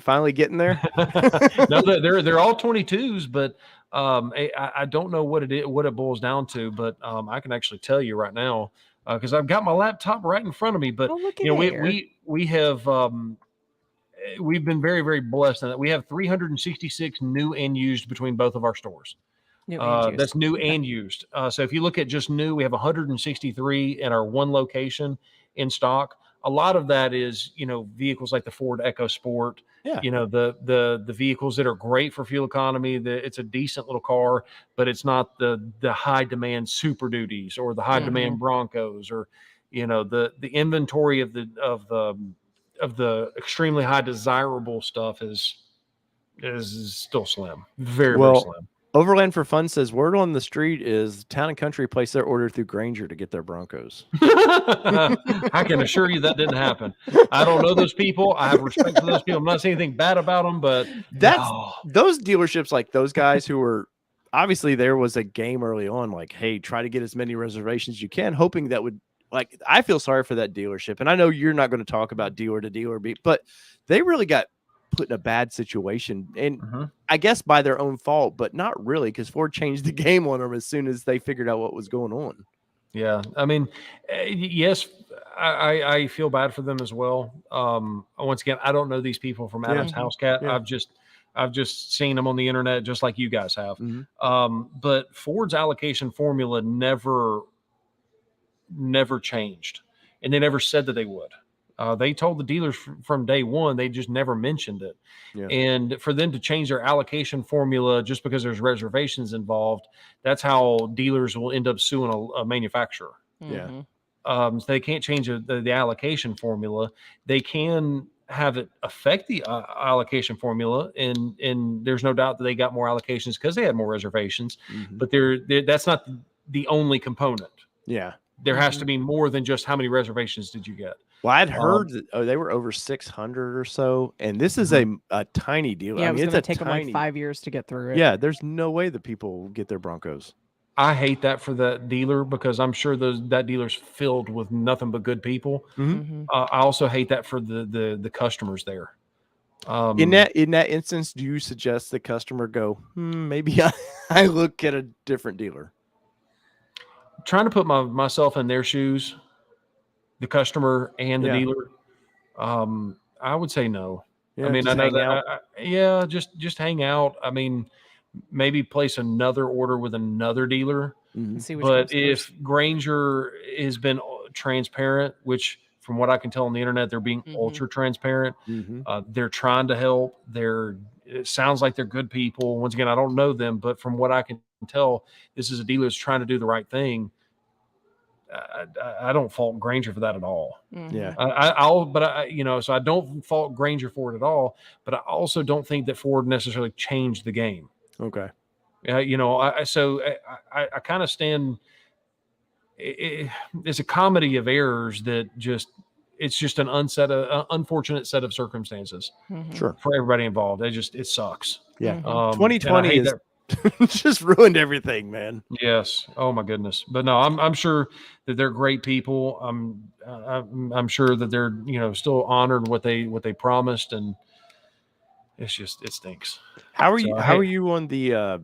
finally getting there. No, they're all 22s, but I don't know what it boils down to. But I can actually tell you right now because I've got my laptop right in front of me. But we have. We've been very, very blessed in that we have 366 new and used between both of our stores. That's new and used. So if you look at just new, we have 163 in our one location in stock. A lot of that is, vehicles like the Ford EcoSport, the vehicles that are great for fuel economy. It's a decent little car, but it's not the high demand Super Duties or the high demand Broncos or, the inventory of the extremely high desirable stuff is still slim. Very, very slim. Overland for Fun says word on the street is Town and Country placed their order through Grainger to get their Broncos. I can assure you that didn't happen. I don't know those people. I have respect for those people. I'm not saying anything bad about them, but those dealerships, like those guys who were obviously there was a game early on, like, hey, try to get as many reservations as you can, hoping that would. Like, I feel sorry for that dealership, and I know you're not going to talk about dealer to dealer, but they really got put in a bad situation, and I guess by their own fault, but not really, because Ford changed the game on them as soon as they figured out what was going on. Yeah, I mean, yes, I feel bad for them as well. Once again, I don't know these people from Adam's House Cat. Yeah. I've just seen them on the internet, just like you guys have. But Ford's allocation formula never changed, and they never said that they would. They told the dealers from day one, they just never mentioned it. And for them to change their allocation formula just because there's reservations involved, that's how dealers will end up suing a manufacturer. So they can't change the allocation formula. They can have it affect the allocation formula, and there's no doubt that they got more allocations because they had more reservations, but that's not the only component. There has to be more than just how many reservations did you get. Well, I'd heard that they were over 600 or so, and this is a tiny deal. Yeah, I mean, it's going to take them like 5 years to get through it. Yeah, there's no way that people get their Broncos. I hate that for that dealer because I'm sure that dealer's filled with nothing but good people. I also hate that for the customers there. In that instance, do you suggest the customer go, maybe I look at a different dealer? Trying to put myself in their shoes, the customer and the dealer, I would say no. I mean, I know that. Just hang out. I mean, maybe place another order with another dealer. But if Grainger has been transparent, which from what I can tell on the internet, they're being ultra transparent. They're trying to help. It sounds like they're good people. Once again, I don't know them, but from what I can tell, this is a dealer that's trying to do the right thing. I don't fault Grainger for that at all. So I don't fault Grainger for it at all, but I also don't think that Ford necessarily changed the game. Okay. I kind of stand. It's a comedy of errors that it's just an unfortunate set of circumstances. Sure. For everybody involved. It sucks. 2020 is just ruined everything, man. Yes. Oh my goodness. But no, I'm sure that they're great people. I'm sure that they're, still honored what they promised, and it stinks. How are you on the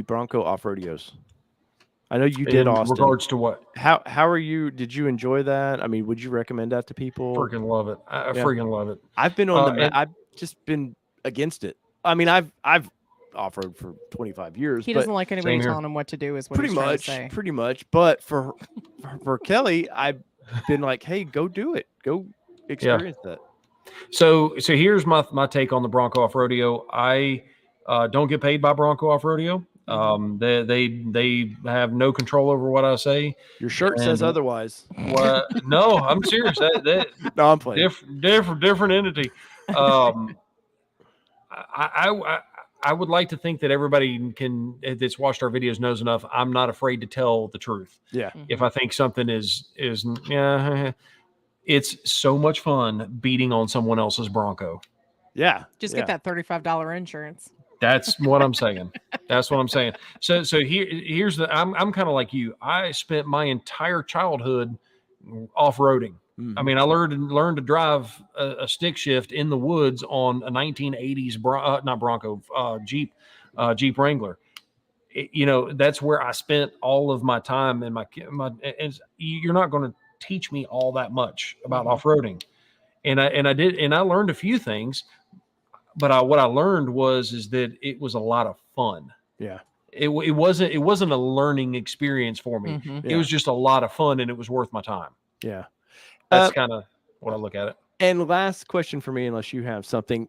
Bronco off-roadios? I know you did, in Austin. regards to what? How are you? Did you enjoy that? I mean, would you recommend that to people? Freaking love it. I freaking love it. I've been on I've just been against it. I mean, I've off-road for 25 years. He doesn't like anybody telling him what to do, is what he's trying to say. Pretty much. But for Kelly, I've been like, hey, go do it. Go experience that. So here's my take on the Bronco off-rodeo. I don't get paid by Bronco off-rodeo. They have no control over what I say. Your shirt says otherwise. What? No, I'm serious. No, I'm playing. Different entity. I would like to think that everybody that's watched our videos knows enough. I'm not afraid to tell the truth. Yeah. If I think something is it's so much fun beating on someone else's Bronco. Yeah. Just get that $35 insurance. That's what I'm saying. That's what I'm saying. So here's the. I'm kind of like you. I spent my entire childhood off-roading. I mean, I learned to drive a stick shift in the woods on a 1980s not Bronco, Jeep Wrangler. That's where I spent all of my time, and and you're not going to teach me all that much about off-roading, and I learned a few things. But what I learned is that it was a lot of fun. Yeah. It wasn't a learning experience for me. It was just a lot of fun, and it was worth my time. Yeah. That's kind of what I look at it. And last question for me, unless you have something,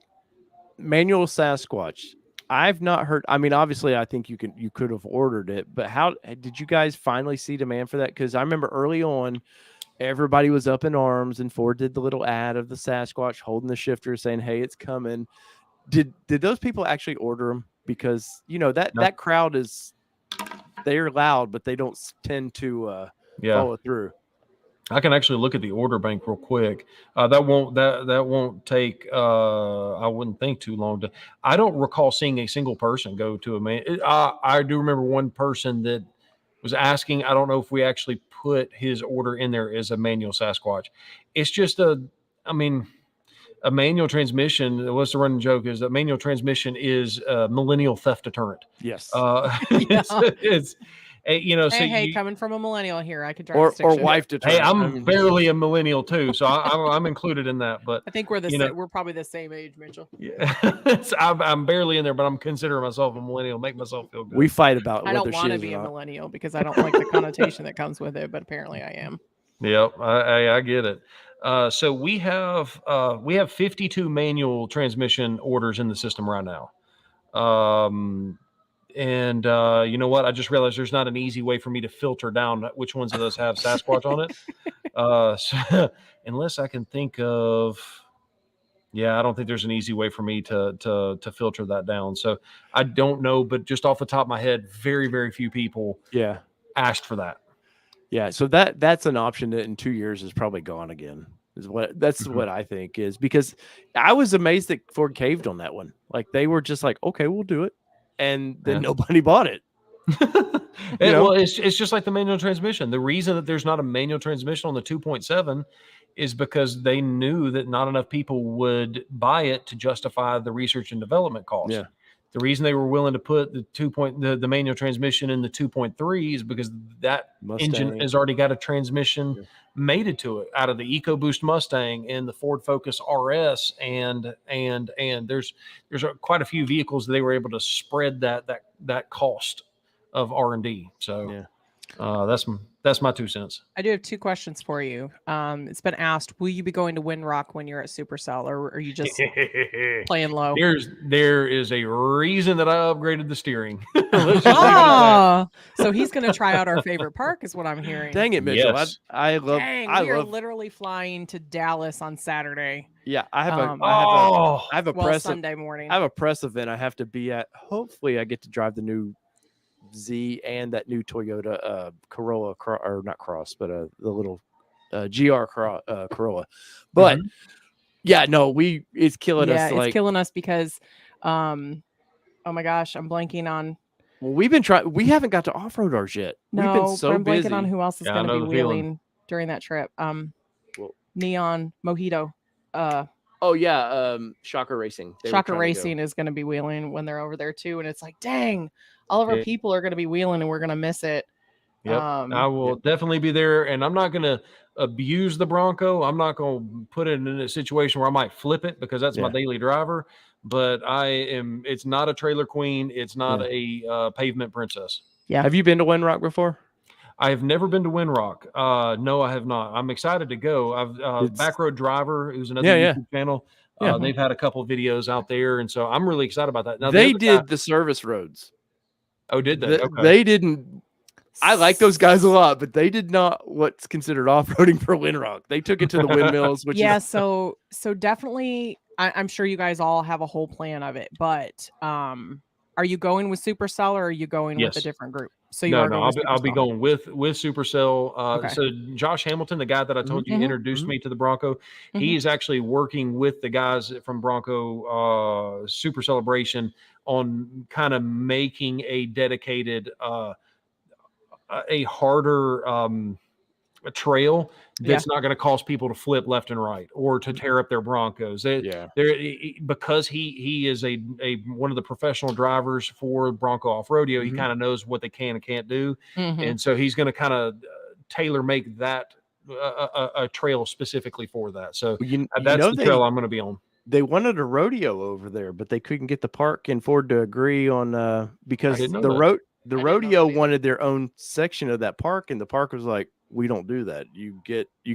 manual Sasquatch. I've not heard. I mean, obviously, I think you could have ordered it, but how did you guys finally see demand for that? Because I remember early on, everybody was up in arms, and Ford did the little ad of the Sasquatch holding the shifter, saying, "Hey, it's coming." Did those people actually order them? Because that crowd they're loud, but they don't tend to follow through. I can actually look at the order bank real quick. That won't take. I wouldn't think too long. I don't recall seeing a single person go to a man. I do remember one person that was asking. I don't know if we actually put his order in there as a manual Sasquatch. It's just a manual transmission. What's the running joke is that manual transmission is a millennial theft deterrent. Yes. It's Hey, coming from a millennial here, I could drive or wife deterrent. Hey, I'm barely a millennial too, so I'm included in that. But I think we're we're probably the same age, Mitchell. Yeah, I'm barely in there, but I'm considering myself a millennial. Make myself feel good. We fight about. I don't want to be a millennial because I don't like the connotation that comes with it, but apparently I am. Yep, I get it. So we have 52 manual transmission orders in the system right now. And you know what? I just realized there's not an easy way for me to filter down which ones of those have Sasquatch on it. So, unless I can think of, I don't think there's an easy way for me to filter that down. So I don't know, but just off the top of my head, very, very few people asked for that. Yeah. So that's an option that in 2 years is probably gone again. That's what I think is, because I was amazed that Ford caved on that one. Like they were just like, okay, we'll do it. And then nobody bought it. Well, it's just like the manual transmission. The reason that there's not a manual transmission on the 2.7 is because they knew that not enough people would buy it to justify the research and development costs. Yeah. The reason they were willing to put the manual transmission in the 2.3 is because that engine has already got a transmission mated to it out of the EcoBoost Mustang and the Ford Focus RS, and there's quite a few vehicles that they were able to spread that cost of R&D. So that's my 2 cents. I do have 2 questions for you. It's been asked, will you be going to Windrock when you're at Supercell, or are you just playing low? There is a reason that I upgraded the steering. So he's going to try out our favorite park, is what I'm hearing. Dang it, Mitchell! Yes. I love. We are literally flying to Dallas on Saturday. Yeah, I have a press Sunday morning. I have a press event I have to be at. Hopefully, I get to drive the new Z and that new Toyota Corolla, or not Cross, but the little GR Corolla. But it's killing us. It's killing us because oh my gosh, I'm blanking on Well, we've been trying. We haven't got to off-road ours yet. No, we've been so I'm busy. blanking on who else is going to be wheeling during that trip. Neon Mojito. Oh yeah, Shocker Racing. Shocker Racing is going to be wheeling when they're over there too, and it's like, dang, all of our people are going to be wheeling, and we're going to miss it. Yep, I will definitely be there, and I'm not going to abuse the Bronco. I'm not going to put it in a situation where I might flip it because that's my daily driver. But it's not a trailer queen. It's not a pavement princess. Yeah. Have you been to Windrock before? I have never been to Windrock. No, I have not. I'm excited to go. I've Backroad Driver, who's another YouTube channel. They've had a couple of videos out there, and so I'm really excited about that. Now, they did the service roads. Oh, did they? Okay. They didn't. I like those guys a lot, but they did not what's considered off-roading for Windrock. They took it to the windmills, which is so definitely. I'm sure you guys all have a whole plan of it, but are you going with Supercell or are you going with a different group? So I'll be going with Supercell. So Josh Hamilton, the guy that I told you introduced me to the Bronco, he is actually working with the guys from Bronco Super Celebration on kind of making a dedicated, a harder a trail that's not going to cause people to flip left and right or to tear up their Broncos. Because he is a one of the professional drivers for Bronco Off Rodeo. He kind of knows what they can and can't do, and so he's going to kind of tailor make that a trail specifically for that. So that's the trail I'm going to be on. They wanted a rodeo over there, but they couldn't get the park and Ford to agree on because the rodeo wanted their own section of that park, and the park was like, we don't do that. You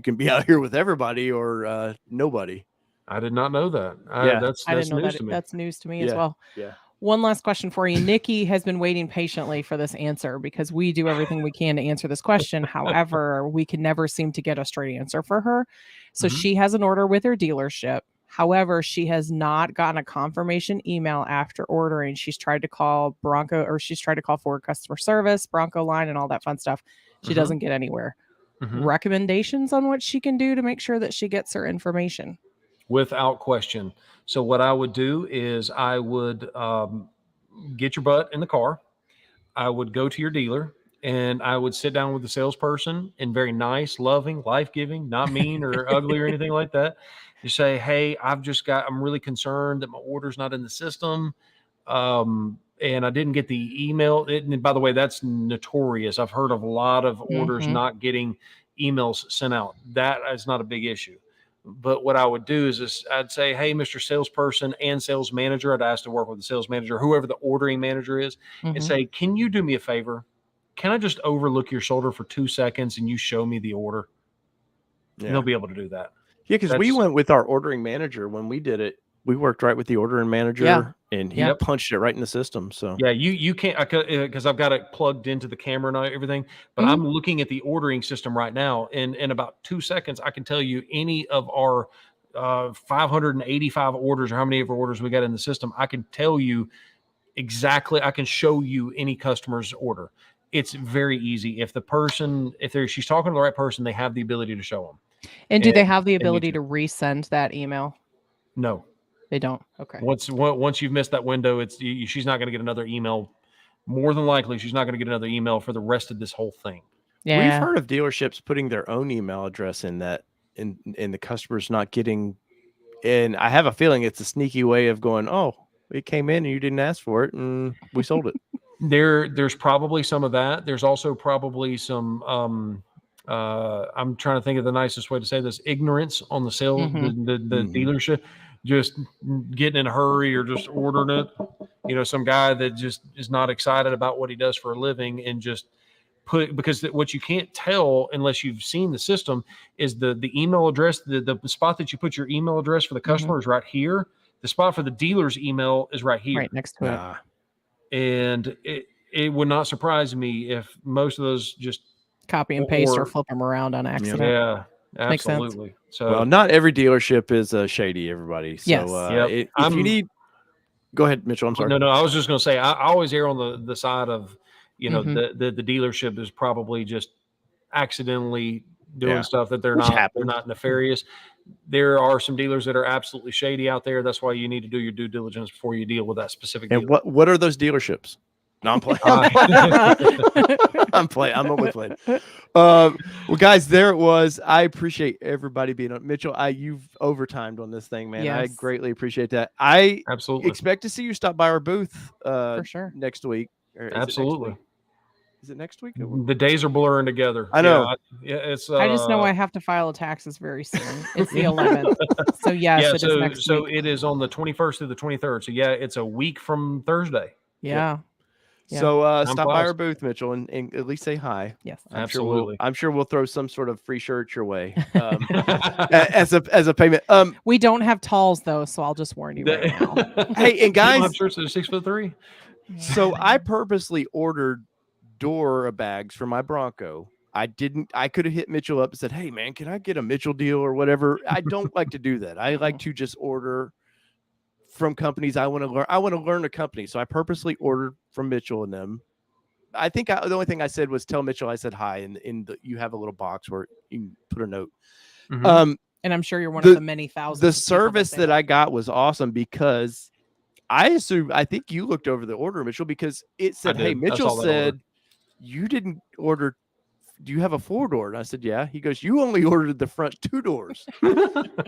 can be out here with everybody or nobody. I did not know that. That's news to me. That's news to me as well. Yeah. One last question for you. Nikki has been waiting patiently for this answer because we do everything we can to answer this question. However, we can never seem to get a straight answer for her. So she has an order with her dealership. However, she has not gotten a confirmation email after ordering. She's tried to call she's tried to call Ford customer service, Bronco line, and all that fun stuff. She doesn't get anywhere. Recommendations on what she can do to make sure that she gets her information? Without question. So what I would do is I would get your butt in the car. I would go to your dealer and I would sit down with the salesperson and very nice, loving, life-giving, not mean or ugly or anything like that. You say, hey, I'm really concerned that my order's not in the system. And I didn't get the email. And by the way, that's notorious. I've heard of a lot of orders not getting emails sent out. That is not a big issue. But what I would do is I'd say, hey, Mr. Salesperson and sales manager, I'd ask to work with the sales manager, whoever the ordering manager is, and say, can you do me a favor? Can I just overlook your shoulder for 2 seconds and you show me the order? Yeah. And they'll be able to do that. Yeah, because we went with our ordering manager when we did it. We worked right with the ordering manager, and he punched it right in the system. So you can't, because I've got it plugged into the camera and everything. But I'm looking at the ordering system right now, and in about 2 seconds, I can tell you any of our 585 orders or how many of our orders we got in the system. I can tell you exactly. I can show you any customer's order. It's very easy. If she's talking to the right person, they have the ability to show them. And do they have the ability to resend that email? No. They don't. Okay. Once you've missed that window, she's not going to get another email. More than likely, she's not going to get another email for the rest of this whole thing. Yeah. We've heard of dealerships putting their own email address in that, and the customer's not getting. And I have a feeling it's a sneaky way of going, oh, it came in and you didn't ask for it, and we sold it. There's probably some of that. There's also probably some. I'm trying to think of the nicest way to say this: ignorance on the sale, the dealership. Just getting in a hurry or just ordering it, some guy that just is not excited about what he does for a living and just because what you can't tell unless you've seen the system is the email address, the spot that you put your email address for the customer is right here. The spot for the dealer's email is right here. Right next to it. And it would not surprise me if most of those just copy and paste or flip them around on accident. Yeah. Absolutely. So, well, not every dealership is shady, everybody. So, if you need, go ahead, Mitchell. I'm sorry. No. I was just going to say, I always err on the side of, the dealership is probably just accidentally doing stuff that they're not nefarious. There are some dealers that are absolutely shady out there. That's why you need to do your due diligence before you deal with that specific dealer. And what are those dealerships? No, I'm playing. I'm playing. I'm only playing. Well, guys, there it was. I appreciate everybody being on. Mitchell, you've overtimed on this thing, man. Yes. I greatly appreciate that. I absolutely expect to see you stop by our booth for sure next week. Absolutely. Is it next week? The days are blurring together. I know. It's. I just know I have to file taxes very soon. It's the 11th. So yes, it is next week. So it is on the 21st through the 23rd. So yeah, it's a week from Thursday. Yeah. Yeah. So stop by our booth, Mitchell, and at least say hi. Yes, absolutely. I'm sure we'll throw some sort of free shirt your way as a payment. We don't have talls though, so I'll just warn you right now. Hey, and guys, I'm sure it's 6'3". So I purposely ordered door bags for my Bronco. I could have hit Mitchell up and said, "Hey, man, can I get a Mitchell deal or whatever?" I don't like to do that. I like to just order from companies I want to learn. I want to learn a company. So I purposely ordered from Mitchell and them. I think the only thing I said was tell Mitchell I said hi, and you have a little box where you can put a note. Mm-hmm. And I'm sure you're one of the many thousands. The service that I got was awesome because I think you looked over the order, Mitchell, because it said, "Hey, Mitchell said you didn't order. Do you have a 4-door?" And I said, "Yeah." He goes, "You only ordered the front 2 doors."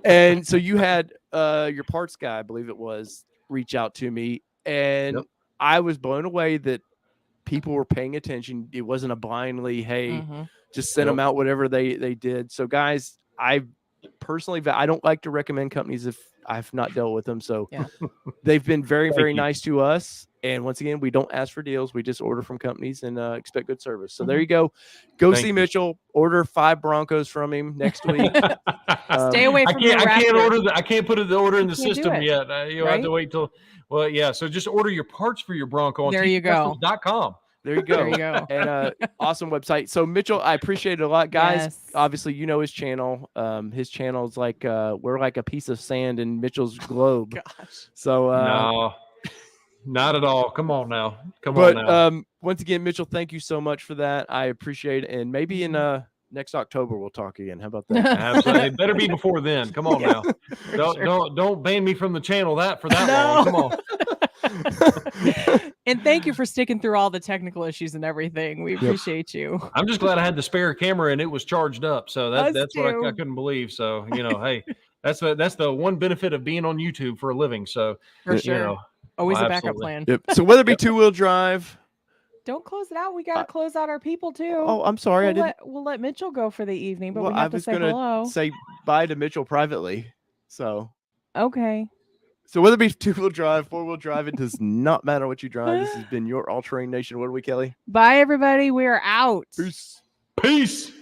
And so you had your parts guy, I believe it was, reach out to me, and I was blown away that people were paying attention. It wasn't a blindly, "Hey, just send them out," whatever they did. So guys, I personally, I don't like to recommend companies if I've not dealt with them. So they've been very, very nice to us. And once again, we don't ask for deals. We just order from companies and expect good service. So there you go. See Mitchell. Order 5 Broncos from him next week. Stay away from I can't put the order in the system yet. You'll have to wait till. Well, yeah. So just order your parts for your Bronco on TCCustoms.com. There you go. And awesome website. So Mitchell, I appreciate it a lot, guys. Yes. Obviously, you know his channel. His channel is like we're like a piece of sand in Mitchell's globe. Gosh. So no, not at all. Come on now. Once again, Mitchell, thank you so much for that. I appreciate it. And maybe in next October we'll talk again. How about that? Absolutely. It better be before then. Come on now. Don't ban me from the channel for that long. Come on. And thank you for sticking through all the technical issues and everything. We appreciate you. I'm just glad I had the spare camera and it was charged up. So that's what I couldn't believe. So, hey, that's the one benefit of being on YouTube for a living. So for sure. Always a backup plan. Yep. So whether it be 2-wheel drive. Don't close it out. We got to close out our people too. Oh, I'm sorry. We'll let Mitchell go for the evening, but we have to say hello. Say bye to Mitchell privately. So. Okay. So whether it be 2-wheel drive, 4-wheel drive, it does not matter what you drive. This has been your All Terrain Nation. What are we, Kelly? Bye, everybody. We are out. Peace. Peace.